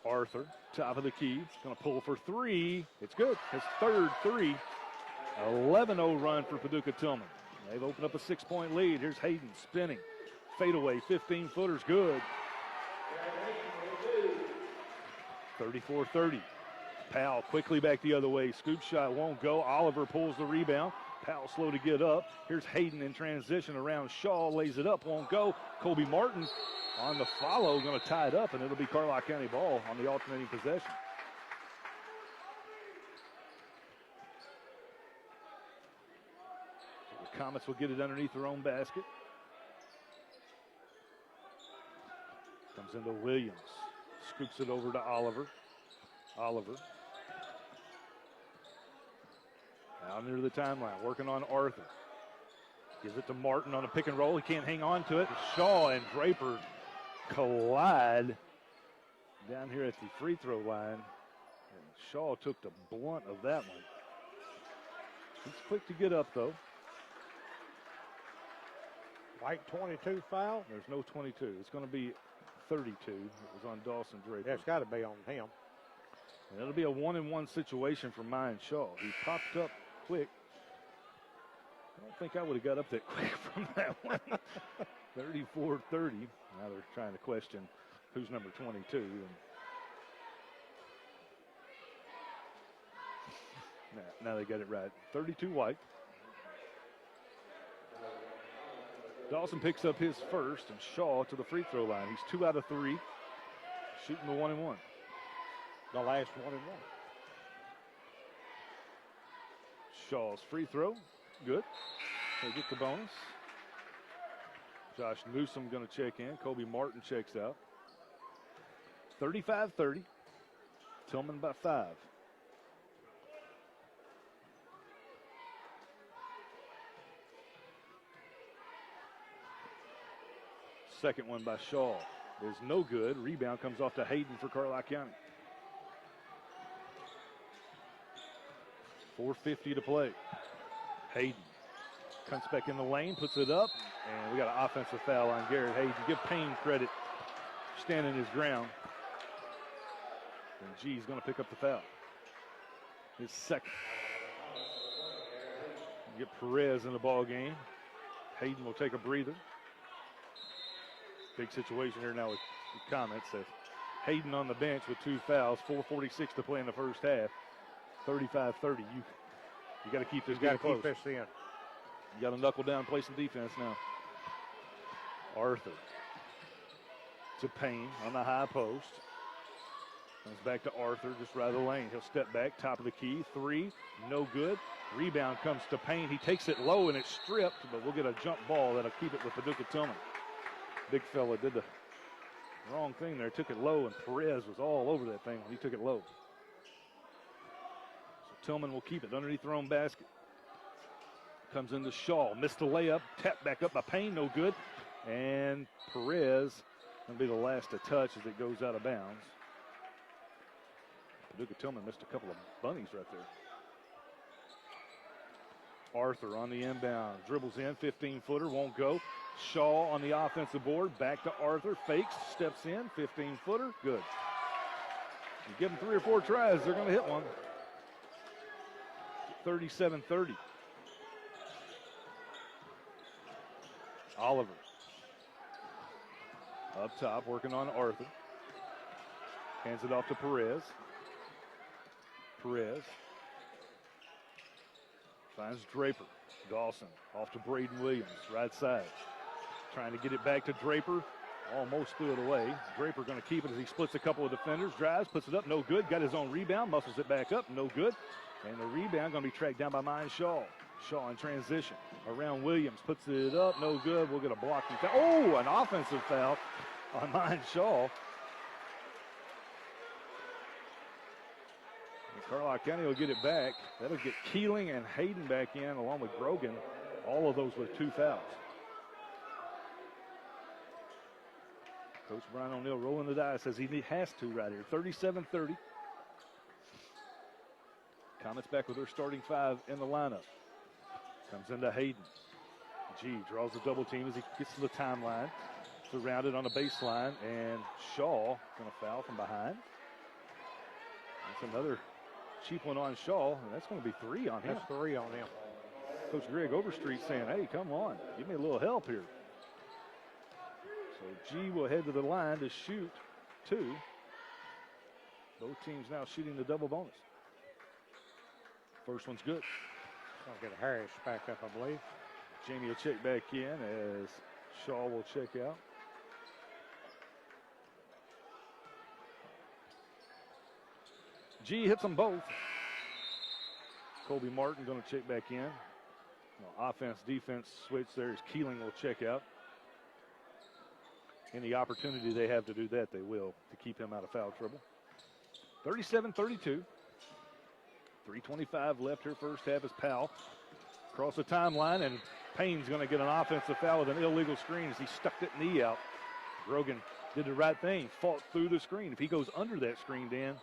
S1: Arthur, top of the key, going to pull for 3. It's good. His third 3. 11-0 run for Paducah Tilghman. They've opened up a 6-point lead. Here's Hayden spinning. Fadeaway, 15-footer's good. 34-30. Powell quickly back the other way. Scoop shot won't go. Oliver pulls the rebound. Powell slow to get up. Here's Hayden in transition around Shaw, lays it up, won't go. Kobe Martin on the follow, going to tie it up, and it'll be Carlisle County ball on the alternating possession. So the Comets will get it underneath their own basket. Comes into Williams, scoops it over to Oliver. Oliver. Out near the timeline, working on Arthur. Gives it to Martin on a pick and roll. He can't hang on to it. Shaw and Draper collide down here at the free throw line. And Shaw took the blunt of that one. He's quick to get up, though.
S2: White 22 foul?
S1: There's no 22. It's going to be 32. It was on Dawson Draper.
S2: Yeah, it's got to be on him.
S1: And it'll be a 1-and-1 situation for Mine Shaw. He popped up quick. I don't think I would have got up that quick from that one. 34-30. Now they're trying to question who's number 22. And now they got it right. 32 White. Dawson picks up his first, and Shaw to the free throw line. He's 2 out of 3, shooting the 1-and-1.
S2: The last 1-and-1.
S1: Shaw's free throw, good. They get the bonus. Josh Newsom going to check in. Kobe Martin checks out. 35-30. Tilghman by 5. Second one by Shaw is no good. Rebound comes off to Hayden for Carlisle County. 4:50 to play. Hayden comes back in the lane, puts it up, and we got an offensive foul on Garrett Hayden. Give Payne credit, standing his ground. And G's going to pick up the foul. His second. Get Perez in the ball game. Hayden will take a breather. Big situation here now with the Comets. Hayden on the bench with 2 fouls, 4:46 to play in the first half. 35-30. You got to keep this game close.
S2: Keep this in.
S1: You got to knuckle down, play some defense now. Arthur to Payne on the high post. Comes back to Arthur, just right of the lane. He'll step back, top of the key. 3, no good. Rebound comes to Payne. He takes it low and it's stripped, but we'll get a jump ball that'll keep it with Paducah Tilghman. Big fella did the wrong thing there. Took it low, and Perez was all over that thing when he took it low. So Tilghman will keep it underneath their own basket. Comes into Shaw, missed the layup, tapped back up by Payne, no good. And Perez going to be the last to touch as it goes out of bounds. Paducah Tilghman missed a couple of bunnies right there. Arthur on the inbound, dribbles in, 15-footer, won't go. Shaw on the offensive board, back to Arthur, fakes, steps in, 15-footer, good. You give them 3 or 4 tries, they're going to hit one. 37-30. Oliver up top, working on Arthur. Hands it off to Perez. Perez finds Draper. Dawson off to Braden Williams, right side. Trying to get it back to Draper. Almost threw it away. Draper going to keep it as he splits a couple of defenders. Drives, puts it up, no good. Got his own rebound, muscles it back up, no good. And the rebound going to be tracked down by Mine Shaw. Shaw in transition. Around Williams, puts it up, no good. We'll get a blocking foul. Oh, an offensive foul on Mine Shaw. And Carlisle County will get it back. That'll get Keeling and Hayden back in along with Grogan. All of those with 2 fouls. Coach Brian O'Neill rolling the dice, says he has to right here. 37-30. Comets back with their starting 5 in the lineup. Comes into Hayden. G draws a double team as he gets to the timeline. Surrounded on the baseline, and Shaw going to foul from behind. That's another cheap one on Shaw, and that's going to be 3 on him.
S2: That's 3 on him.
S1: Coach Greg Overstreet saying, hey, come on, give me a little help here. So G will head to the line to shoot 2. Both teams now shooting the double bonus. First one's good.
S2: I'll get Harris back up, I believe.
S1: Jamie will check back in as Shaw will check out. G hits them both. Colby Martin going to check back in. Offense, defense switch there as Keeling will check out. Any opportunity they have to do that, they will, to keep him out of foul trouble. 37-32. 3:25 left here first half as Powell across the timeline, and Payne's going to get an offensive foul with an illegal screen as he stuck that knee out. Grogan did the right thing, fought through the screen. If he goes under that screen, Dan,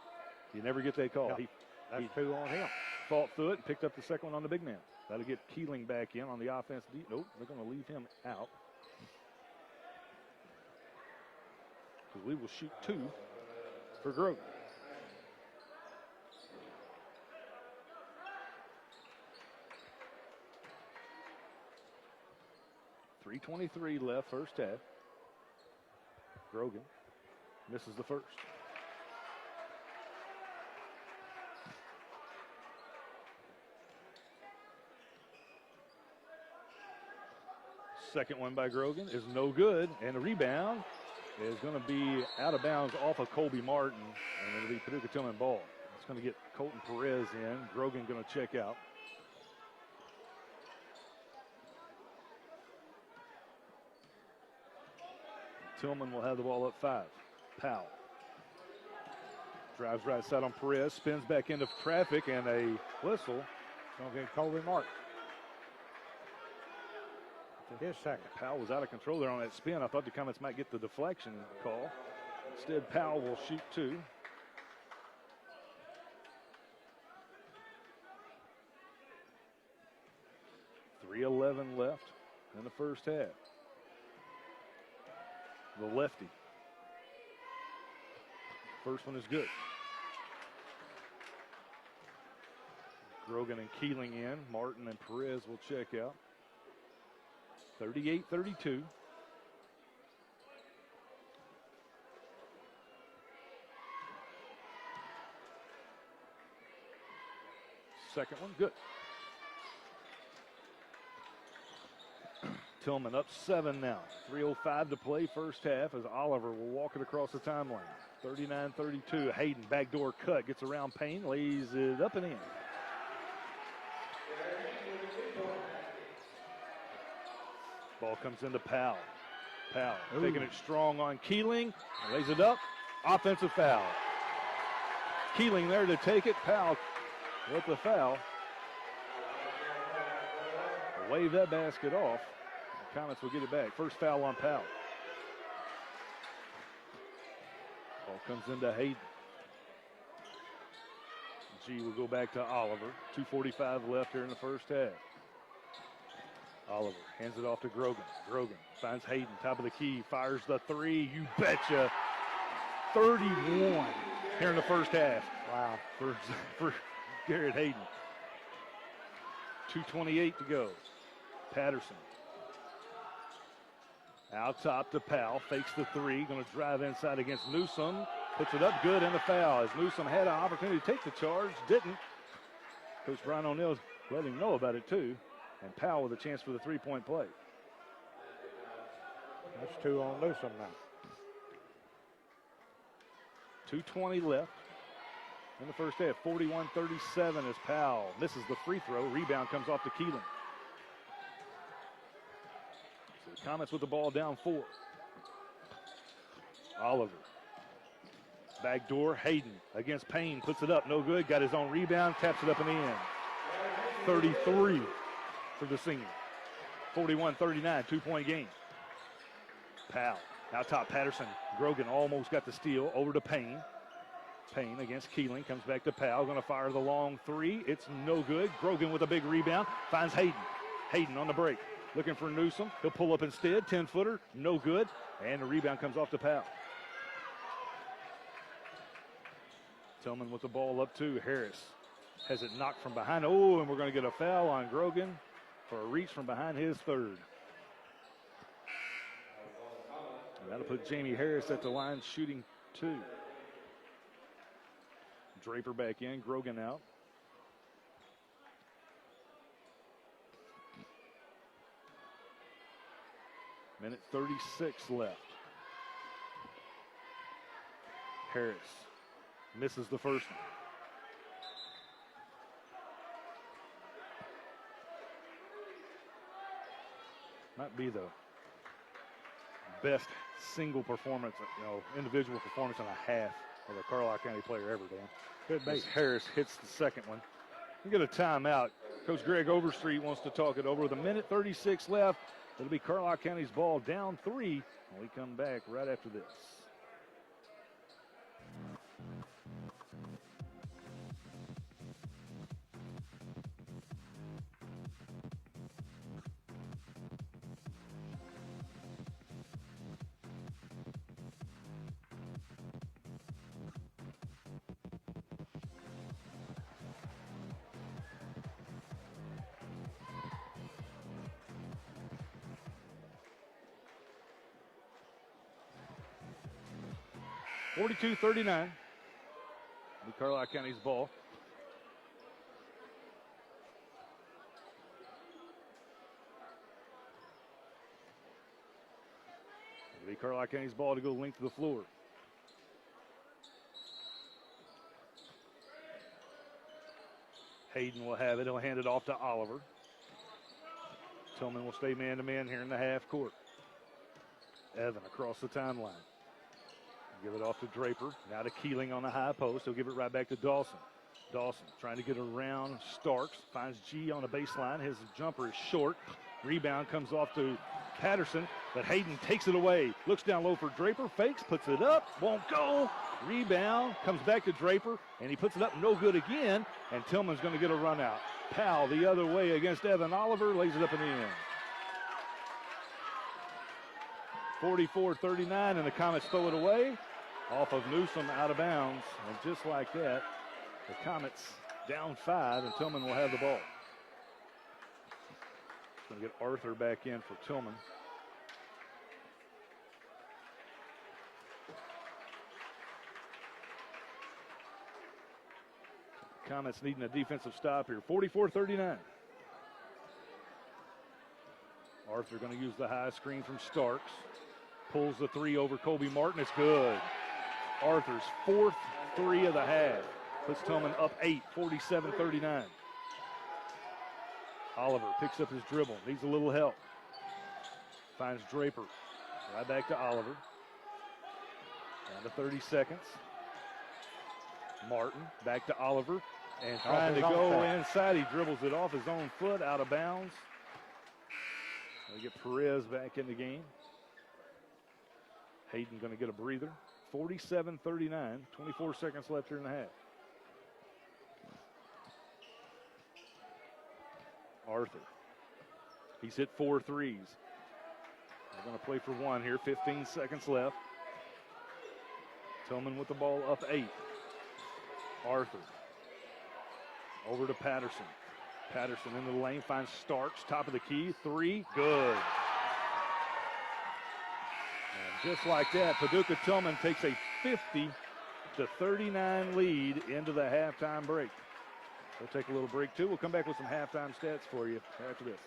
S1: you never get that call.
S2: Yep. That's 2 on him.
S1: Fought through it and picked up the second one on the big man. That'll get Keeling back in on the offense. Nope, they're going to leave him out. Because we will shoot 2 for Grogan. .323 left first half. Grogan misses the first. Second one by Grogan is no good, and the rebound is going to be out of bounds off of Colby Martin, and it'll be Paducah Tilghman ball. It's going to get Colton Perez in. Grogan going to check out. Tilghman will have the ball up 5. Powell drives right side on Perez, spins back into traffic, and a whistle.
S2: Don't get Colby Martin. His second.
S1: Powell was out of control there on that spin. I thought the Comets might get the deflection call. Instead, Powell will shoot 2. .311 left in the first half. The lefty. First one is good. Grogan and Keeling in. Martin and Perez will check out. 38-32. Second one, good. Tilghman up 7 now. 3:05 to play first half as Oliver will walk it across the timeline. 39-32. Hayden, backdoor cut, gets around Payne, lays it up and in. Ball comes into Powell. Powell taking it strong on Keeling. Lays it up. Offensive foul. Keeling there to take it. Powell with the foul. Wave that basket off. The Comets will get it back. First foul on Powell. Ball comes into Hayden. G will go back to Oliver. 2:45 left here in the first half. Oliver hands it off to Grogan. Grogan finds Hayden, top of the key, fires the 3. You betcha. 31 here in the first half.
S2: Wow.
S1: For Garrett Hayden. 2:28 to go. Patterson. Out top to Powell, fakes the 3, going to drive inside against Newsom. Puts it up good and the foul. As Newsom had an opportunity to take the charge, didn't. Coach Brian O'Neill's let him know about it too. And Powell with a chance for the 3-point play.
S2: That's 2 on Newsom now.
S1: 2:20 left in the first half. 41-37 as Powell misses the free throw. Rebound comes off to Keeling. So the Comets with the ball down 4. Oliver. Backdoor, Hayden against Payne. Puts it up, no good. Got his own rebound, taps it up and in. 33 for the senior. 41-39, 2-point game. Powell, out top Patterson. Grogan almost got the steal, over to Payne. Payne against Keeling, comes back to Powell, gonna fire the long 3. It's no good. Grogan with a big rebound, finds Hayden. Hayden on the break, looking for Newsom. He'll pull up instead, 10-footer, no good. And the rebound comes off to Powell. Tilghman with the ball up to Harris. Has it knocked from behind. Oh, and we're going to get a foul on Grogan for a reach from behind his 3rd. And that'll put Jamie Harris at the line shooting 2. Draper back in, Grogan out. Minute 36 left. Harris misses the first one. Might be the best single performance, individual performance and a half of a Carlisle County player ever, Dan.
S2: Good base.
S1: Harris hits the second one. We get a timeout. Coach Greg Overstreet wants to talk it over with a minute 36 left. It'll be Carlisle County's ball down 3 when we come back right after this. .42-39. The Carlisle County's ball. The Carlisle County's ball to go length to the floor. Hayden will have it. He'll hand it off to Oliver. Tilghman will stay man-to-man here in the half court. Evan across the timeline. Give it off to Draper. Now to Keeling on the high post. He'll give it right back to Dawson. Dawson trying to get around Starks. Finds G on the baseline. His jumper is short. Rebound comes off to Patterson, but Hayden takes it away. Looks down low for Draper. Fakes, puts it up. Won't go. Rebound comes back to Draper, and he puts it up. No good again. And Tilghman's going to get a run out. Powell the other way against Evan Oliver. Lays it up in the end. 44-39, and the Comets throw it away. Off of Newsom, out of bounds. And just like that, the Comets down 5, and Tilghman will have the ball. Going to get Arthur back in for Tilghman. Comets needing a defensive stop here. 44-39. Arthur going to use the high screen from Starks. Pulls the three over Kobe Martin. It's good. Arthur's 4th three of the half. Puts Tilghman up 8, 47-39. Oliver picks up his dribble. Needs a little help. Finds Draper. Right back to Oliver. Down to 30 seconds. Martin back to Oliver. And trying to go inside. He dribbles it off his own foot, out of bounds. We get Perez back in the game. Hayden going to get a breather. 47-39, 24 seconds left here in the half. Arthur. He's hit 4 threes. They're going to play for 1 here. 15 seconds left. Tilghman with the ball up 8. Arthur. Over to Patterson. Patterson into the lane, finds Starks, top of the key. 3, good. And just like that, Paducah Tilghman takes a 50-39 lead into the halftime break. We'll take a little break too. We'll come back with some halftime stats for you after this.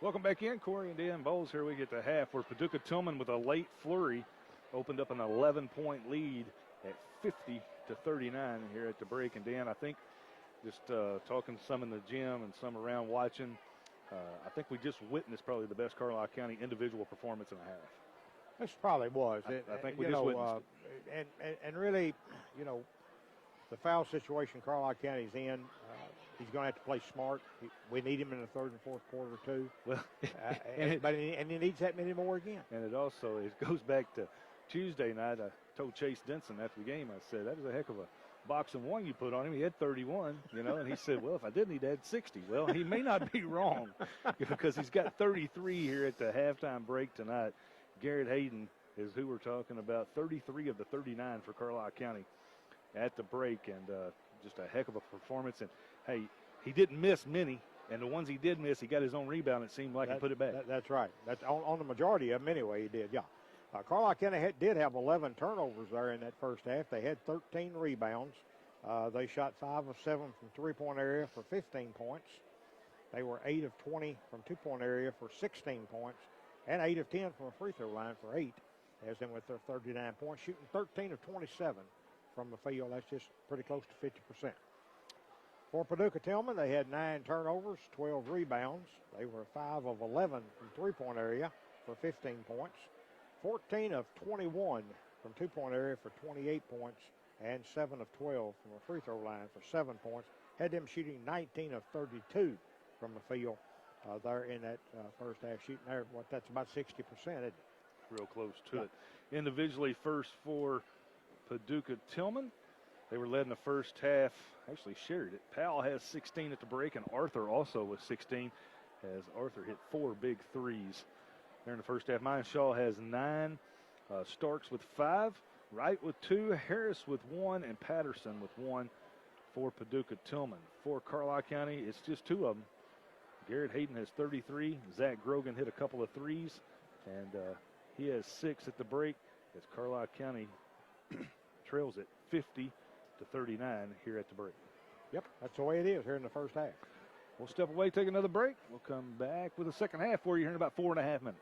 S1: Welcome back in, Corey and Dan Bowles. Here we get to half where Paducah Tilghman with a late flurry opened up an 11-point lead at 50-39 here at the break. And Dan, I think just talking to some in the gym and some around watching, I think we just witnessed probably the best Carlisle County individual performance in a half.
S2: This probably was.
S1: I think we just witnessed
S2: it. And really, the foul situation Carlisle County's in, he's going to have to play smart. We need him in the third and fourth quarter, too.
S1: Well,
S2: but he needs that many more again.
S1: And it also goes back to Tuesday night. I told Chase Denson after the game, I said, that was a heck of a box and one you put on him. He had 31, and he said, well, if I didn't, he'd had 60. Well, he may not be wrong because he's got 33 here at the halftime break tonight. Garrett Hayden is who we're talking about, 33 of the 39 for Carlisle County at the break, and just a heck of a performance. And, hey, he didn't miss many, and the ones he did miss, he got his own rebound. It seemed like he put it back.
S2: That's right. That's on the majority of them anyway, he did, yeah. Carlisle County did have 11 turnovers there in that first half. They had 13 rebounds. They shot 5 of 7 from three-point area for 15 points. They were 8 of 20 from two-point area for 16 points, and 8 of 10 from a free throw line for 8, as in with their 39 points, shooting 13 of 27 from the field. That's just pretty close to 50%. For Paducah Tilghman, they had 9 turnovers, 12 rebounds. They were 5 of 11 from three-point area for 15 points, 14 of 21 from two-point area for 28 points, and 7 of 12 from a free throw line for 7 points. Had them shooting 19 of 32 from the field there in that first half, shooting there. That's about 60%, isn't it?
S1: Real close to it. Individually, first for Paducah Tilghman. They were led in the first half, actually shared it. Powell has 16 at the break, and Arthur also with 16 as Arthur hit 4 big threes there in the first half. Mine Shaw has 9, Starks with 5, Wright with 2, Harris with 1, and Patterson with 1 for Paducah Tilghman. For Carlisle County, it's just 2 of them. Garrett Hayden has 33. Zach Grogan hit a couple of threes, and he has 6 at the break as Carlisle County trails at 50-39 here at the break.
S2: Yep, that's the way it is here in the first half.
S1: We'll step away, take another break. We'll come back with the second half for you here in about 4.5 minutes.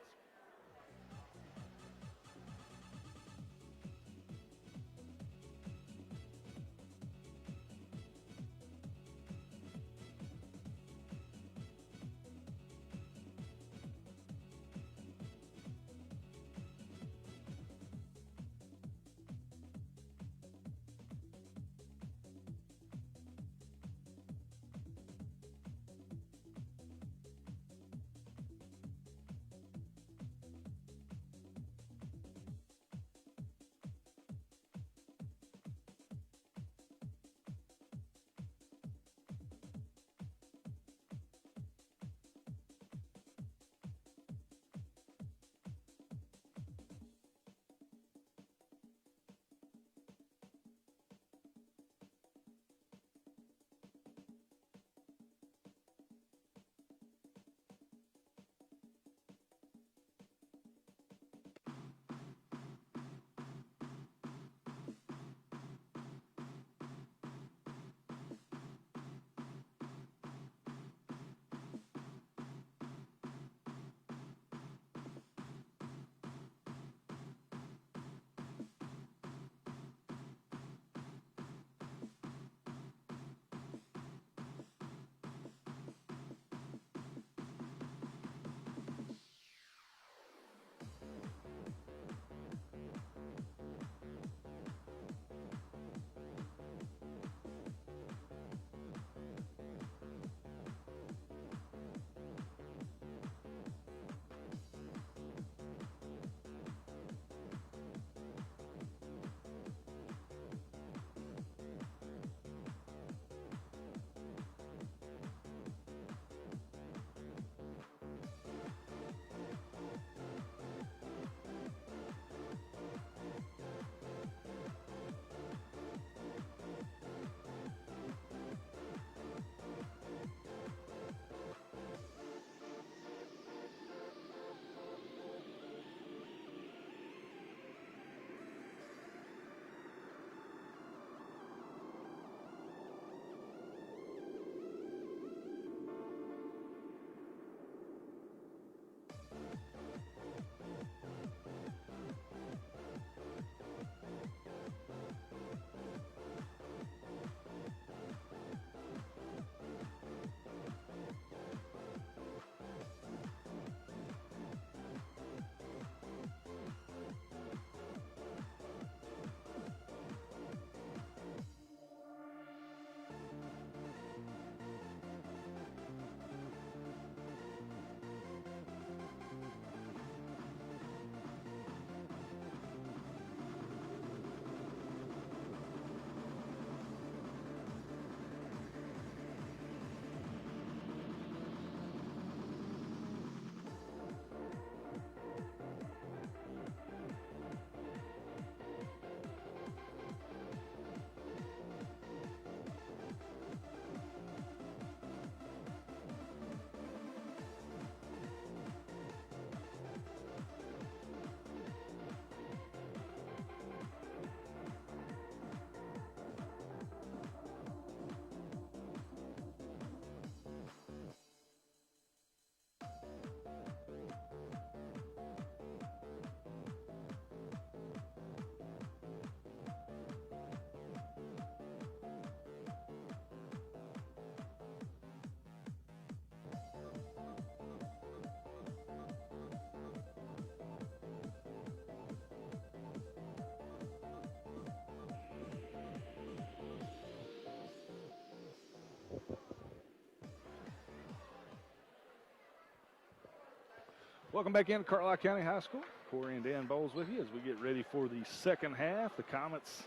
S1: Welcome back into Carlisle County High School. Corey and Dan Bowles with you as we get ready for the second half. The Comets,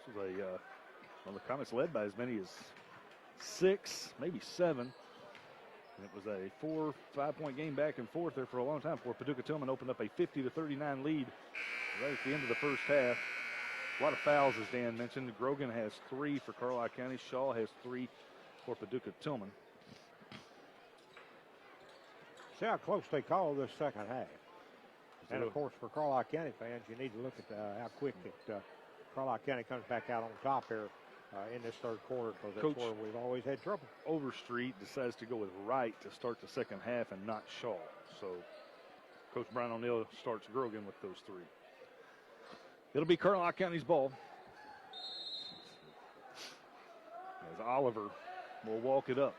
S1: this is the Comets led by as many as 6, maybe 7. And it was a 4-5 point game back and forth there for a long time before Paducah Tilghman opened up a 50-39 lead right at the end of the first half. A lot of fouls, as Dan mentioned. Grogan has 3 for Carlisle County. Shaw has 3 for Paducah Tilghman.
S2: See how close they call this second half. And, of course, for Carlisle County fans, you need to look at how quick that Carlisle County comes back out on top here in this third quarter, because that's where we've always had trouble.
S1: Overstreet decides to go with Wright to start the second half and not Shaw. So Coach Brian O'Neill starts Grogan with those 3. It'll be Carlisle County's ball. As Oliver will walk it up.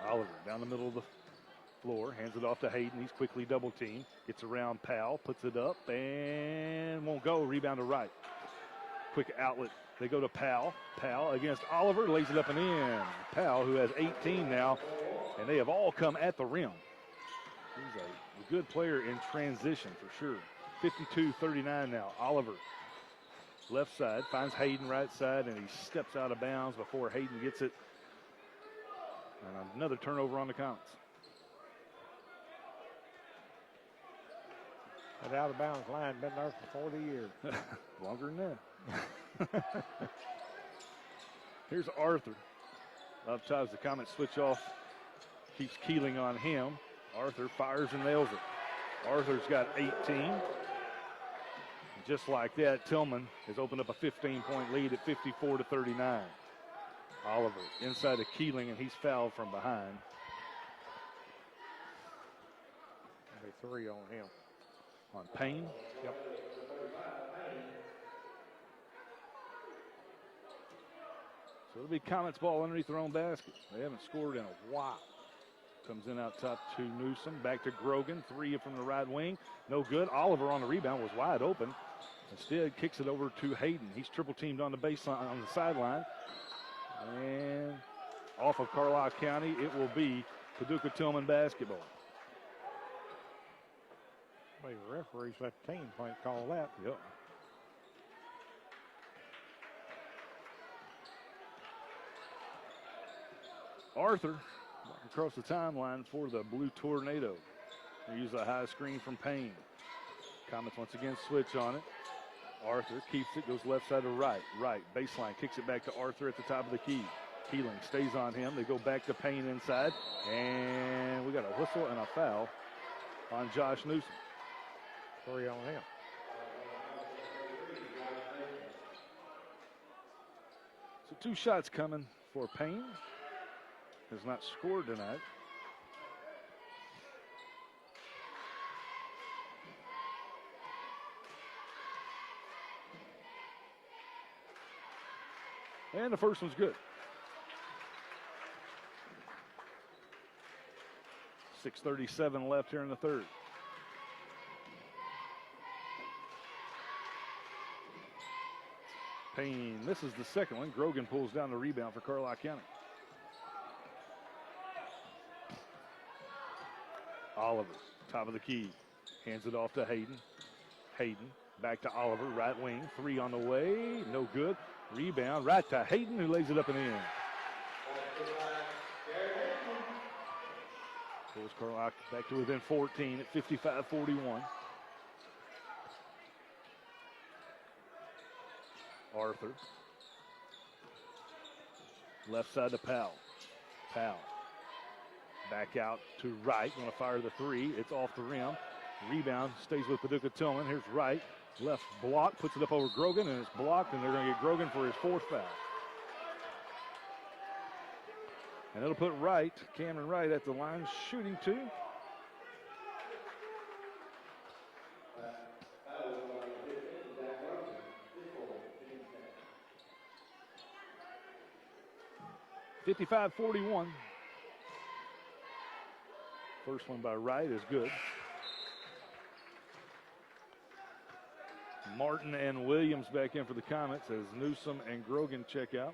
S1: Oliver down the middle of the floor, hands it off to Hayden. He's quickly double teamed, gets around Powell, puts it up, and won't go. Rebound to Wright. Quick outlet. They go to Powell. Powell against Oliver, lays it up and in. Powell, who has 18 now, and they have all come at the rim. He's a good player in transition for sure. 52-39 now. Oliver, left side, finds Hayden right side, and he steps out of bounds before Hayden gets it. And another turnover on the Comets.
S2: That out of bounds line been there for 40 years.
S1: Longer than that. Here's Arthur. Up top as the Comets switch off. Keeps Keeling on him. Arthur fires and nails it. Arthur's got 18. Just like that, Tilghman has opened up a 15-point lead at 54-39. Oliver inside to Keeling, and he's fouled from behind.
S2: Maybe 3 on him.
S1: On Payne?
S2: Yep.
S1: So it'll be Comets ball underneath their own basket. They haven't scored in a while. Comes in out top to Newsom. Back to Grogan. 3 from the right wing. No good. Oliver on the rebound was wide open. Instead, kicks it over to Hayden. He's triple teamed on the baseline, on the sideline. And off of Carlisle County, it will be Paducah Tilghman basketball.
S2: Well, the referees let the team call that.
S1: Yep. Arthur across the timeline for the Blue Tornado. They use a high screen from Payne. Comets once again switch on it. Arthur keeps it, goes left side to right. Right, baseline, kicks it back to Arthur at the top of the key. Keeling stays on him. They go back to Payne inside. And we got a whistle and a foul on Josh Newsom.
S2: 3 on him.
S1: So 2 shots coming for Payne. Has not scored tonight. And the first one's good. 6:37 left here in the third. Payne misses the second one. Grogan pulls down the rebound for Carlisle County. Oliver, top of the key, hands it off to Hayden. Hayden back to Oliver, right wing, 3 on the way, no good. Rebound right to Hayden, who lays it up and in. Pulls Carlisle back to within 14 at 55-41. Arthur. Left side to Powell. Powell. Back out to Wright. Going to fire the 3. It's off the rim. Rebound stays with Paducah Tilghman. Here's Wright. Left block. Puts it up over Grogan, and it's blocked, and they're going to get Grogan for his 4th foul. And it'll put Wright, Cameron Wright, at the line shooting 2. (55-41). First one by Wright is good. Martin and Williams back in for the Comets as Newsom and Grogan check out.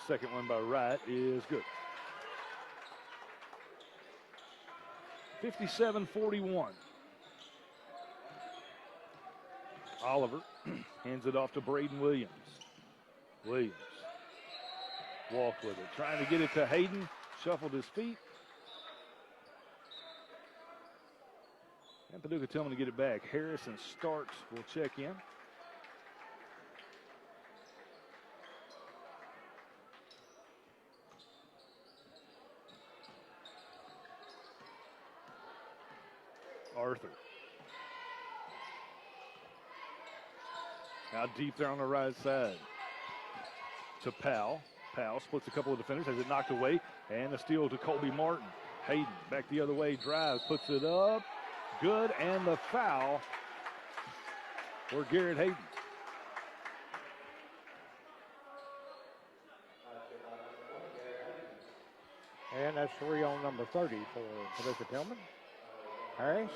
S1: second one by Wright is good. 57-41. Oliver hands it off to Braden Williams. Williams walked with it, trying to get it to Hayden, shuffled his feet. And Paducah Tilghman to get it back. Harris and Starks will check in. Arthur. Now deep there on the right side to Powell. Powell splits a couple of defenders, has it knocked away, and a steal to Colby Martin. Hayden back the other way, drives, puts it up. Good, and the foul for Garrett Hayden.
S2: And that's 3 on number 30 for Paducah Tilghman. Harris.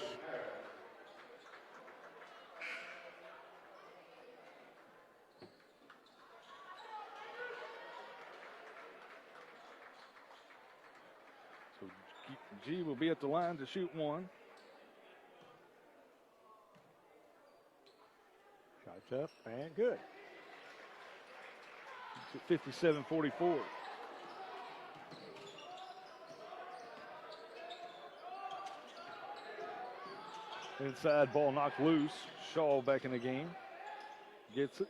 S1: So G will be at the line to shoot one.
S2: Shots up and good.
S1: It's at 57-44. Inside ball knocked loose. Shaw back in the game. Gets it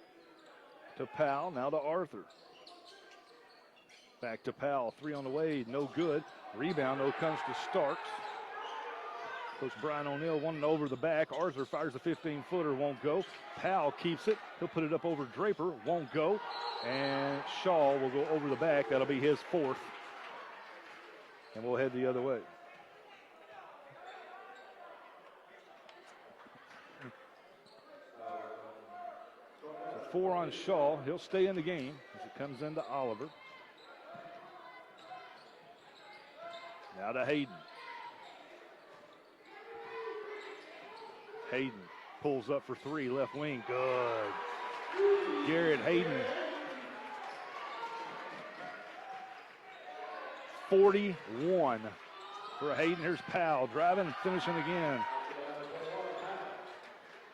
S1: to Powell. Now to Arthur. Back to Powell. 3 on the way. No good. Rebound though comes to Starks. Coach Brian O'Neill wanting over the back. Arthur fires a 15-footer. Won't go. Powell keeps it. He'll put it up over Draper. Won't go. And Shaw will go over the back. That'll be his 4th. And we'll head the other way. 4 on Shaw. He'll stay in the game as it comes into Oliver. Now to Hayden. Hayden pulls up for 3, left wing. Good. Garrett Hayden. 41 for Hayden. Here's Powell driving and finishing again.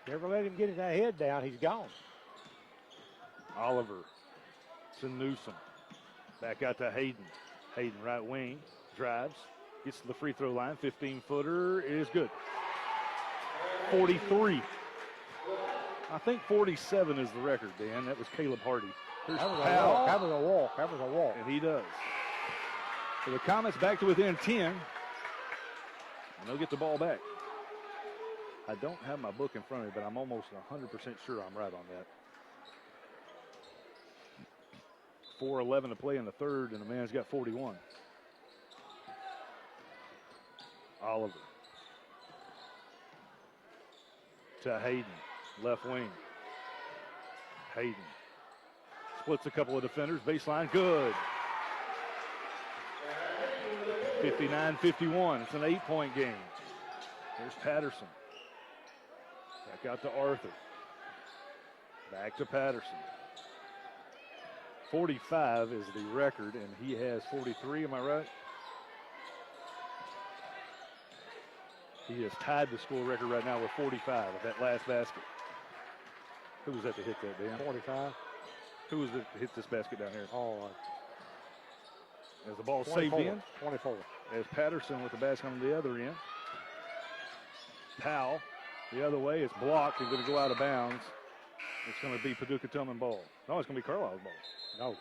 S2: Never let him get his head down. He's gone.
S1: Oliver to Newsom. Back out to Hayden. Hayden right wing. Drives. Gets to the free throw line. 15-footer is good. 43. I think 47 is the record, Dan. That was Caleb Hardy. Here's Powell.
S2: That was a walk. That was a walk.
S1: And he does. So the Comets back to within 10. And they'll get the ball back. I don't have my book in front of me, but I'm almost 100% sure I'm right on that. 4:11 to play in the third, and the man's got 41. Oliver to Hayden, left wing. Hayden splits a couple of defenders, baseline, good. 59-51, it's an 8-point game. Here's Patterson. Back out to Arthur. Back to Patterson. 45 is the record, and he has 43, am I right? He has tied the score record right now with 45 with that last basket. Who was that to hit that, Dan?
S2: 45.
S1: Who was it to hit this basket down here?
S2: Oh,
S1: as the ball
S2: 24,
S1: saved in.
S2: 24.
S1: As Patterson with the basket on the other end. Powell the other way. It's blocked and going to go out of bounds. It's going to be Paducah Tilghman ball. No, it's going to be Carlisle's ball.
S2: No,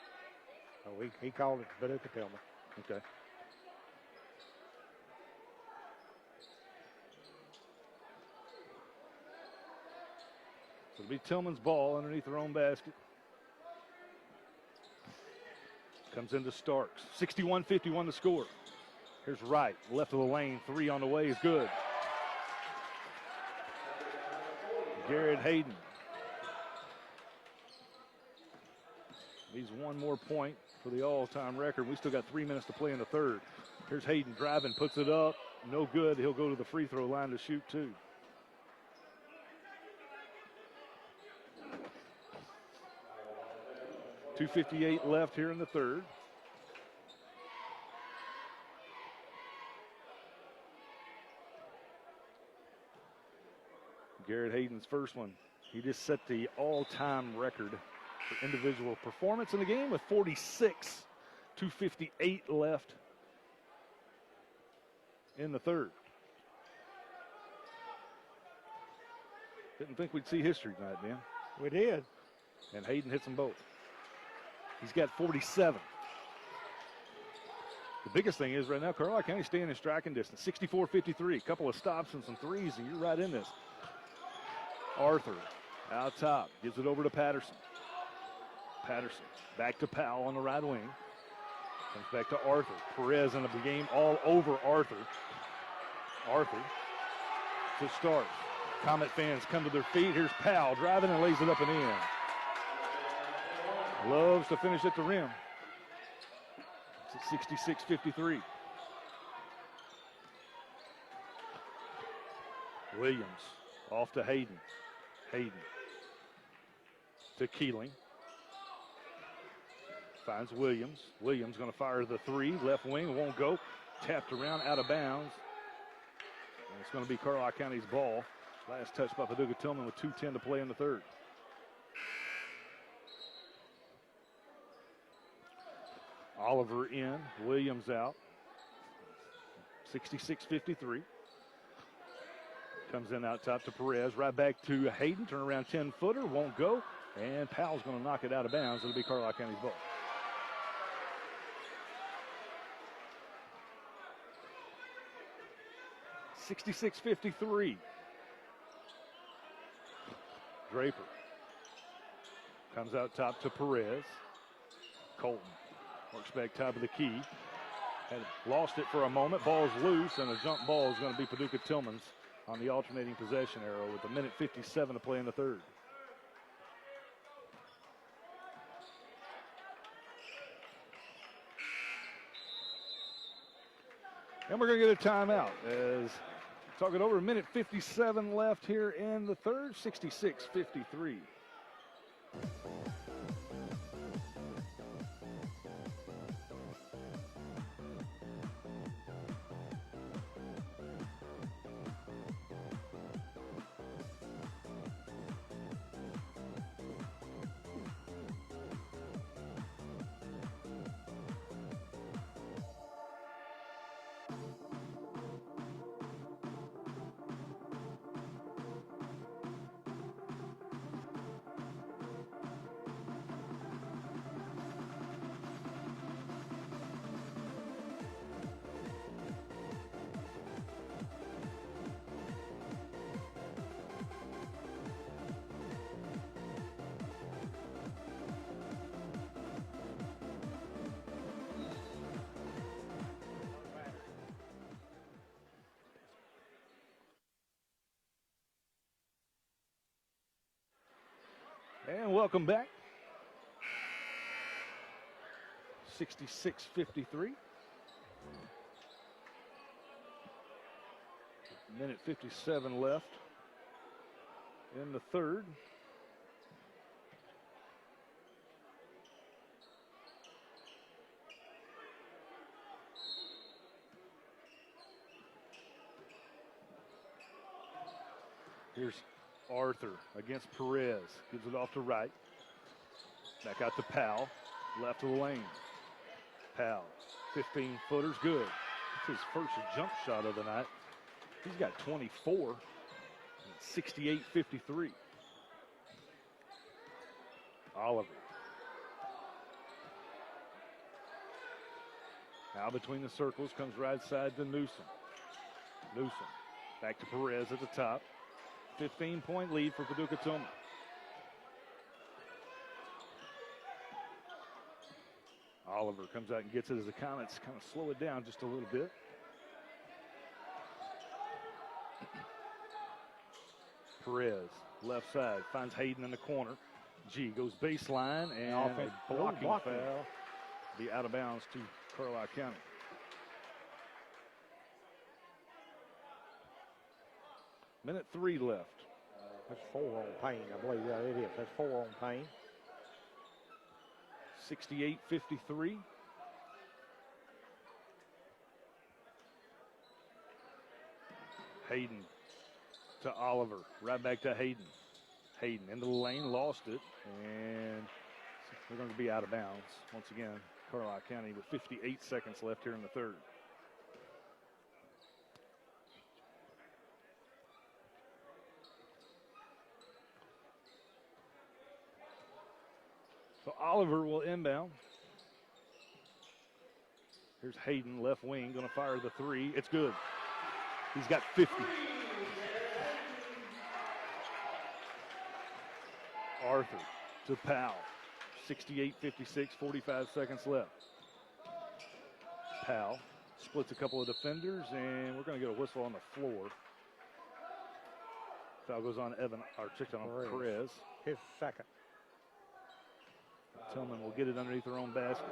S2: he called it Paducah Tilghman.
S1: Okay. So it'll be Tillman's ball underneath their own basket. Comes into Starks. 61-51 to score. Here's Wright, left of the lane. 3 on the way is good. Garrett Hayden. Needs one more point for the all-time record. We still got 3 minutes to play in the third. Here's Hayden driving, puts it up. No good. He'll go to the free throw line to shoot 2. 2:58 left here in the third. Garrett Hayden's first one. He just set the all-time record for individual performance in the game with 46. 2:58 left in the third. Didn't think we'd see history tonight, Dan.
S2: We did.
S1: And Hayden hits them both. He's got 47. The biggest thing is right now, Carlisle County staying in striking distance. 64-53. A couple of stops and some threes, and you're right in this. Arthur out top. Gives it over to Patterson. Patterson back to Powell on the right wing. Comes back to Arthur. Perez in the game all over Arthur. Arthur to start. Comet fans come to their feet. Here's Powell driving and lays it up and in. Loves to finish at the rim. It's at 66-53. Williams off to Hayden. Hayden to Keeling. Finds Williams. Williams going to fire the three. Left wing won't go. Tapped around out of bounds. And it's going to be Carlisle County's ball. Last touch by Paducah Tilghman with 2:10 to play in the third. Oliver in. Williams out. 66-53. Comes in out top to Perez. Right back to Hayden. Turn around 10-footer. Won't go. And Powell's going to knock it out of bounds. It'll be Carlisle County's ball. $66-53. Draper comes out top to Perez. Colton works back top of the key. Had lost it for a moment. Ball's loose, and a jump ball is going to be Paducah Tilghman's on the alternating possession arrow with 1:57 to play in the third. And we're going to get a timeout as talk it over. 1:57 left here in the third. 66-53. And welcome back. 66-53. 1:57 left in the third. Here's Arthur against Perez. Gives it off to right. Back out to Powell. Left of the lane. Powell. 15-footer's good. That's his first jump shot of the night. He's got 24. 68-53. Oliver. Now between the circles comes right side to Newsom. Newsom. Back to Perez at the top. 15-point lead for Paducah Tilghman. Oliver comes out and gets it as the Comets kind of slow it down just a little bit. Perez, left side, finds Hayden in the corner. G goes baseline and a blocking foul. Be out of bounds to Carlisle County. Minute 3 left.
S2: That's 4 on Payne, I believe. Yeah, it is. That's 4 on Payne.
S1: 68-53. Hayden to Oliver. Right back to Hayden. Hayden into the lane, lost it, and they're going to be out of bounds. Once again, Carlisle County with 58 seconds left here in the third. So Oliver will inbound. Here's Hayden, left wing, going to fire the three. It's good. He's got 50. Arthur to Powell. 68-56, 45 seconds left. Powell splits a couple of defenders, and we're going to get a whistle on the floor. Foul goes on Evan, or checked on Perez.
S2: His second.
S1: Tilghman will get it underneath their own basket.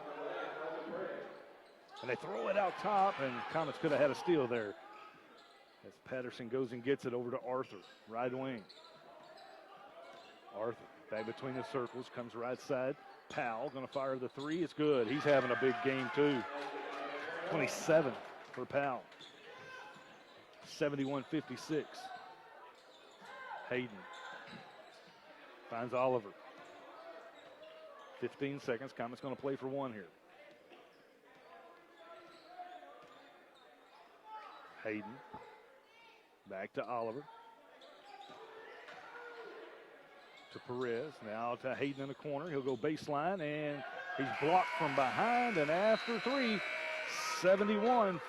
S1: And they throw it out top, and Comets could have had a steal there. As Patterson goes and gets it over to Arthur, right wing. Arthur back between the circles, comes right side. Powell going to fire the three. It's good. He's having a big game too. 27 for Powell. 71-56. Hayden finds Oliver. 15 seconds. Comets going to play for one here. Hayden back to Oliver. To Perez, now to Hayden in the corner. He'll go baseline, and he's blocked from behind, and after three, 71-56.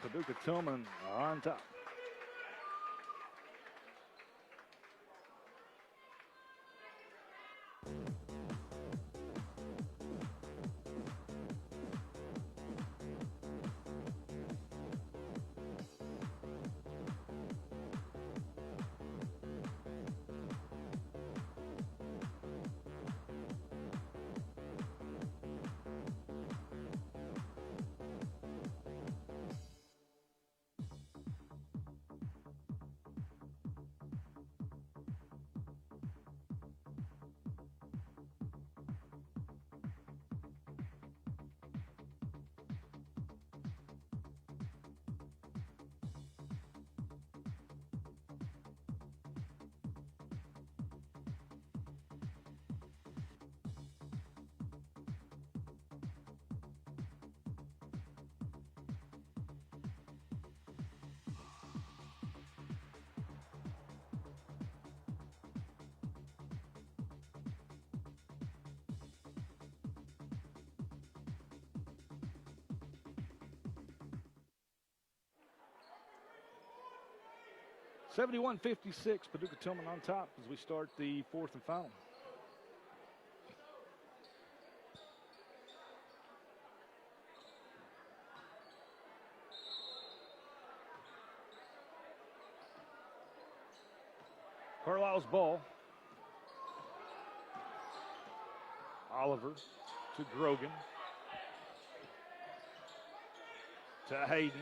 S1: Paducah Tilghman on top. (71-56), Paducah Tilghman on top as we start the fourth and final. Carlisle's ball. Oliver to Grogan. To Hayden.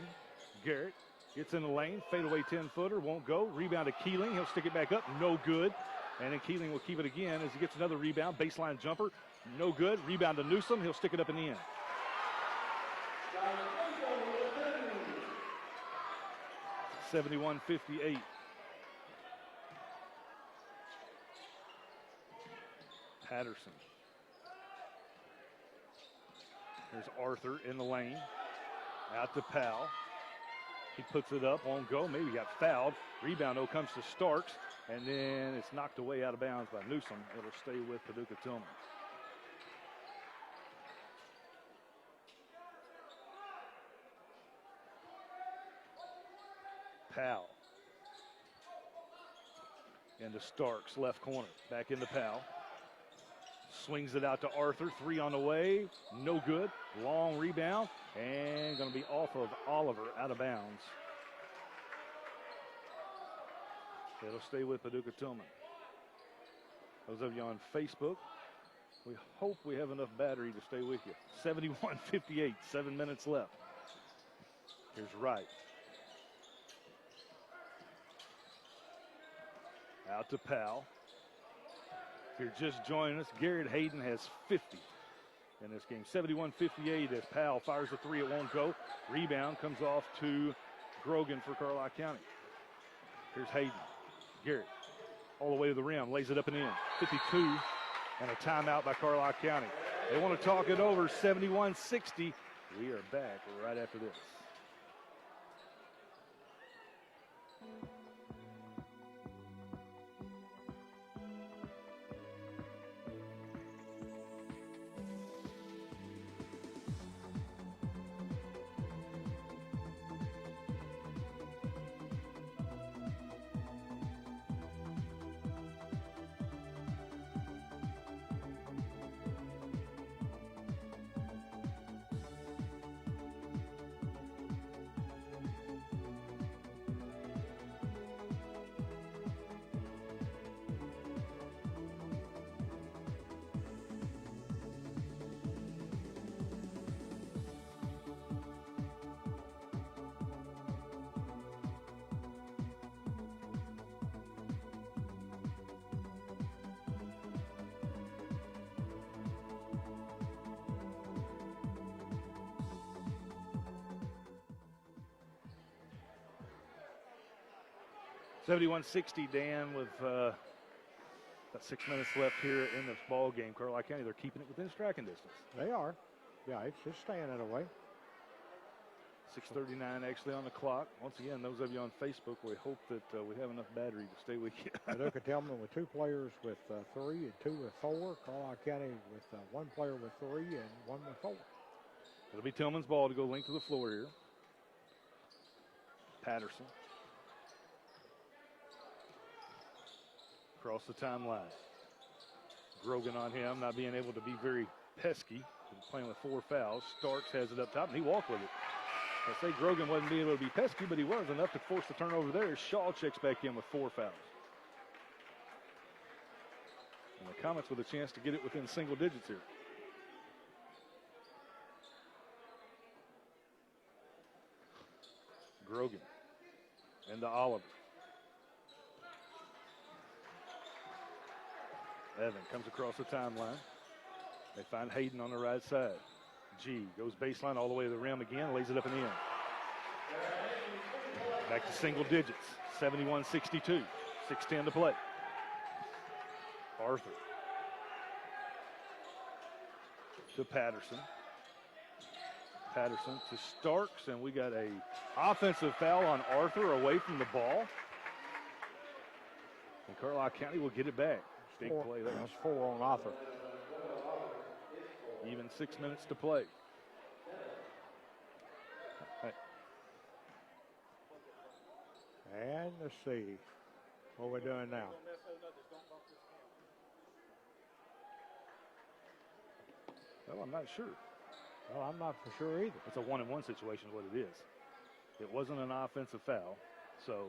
S1: Garrett gets in the lane. Fadeaway 10-footer. Won't go. Rebound to Keeling. He'll stick it back up. No good. And then Keeling will keep it again as he gets another rebound. Baseline jumper. No good. Rebound to Newsom. He'll stick it up in the end. (71-58). Patterson. Here's Arthur in the lane. Out to Powell. He puts it up, won't go. Maybe he got fouled. Rebound, though, comes to Starks. And then it's knocked away out of bounds by Newsom. It'll stay with Paducah Tilghman. Powell. Into Starks, left corner. Back into Powell. Swings it out to Arthur. Three on the way. No good. Long rebound. And going to be off of Oliver, out of bounds. It'll stay with Paducah Tilghman. Those of you on Facebook, we hope we have enough battery to stay with you. 71-58, 7 minutes left. Here's Wright. Out to Powell. If you're just joining us, Garrett Hayden has 50. in this game. 71-58 as Powell fires a three. It won't go. Rebound comes off to Grogan for Carlisle County. Here's Hayden. Garrett all the way to the rim, lays it up and in. 52 and a timeout by Carlisle County. They want to talk it over. 71-60. We are back right after this. $71-60, Dan, with about 6 minutes left here in this ball game. Carlisle County, they're keeping it within striking distance.
S2: They are. Yeah, it's just staying that way.
S1: 6:39 actually on the clock. Once again, those of you on Facebook, we hope that we have enough battery to stay with you.
S2: Paducah Tilghman with 2 players with 3 and 2 with 4. Carlisle County with 1 player with 3 and 1 with 4.
S1: It'll be Tillman's ball to go length of the floor here. Patterson. Across the timeline. Grogan on him, not being able to be very pesky. Playing with 4 fouls. Starks has it up top, and he walked with it. I say Grogan wasn't being able to be pesky, but he was enough to force the turnover there. Shaw checks back in with 4 fouls. And the Comets with a chance to get it within single digits here. Grogan into Oliver. Evan comes across the timeline. They find Hayden on the right side. G goes baseline all the way to the rim again, lays it up and in. Back to single digits, 71-62, 6:10 to play. Arthur to Patterson. Patterson to Starks, and we got a offensive foul on Arthur away from the ball. And Carlisle County will get it back. Big play there.
S2: That's 4 on Arthur.
S1: Even 6 minutes to play.
S2: And let's see what we're doing now.
S1: Well, I'm not sure.
S2: Well, I'm not for sure either.
S1: It's a 1-and-1 situation is what it is. It wasn't an offensive foul, so.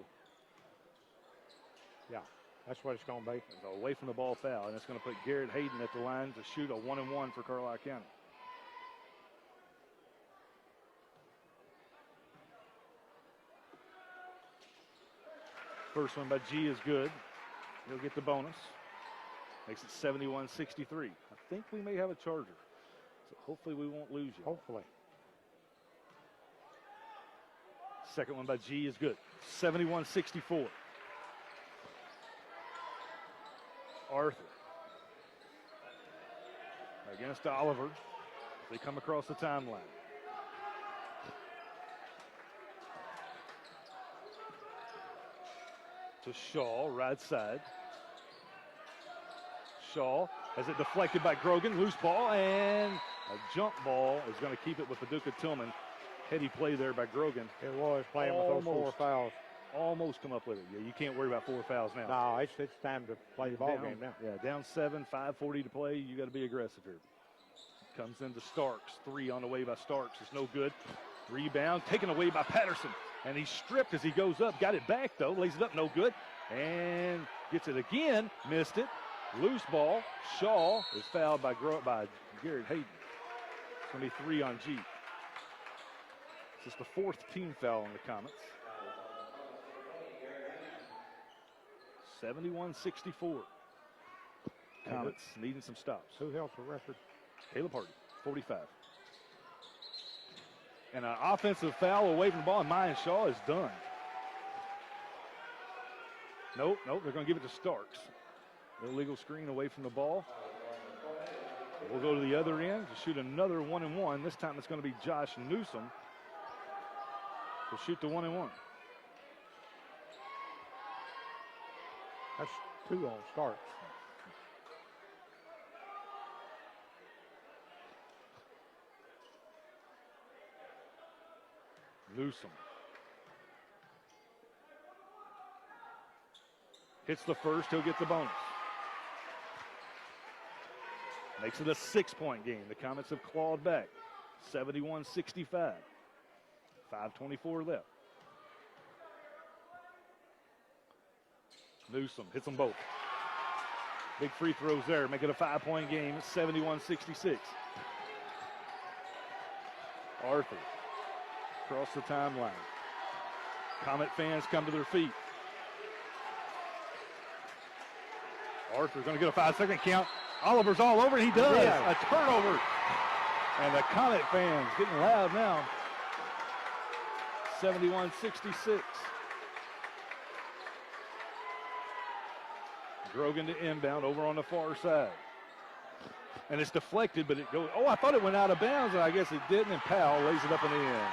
S2: Yeah, that's what it's going to be.
S1: It's away from the ball foul, and it's going to put Garrett Hayden at the line to shoot a 1-and-1 for Carlisle County. First one by G is good. He'll get the bonus. Makes it 71-63. I think we may have a charger, so hopefully we won't lose you.
S2: Hopefully.
S1: Second one by G is good. 71-64. Arthur against Oliver. They come across the timeline. To Shaw, right side. Shaw has it deflected by Grogan. Loose ball, and a jump ball is going to keep it with Paducah Tilghman. Heady play there by Grogan.
S2: It was playing with those 4 fouls.
S1: Almost come up with it. Yeah, you can't worry about 4 fouls now.
S2: No, it's time to play the ball game now.
S1: Yeah, down 7, 5:40 to play. You got to be aggressive here. Comes into Starks. 3 on the way by Starks. It's no good. Rebound taken away by Patterson. And he's stripped as he goes up. Got it back, though. Lays it up. No good. And gets it again. Missed it. Loose ball. Shaw is fouled by Garrett Hayden. It's going to be 3 on G. This is the 4th team foul on the Comets. 71-64. Comets needing some stops.
S2: Who held the record?
S1: Caleb Hardy. 45. And an offensive foul away from the ball, and Mayan Shaw is done. Nope, they're going to give it to Starks. Illegal screen away from the ball. We'll go to the other end to shoot another 1-and-1. This time it's going to be Josh Newsom to shoot the 1-and-1.
S2: That's 2 on Starks.
S1: Newsom hits the first, he'll get the bonus. Makes it a 6-point game. The Comets have clawed back. 71-65. 5:24 left. Newsom hits them both. Big free throws there. Make it a 5-point game. 71-66. Arthur across the timeline. Comet fans come to their feet. Arthur going to get a 5-second count. Oliver's all over. He does.
S2: Yeah.
S1: A turnover. And the Comet fans getting loud now. 71-66. Grogan to inbound over on the far side. And it's deflected, but it goes. Oh, I thought it went out of bounds, and I guess it didn't. And Powell lays it up and in.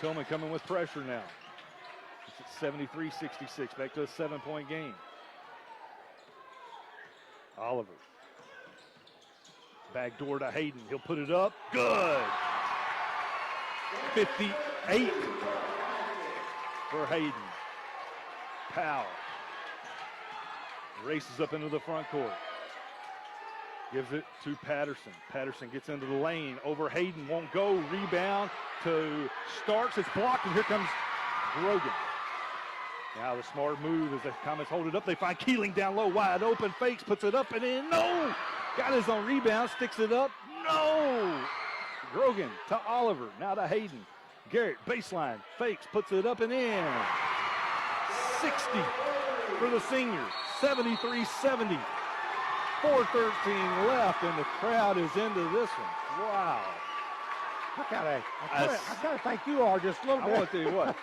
S1: Tilghman coming with pressure now. It's at 73-66. Back to a 7-point game. Oliver. Backdoor to Hayden. He'll put it up. Good. 58 for Hayden. Powell races up into the front court. Gives it to Patterson. Patterson gets into the lane. Over Hayden. Won't go. Rebound to Starks. It's blocked, and here comes Grogan. Now the smart move as the Comets hold it up. They find Keeling down low, wide open, fakes, puts it up and in. No! Got his own rebound, sticks it up. No! Grogan to Oliver, now to Hayden. Garrett, baseline, fakes, puts it up and in. 60 for the senior, 73-70. 4:13 left, and the crowd is into this one. Wow.
S2: I gotta think you are just a little bit.
S1: I want to tell you what.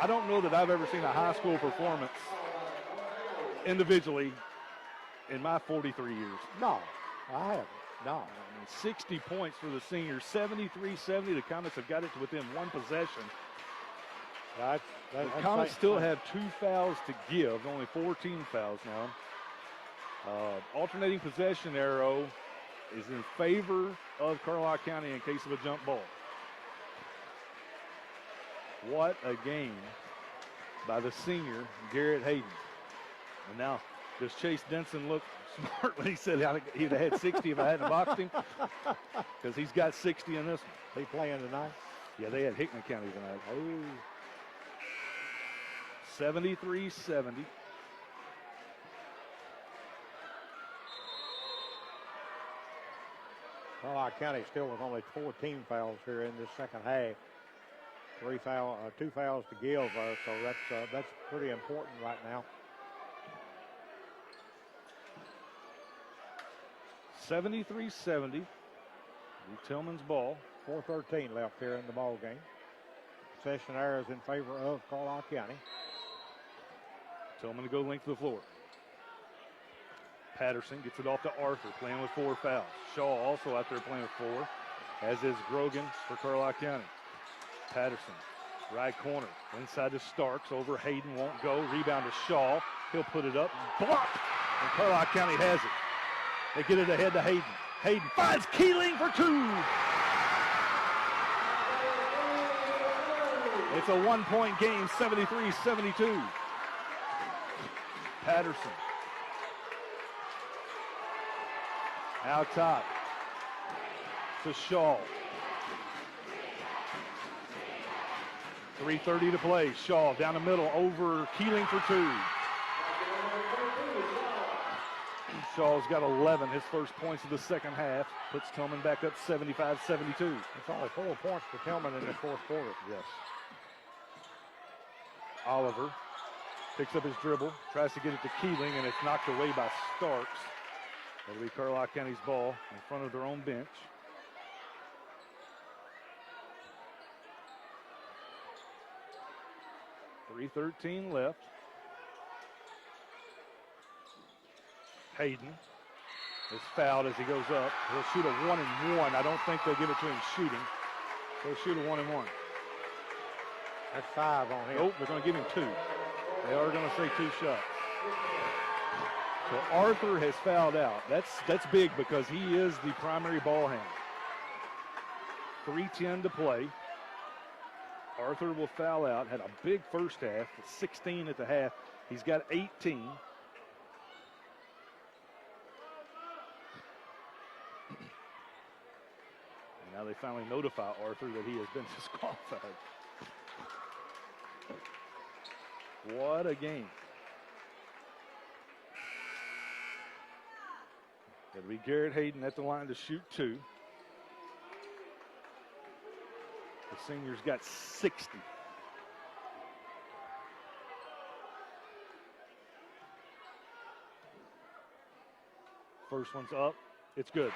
S1: I don't know that I've ever seen a high school performance individually in my 43 years.
S2: No, I haven't. No.
S1: I mean, 60 points for the seniors, 73-70. The Comets have got it to within one possession. The Comets still have 2 fouls to give, only 14 fouls now. Alternating possession arrow is in favor of Carlisle County in case of a jump ball. What a game by the senior, Garrett Hayden. And now, does Chase Denson look smart when he said he'd have had 60 if I hadn't boxed him? Because he's got 60 in this one.
S2: They playing tonight?
S1: Yeah, they had Hickman County tonight. Oh. 73-70.
S2: Carlisle County still with only 14 fouls here in this second half. 2 fouls to give, so that's pretty important right now.
S1: 73-70. Tilghman's ball.
S2: 4:13 left here in the ball game. Possession arrows in favor of Carlisle County.
S1: Tilghman to go length of the floor. Patterson gets it off to Arthur, playing with 4 fouls. Shaw also out there playing with 4, as is Grogan for Carlisle County. Patterson, right corner, inside to Starks, over Hayden, won't go. Rebound to Shaw. He'll put it up, blocked, and Carlisle County has it. They get it ahead to Hayden. Hayden finds Keeling for 2. It's a 1-point game, 73-72. Patterson. Out top to Shaw. 3:30 to play. Shaw down the middle over Keeling for 2. Shaw's got 11, his first points of the second half. Puts Tilghman back up 75-72.
S2: It's only 4 points for Tilghman in the fourth quarter.
S1: Yes. Oliver picks up his dribble, tries to get it to Keeling, and it's knocked away by Starks. That'll be Carlisle County's ball in front of their own bench. .3:13 left. Hayden is fouled as he goes up. He'll shoot a 1-and-1. I don't think they'll give it to him shooting. They'll shoot a 1-and-1.
S2: That's 5 on him.
S1: Nope, they're going to give him 2. They are going to say 2 shots. So Arthur has fouled out. That's big because he is the primary ball handler. 3:10 to play. Arthur will foul out. Had a big first half, 16 at the half. He's got 18. And now they finally notify Arthur that he has been disqualified. What a game. It'll be Garrett Hayden at the line to shoot 2. The senior's got 60. First one's up. It's good.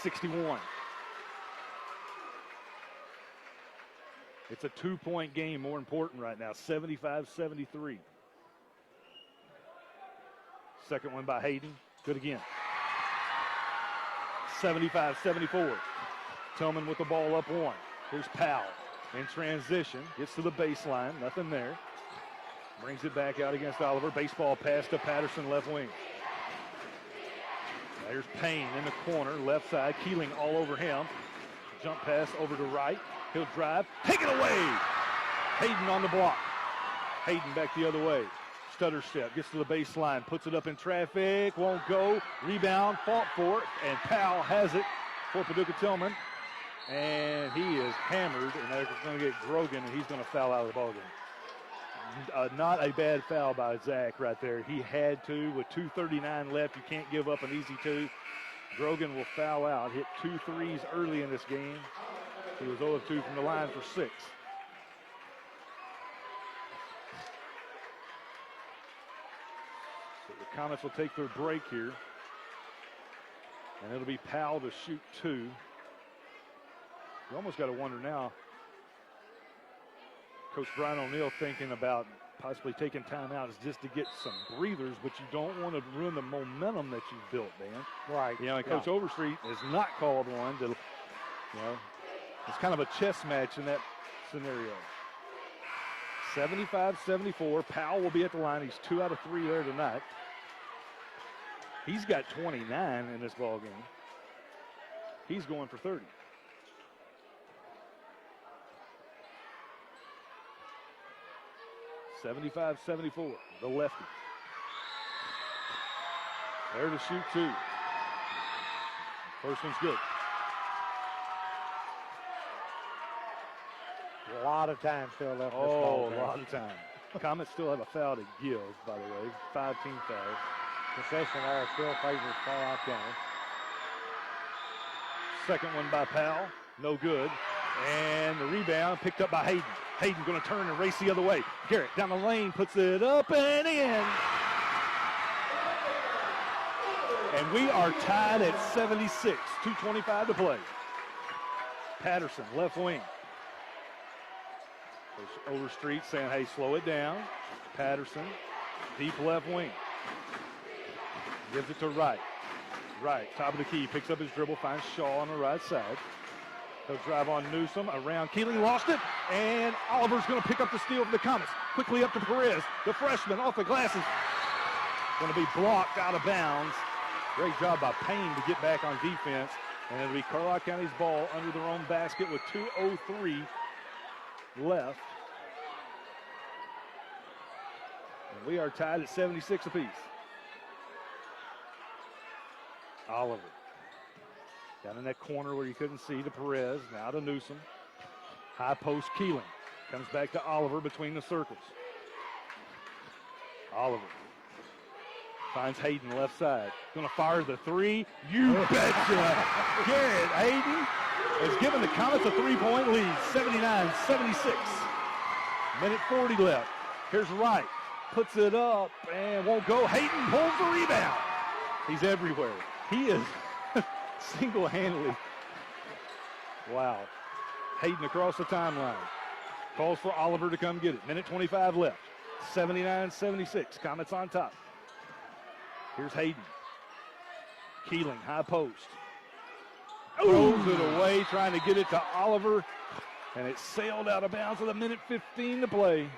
S1: 61. It's a 2-point game, more important right now, 75-73. Second one by Hayden, good again. 75-74. Tilghman with the ball up 1. Here's Powell in transition, gets to the baseline, nothing there. Brings it back out against Oliver. Baseball pass to Patterson, left wing. There's Payne in the corner, left side, Keeling all over him. Jump pass over to right. He'll drive, take it away. Hayden on the block. Hayden back the other way. Stutter step, gets to the baseline, puts it up in traffic, won't go. Rebound, fought for it, and Powell has it for Paducah Tilghman. And he is hammered, and they're going to get Grogan, and he's going to foul out of the ballgame. Not a bad foul by Zach right there. He had to with 2:39 left. You can't give up an easy 2. Grogan will foul out, hit 2 threes early in this game. He was 0 of 2 from the line for 6. So the Comets will take their break here. And it'll be Powell to shoot 2. You almost got to wonder now, Coach Brian O'Neill thinking about possibly taking timeouts just to get some breathers, but you don't want to ruin the momentum that you've built, Dan.
S2: Right.
S1: You know, and Coach Overstreet has not called one to, you know, it's kind of a chess match in that scenario. 75-74. Powell will be at the line. He's 2 out of 3 there tonight. He's got 29 in this ball game. He's going for 30. .75-74, the lefty. There to shoot 2. First one's good.
S2: A lot of time still left.
S1: Oh, a lot of time. Comets still have a foul to give, by the way. 5-team fouls.
S2: Possession there still favors Carlisle County.
S1: Second one by Powell, no good. And the rebound picked up by Hayden. Hayden going to turn and race the other way. Garrett down the lane, puts it up and in. And we are tied at 76, 2:25 to play. Patterson, left wing. Overstreet saying, hey, slow it down. Patterson, deep left wing. Gives it to Wright. Wright, top of the key, picks up his dribble, finds Shaw on the right side. He'll drive on Newsom, around Keeling, lost it, and Oliver's going to pick up the steal from the Comets. Quickly up to Perez, the freshman, off the glasses. Going to be blocked out of bounds. Great job by Payne to get back on defense. And it'll be Carlisle County's ball under their own basket with 2:03 left. And we are tied at 76 apiece. Oliver. Down in that corner where you couldn't see to Perez. Now to Newsom. High post Keeling. Comes back to Oliver between the circles. Oliver. Finds Hayden left side. Going to fire the 3. You betcha. Garrett Hayden has given the Comets a 3-point lead. 79-76. Minute 40 left. Here's Wright. puts it up and won't go. Hayden pulls the rebound. He's everywhere. He is single-handedly. Wow. Hayden across the timeline. Calls for Oliver to come get it. Minute 25 left. 79-76. Comets on top. Here's Hayden. Keeling, high post. Throws it away, trying to get it to Oliver. And it sailed out of bounds with a minute 15 to play.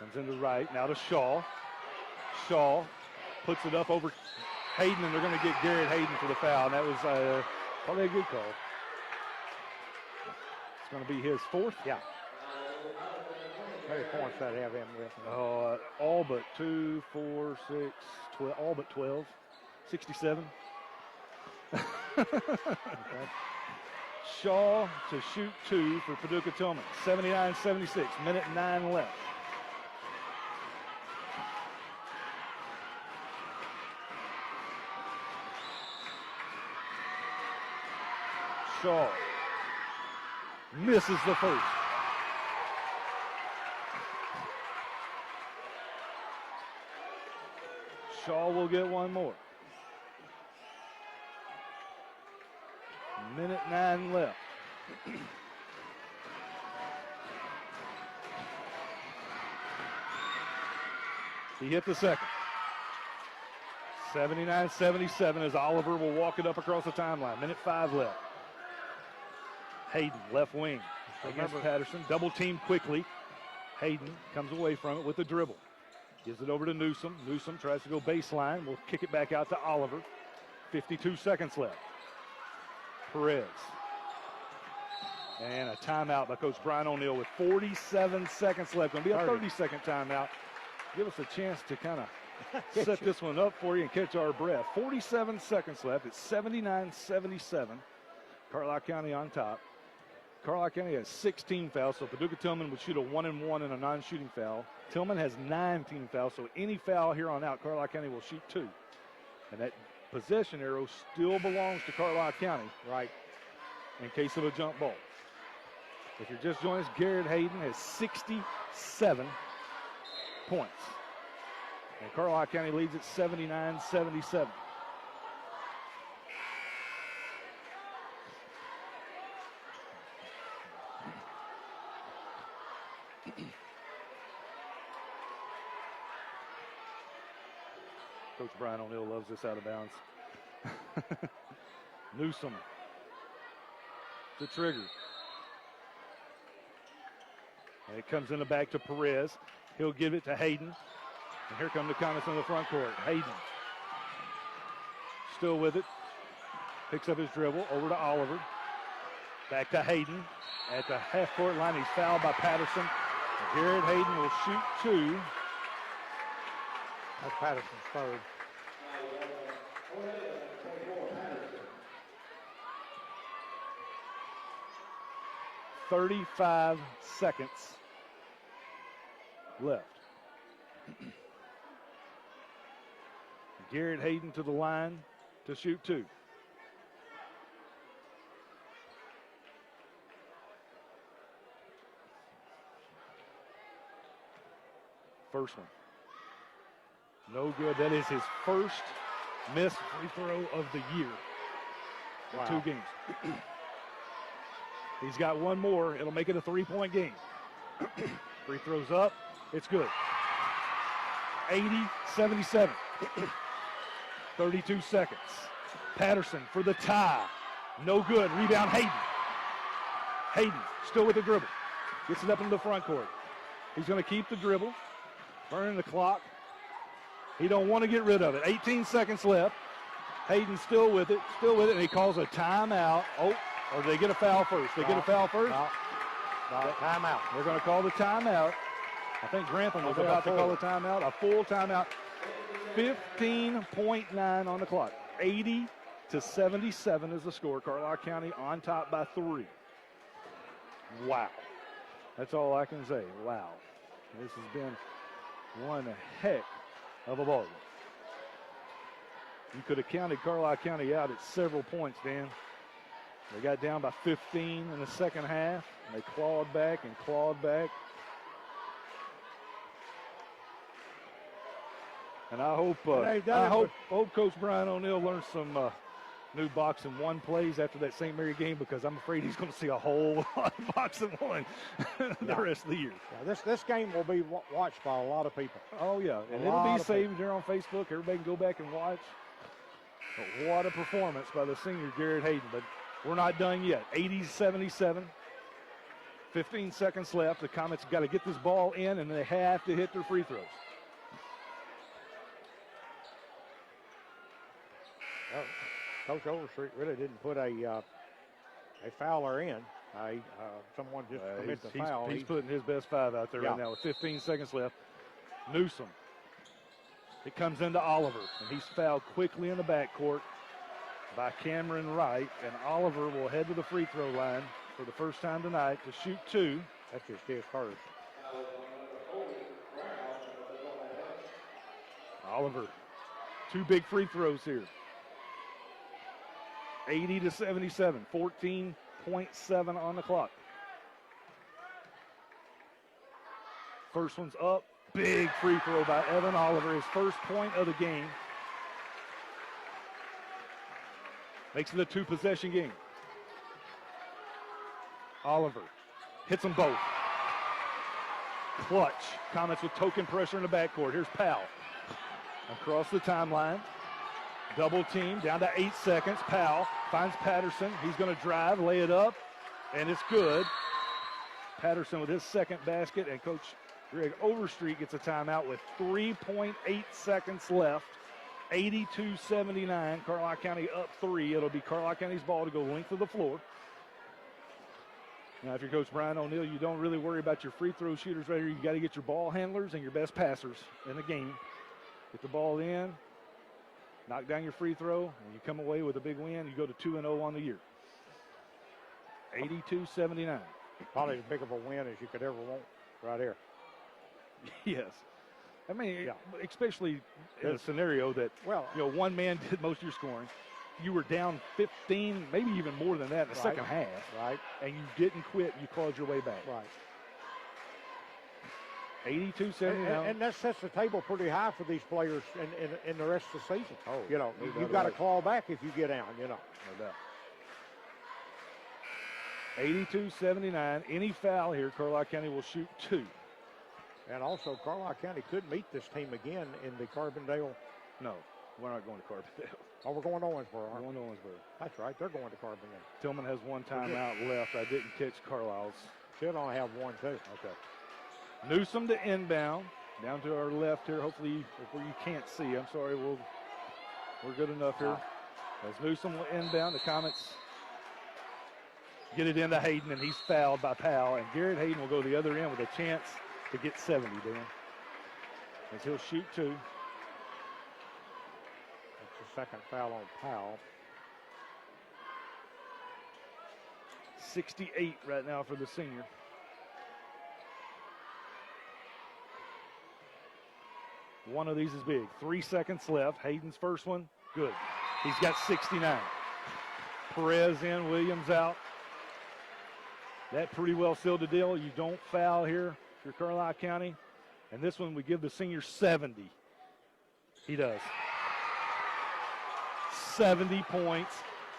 S1: Comes into right, now to Shaw. Shaw puts it up over Hayden, and they're going to get Garrett Hayden for the foul. And that was probably a good call. It's going to be his fourth.
S2: Yeah. How many points that have him with?
S1: All but 2, 4, 6, 12, all but 12. 67.
S2: Okay.
S1: Shaw to shoot 2 for Paducah Tilghman. 79-76, minute 9 left. Shaw misses the first. Shaw will get one more. Minute 9 left. He hit the second. 79-77 as Oliver will walk it up across the timeline. Minute 5 left. Hayden, left wing. Against Patterson. Double team quickly. Hayden comes away from it with the dribble. Gives it over to Newsom. Newsom tries to go baseline. We'll kick it back out to Oliver. 52 seconds left. Perez. And a timeout by Coach Brian O'Neill with 47 seconds left. Going to be a 30-second timeout. Give us a chance to kind of set this one up for you and catch our breath. 47 seconds left. It's 79-77. Carlisle County on top. Carlisle County has 16 fouls, so Paducah Tilghman would shoot a 1-and-1 and a non-shooting foul. Tilghman has 19 fouls, so any foul here on out, Carlisle County will shoot 2. And that possession arrow still belongs to Carlisle County, right, in case of a jump ball. If you're just joining us, Garrett Hayden has 67 points. And Carlisle County leads at 79-77. Coach Brian O'Neill loves this out of bounds. Newsom to trigger. And it comes in the back to Perez. He'll give it to Hayden. And here come the Comets in the front court. Hayden still with it. Picks up his dribble over to Oliver. Back to Hayden. At the half-court line, he's fouled by Patterson. And Garrett Hayden will shoot 2.
S2: That's Patterson's third.
S1: .35 seconds left. Garrett Hayden to the line to shoot 2. First one. No good. That is his first missed free throw of the year.
S2: Wow.
S1: 2 games. He's got one more. It'll make it a 3-point game. Free throws up. It's good. 80-77. 32 seconds. Patterson for the tie. No good. Rebound Hayden. Hayden still with the dribble. Gets it up into the front court. He's going to keep the dribble. Burning the clock. He don't want to get rid of it. 18 seconds left. Hayden still with it, and he calls a timeout. Oh, or they get a foul first? They get a foul first?
S2: No, timeout.
S1: They're going to call the timeout. I think Grantham was about to call a timeout, a full timeout. 15.9 on the clock. 80-77 is the score. Carlisle County on top by 3. Wow. That's all I can say. Wow. This has been one heck of a ball game. You could have counted Carlisle County out at several points, Dan. They got down by 15 in the second half, and they clawed back and clawed back. And I hope Coach Brian O'Neill learns some new box and one plays after that St. Mary game, because I'm afraid he's going to see a whole lot of box and one the rest of the year.
S2: Yeah, this game will be watched by a lot of people.
S1: Oh, yeah, and it'll be saved here on Facebook. Everybody can go back and watch. But what a performance by the senior Garrett Hayden. But we're not done yet. 80-77. 15 seconds left. The Comets got to get this ball in, and they have to hit their free throws.
S2: Well, Coach Overstreet really didn't put a fouler in. Someone just commits a foul.
S1: He's putting his best five out there right now with 15 seconds left. Newsom. It comes into Oliver, and he's fouled quickly in the backcourt by Cameron Wright, and Oliver will head to the free throw line for the first time tonight to shoot two.
S2: That's just his first.
S1: Oliver, two big free throws here. 80-77, 14.7 on the clock. First one's up. Big free throw by Evan Oliver, his first point of the game. Makes it a two-possession game. Oliver hits them both. Clutch. Comets with token pressure in the backcourt. Here's Powell. Across the timeline. Double team, down to 8 seconds. Powell finds Patterson. He's going to drive, lay it up, and it's good. Patterson with his second basket, and Coach Greg Overstreet gets a timeout with 3.8 seconds left. 82-79. Carlisle County up 3. It'll be Carlisle County's ball to go length of the floor. Now, if you're Coach Brian O'Neill, you don't really worry about your free throw shooters right here. You got to get your ball handlers and your best passers in the game. Get the ball in. Knock down your free throw, and you come away with a big win. You go to 2-0 on the year. 82-79.
S2: Probably as big of a win as you could ever want right here.
S1: Yes. I mean, especially in a scenario that, one man did most of your scoring. You were down 15, maybe even more than that in the second half.
S2: Right.
S1: And you didn't quit. You clawed your way back.
S2: Right.
S1: 82-79.
S2: And that sets the table pretty high for these players in the rest of the season.
S1: Oh,
S2: you've got to claw back if you get down, No
S1: doubt. 82-79. Any foul here, Carlisle County will shoot two.
S2: And also, Carlisle County could meet this team again in the Carbondale.
S1: No, we're not going to Carbondale.
S2: Oh, we're going to Owensboro.
S1: We're going to Owensboro.
S2: That's right. They're going to Carbondale.
S1: Tilghman has one timeout left. I didn't catch Carlisle's.
S2: Should only have one, too.
S1: Okay. Newsom to inbound. Down to our left here. Hopefully, where you can't see. I'm sorry. We're good enough here. As Newsom will inbound, the Comets get it into Hayden, and he's fouled by Powell. And Garrett Hayden will go the other end with a chance to get 70, Dan. As he'll shoot two.
S2: That's the second foul on Powell.
S1: 68 right now for the senior. One of these is big. 3 seconds left. Hayden's first one, good. He's got 69. Perez in, Williams out. That pretty well sealed the deal. You don't foul here if you're Carlisle County. And this one, we give the senior 70. He does. 70 points.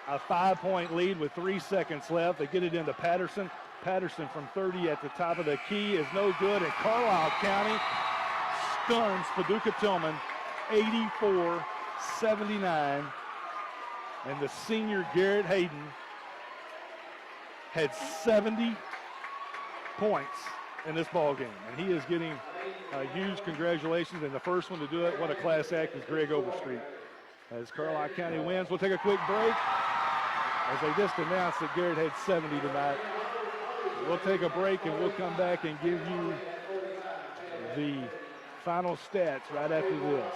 S1: A 5-point lead with 3 seconds left. They get it into Patterson. Patterson from 30 at the top of the key is no good. And Carlisle County stuns Paducah Tilghman 84-79. And the senior Garrett Hayden had 70 points in this ball game. And he is getting huge congratulations. And the first one to do it, what a class act, is Greg Overstreet. As Carlisle County wins, we'll take a quick break. As they just announced that Garrett had 70 tonight. We'll take a break and we'll come back and give you the final stats right after this.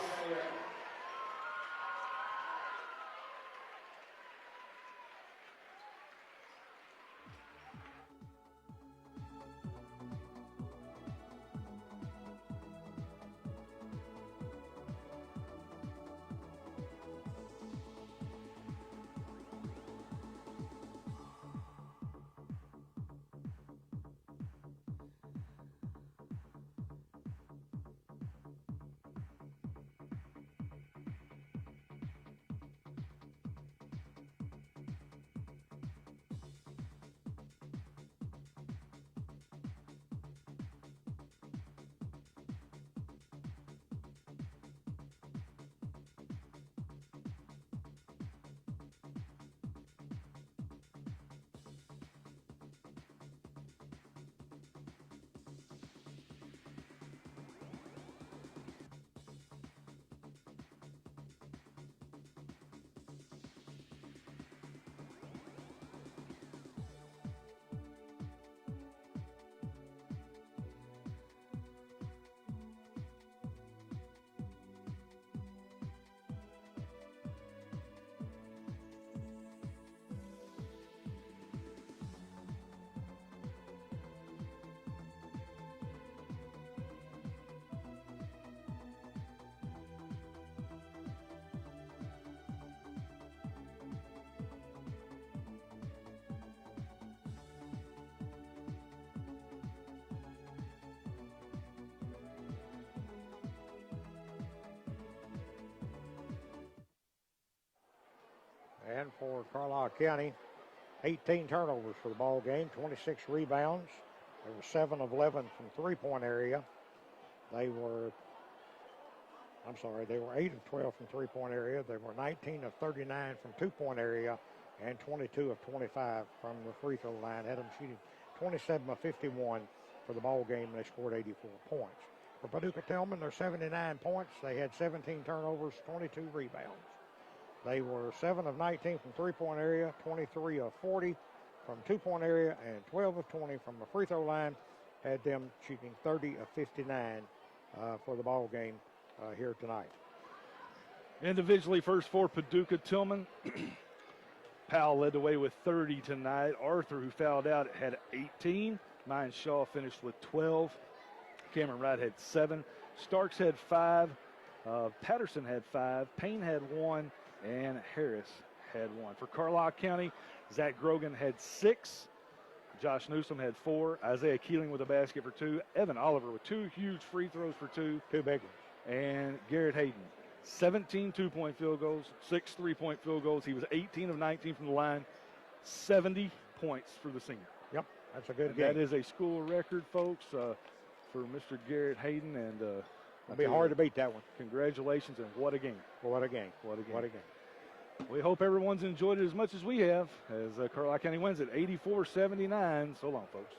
S2: And for Carlisle County, 18 turnovers for the ball game, 26 rebounds. They were 7 of 11 from three-point area. They were 8 of 12 from three-point area. They were 19 of 39 from two-point area and 22 of 25 from the free throw line. Had them shooting 27 of 51 for the ball game, and they scored 84 points. For Paducah Tilghman, they're 79 points. They had 17 turnovers, 22 rebounds. They were 7 of 19 from three-point area, 23 of 40 from two-point area, and 12 of 20 from the free throw line. Had them shooting 30 of 59 for the ball game here tonight.
S1: Individually, first for Paducah Tilghman. Powell led the way with 30 tonight. Arthur, who fouled out, had 18. Mine Shaw finished with 12. Cameron Wright had 7. Starks had 5. Patterson had 5. Payne had 1. And Harris had 1. For Carlisle County, Zach Grogan had 6. Josh Newsom had 4. Isaiah Keeling with a basket for 2. Evan Oliver with 2 huge free throws for 2.
S2: 2 big ones.
S1: And Garrett Hayden, 17 two-point field goals, 6 three-point field goals. He was 18 of 19 from the line, 70 points for the senior.
S2: Yep, that's a good game.
S1: That is a school record, folks, for Mr. Garrett Hayden. And
S2: it'll be hard to beat that one.
S1: Congratulations, and what a game.
S2: What a game.
S1: What a game.
S2: What a game.
S1: We hope everyone's enjoyed it as much as we have, as Carlisle County wins at 84-79. So long, folks.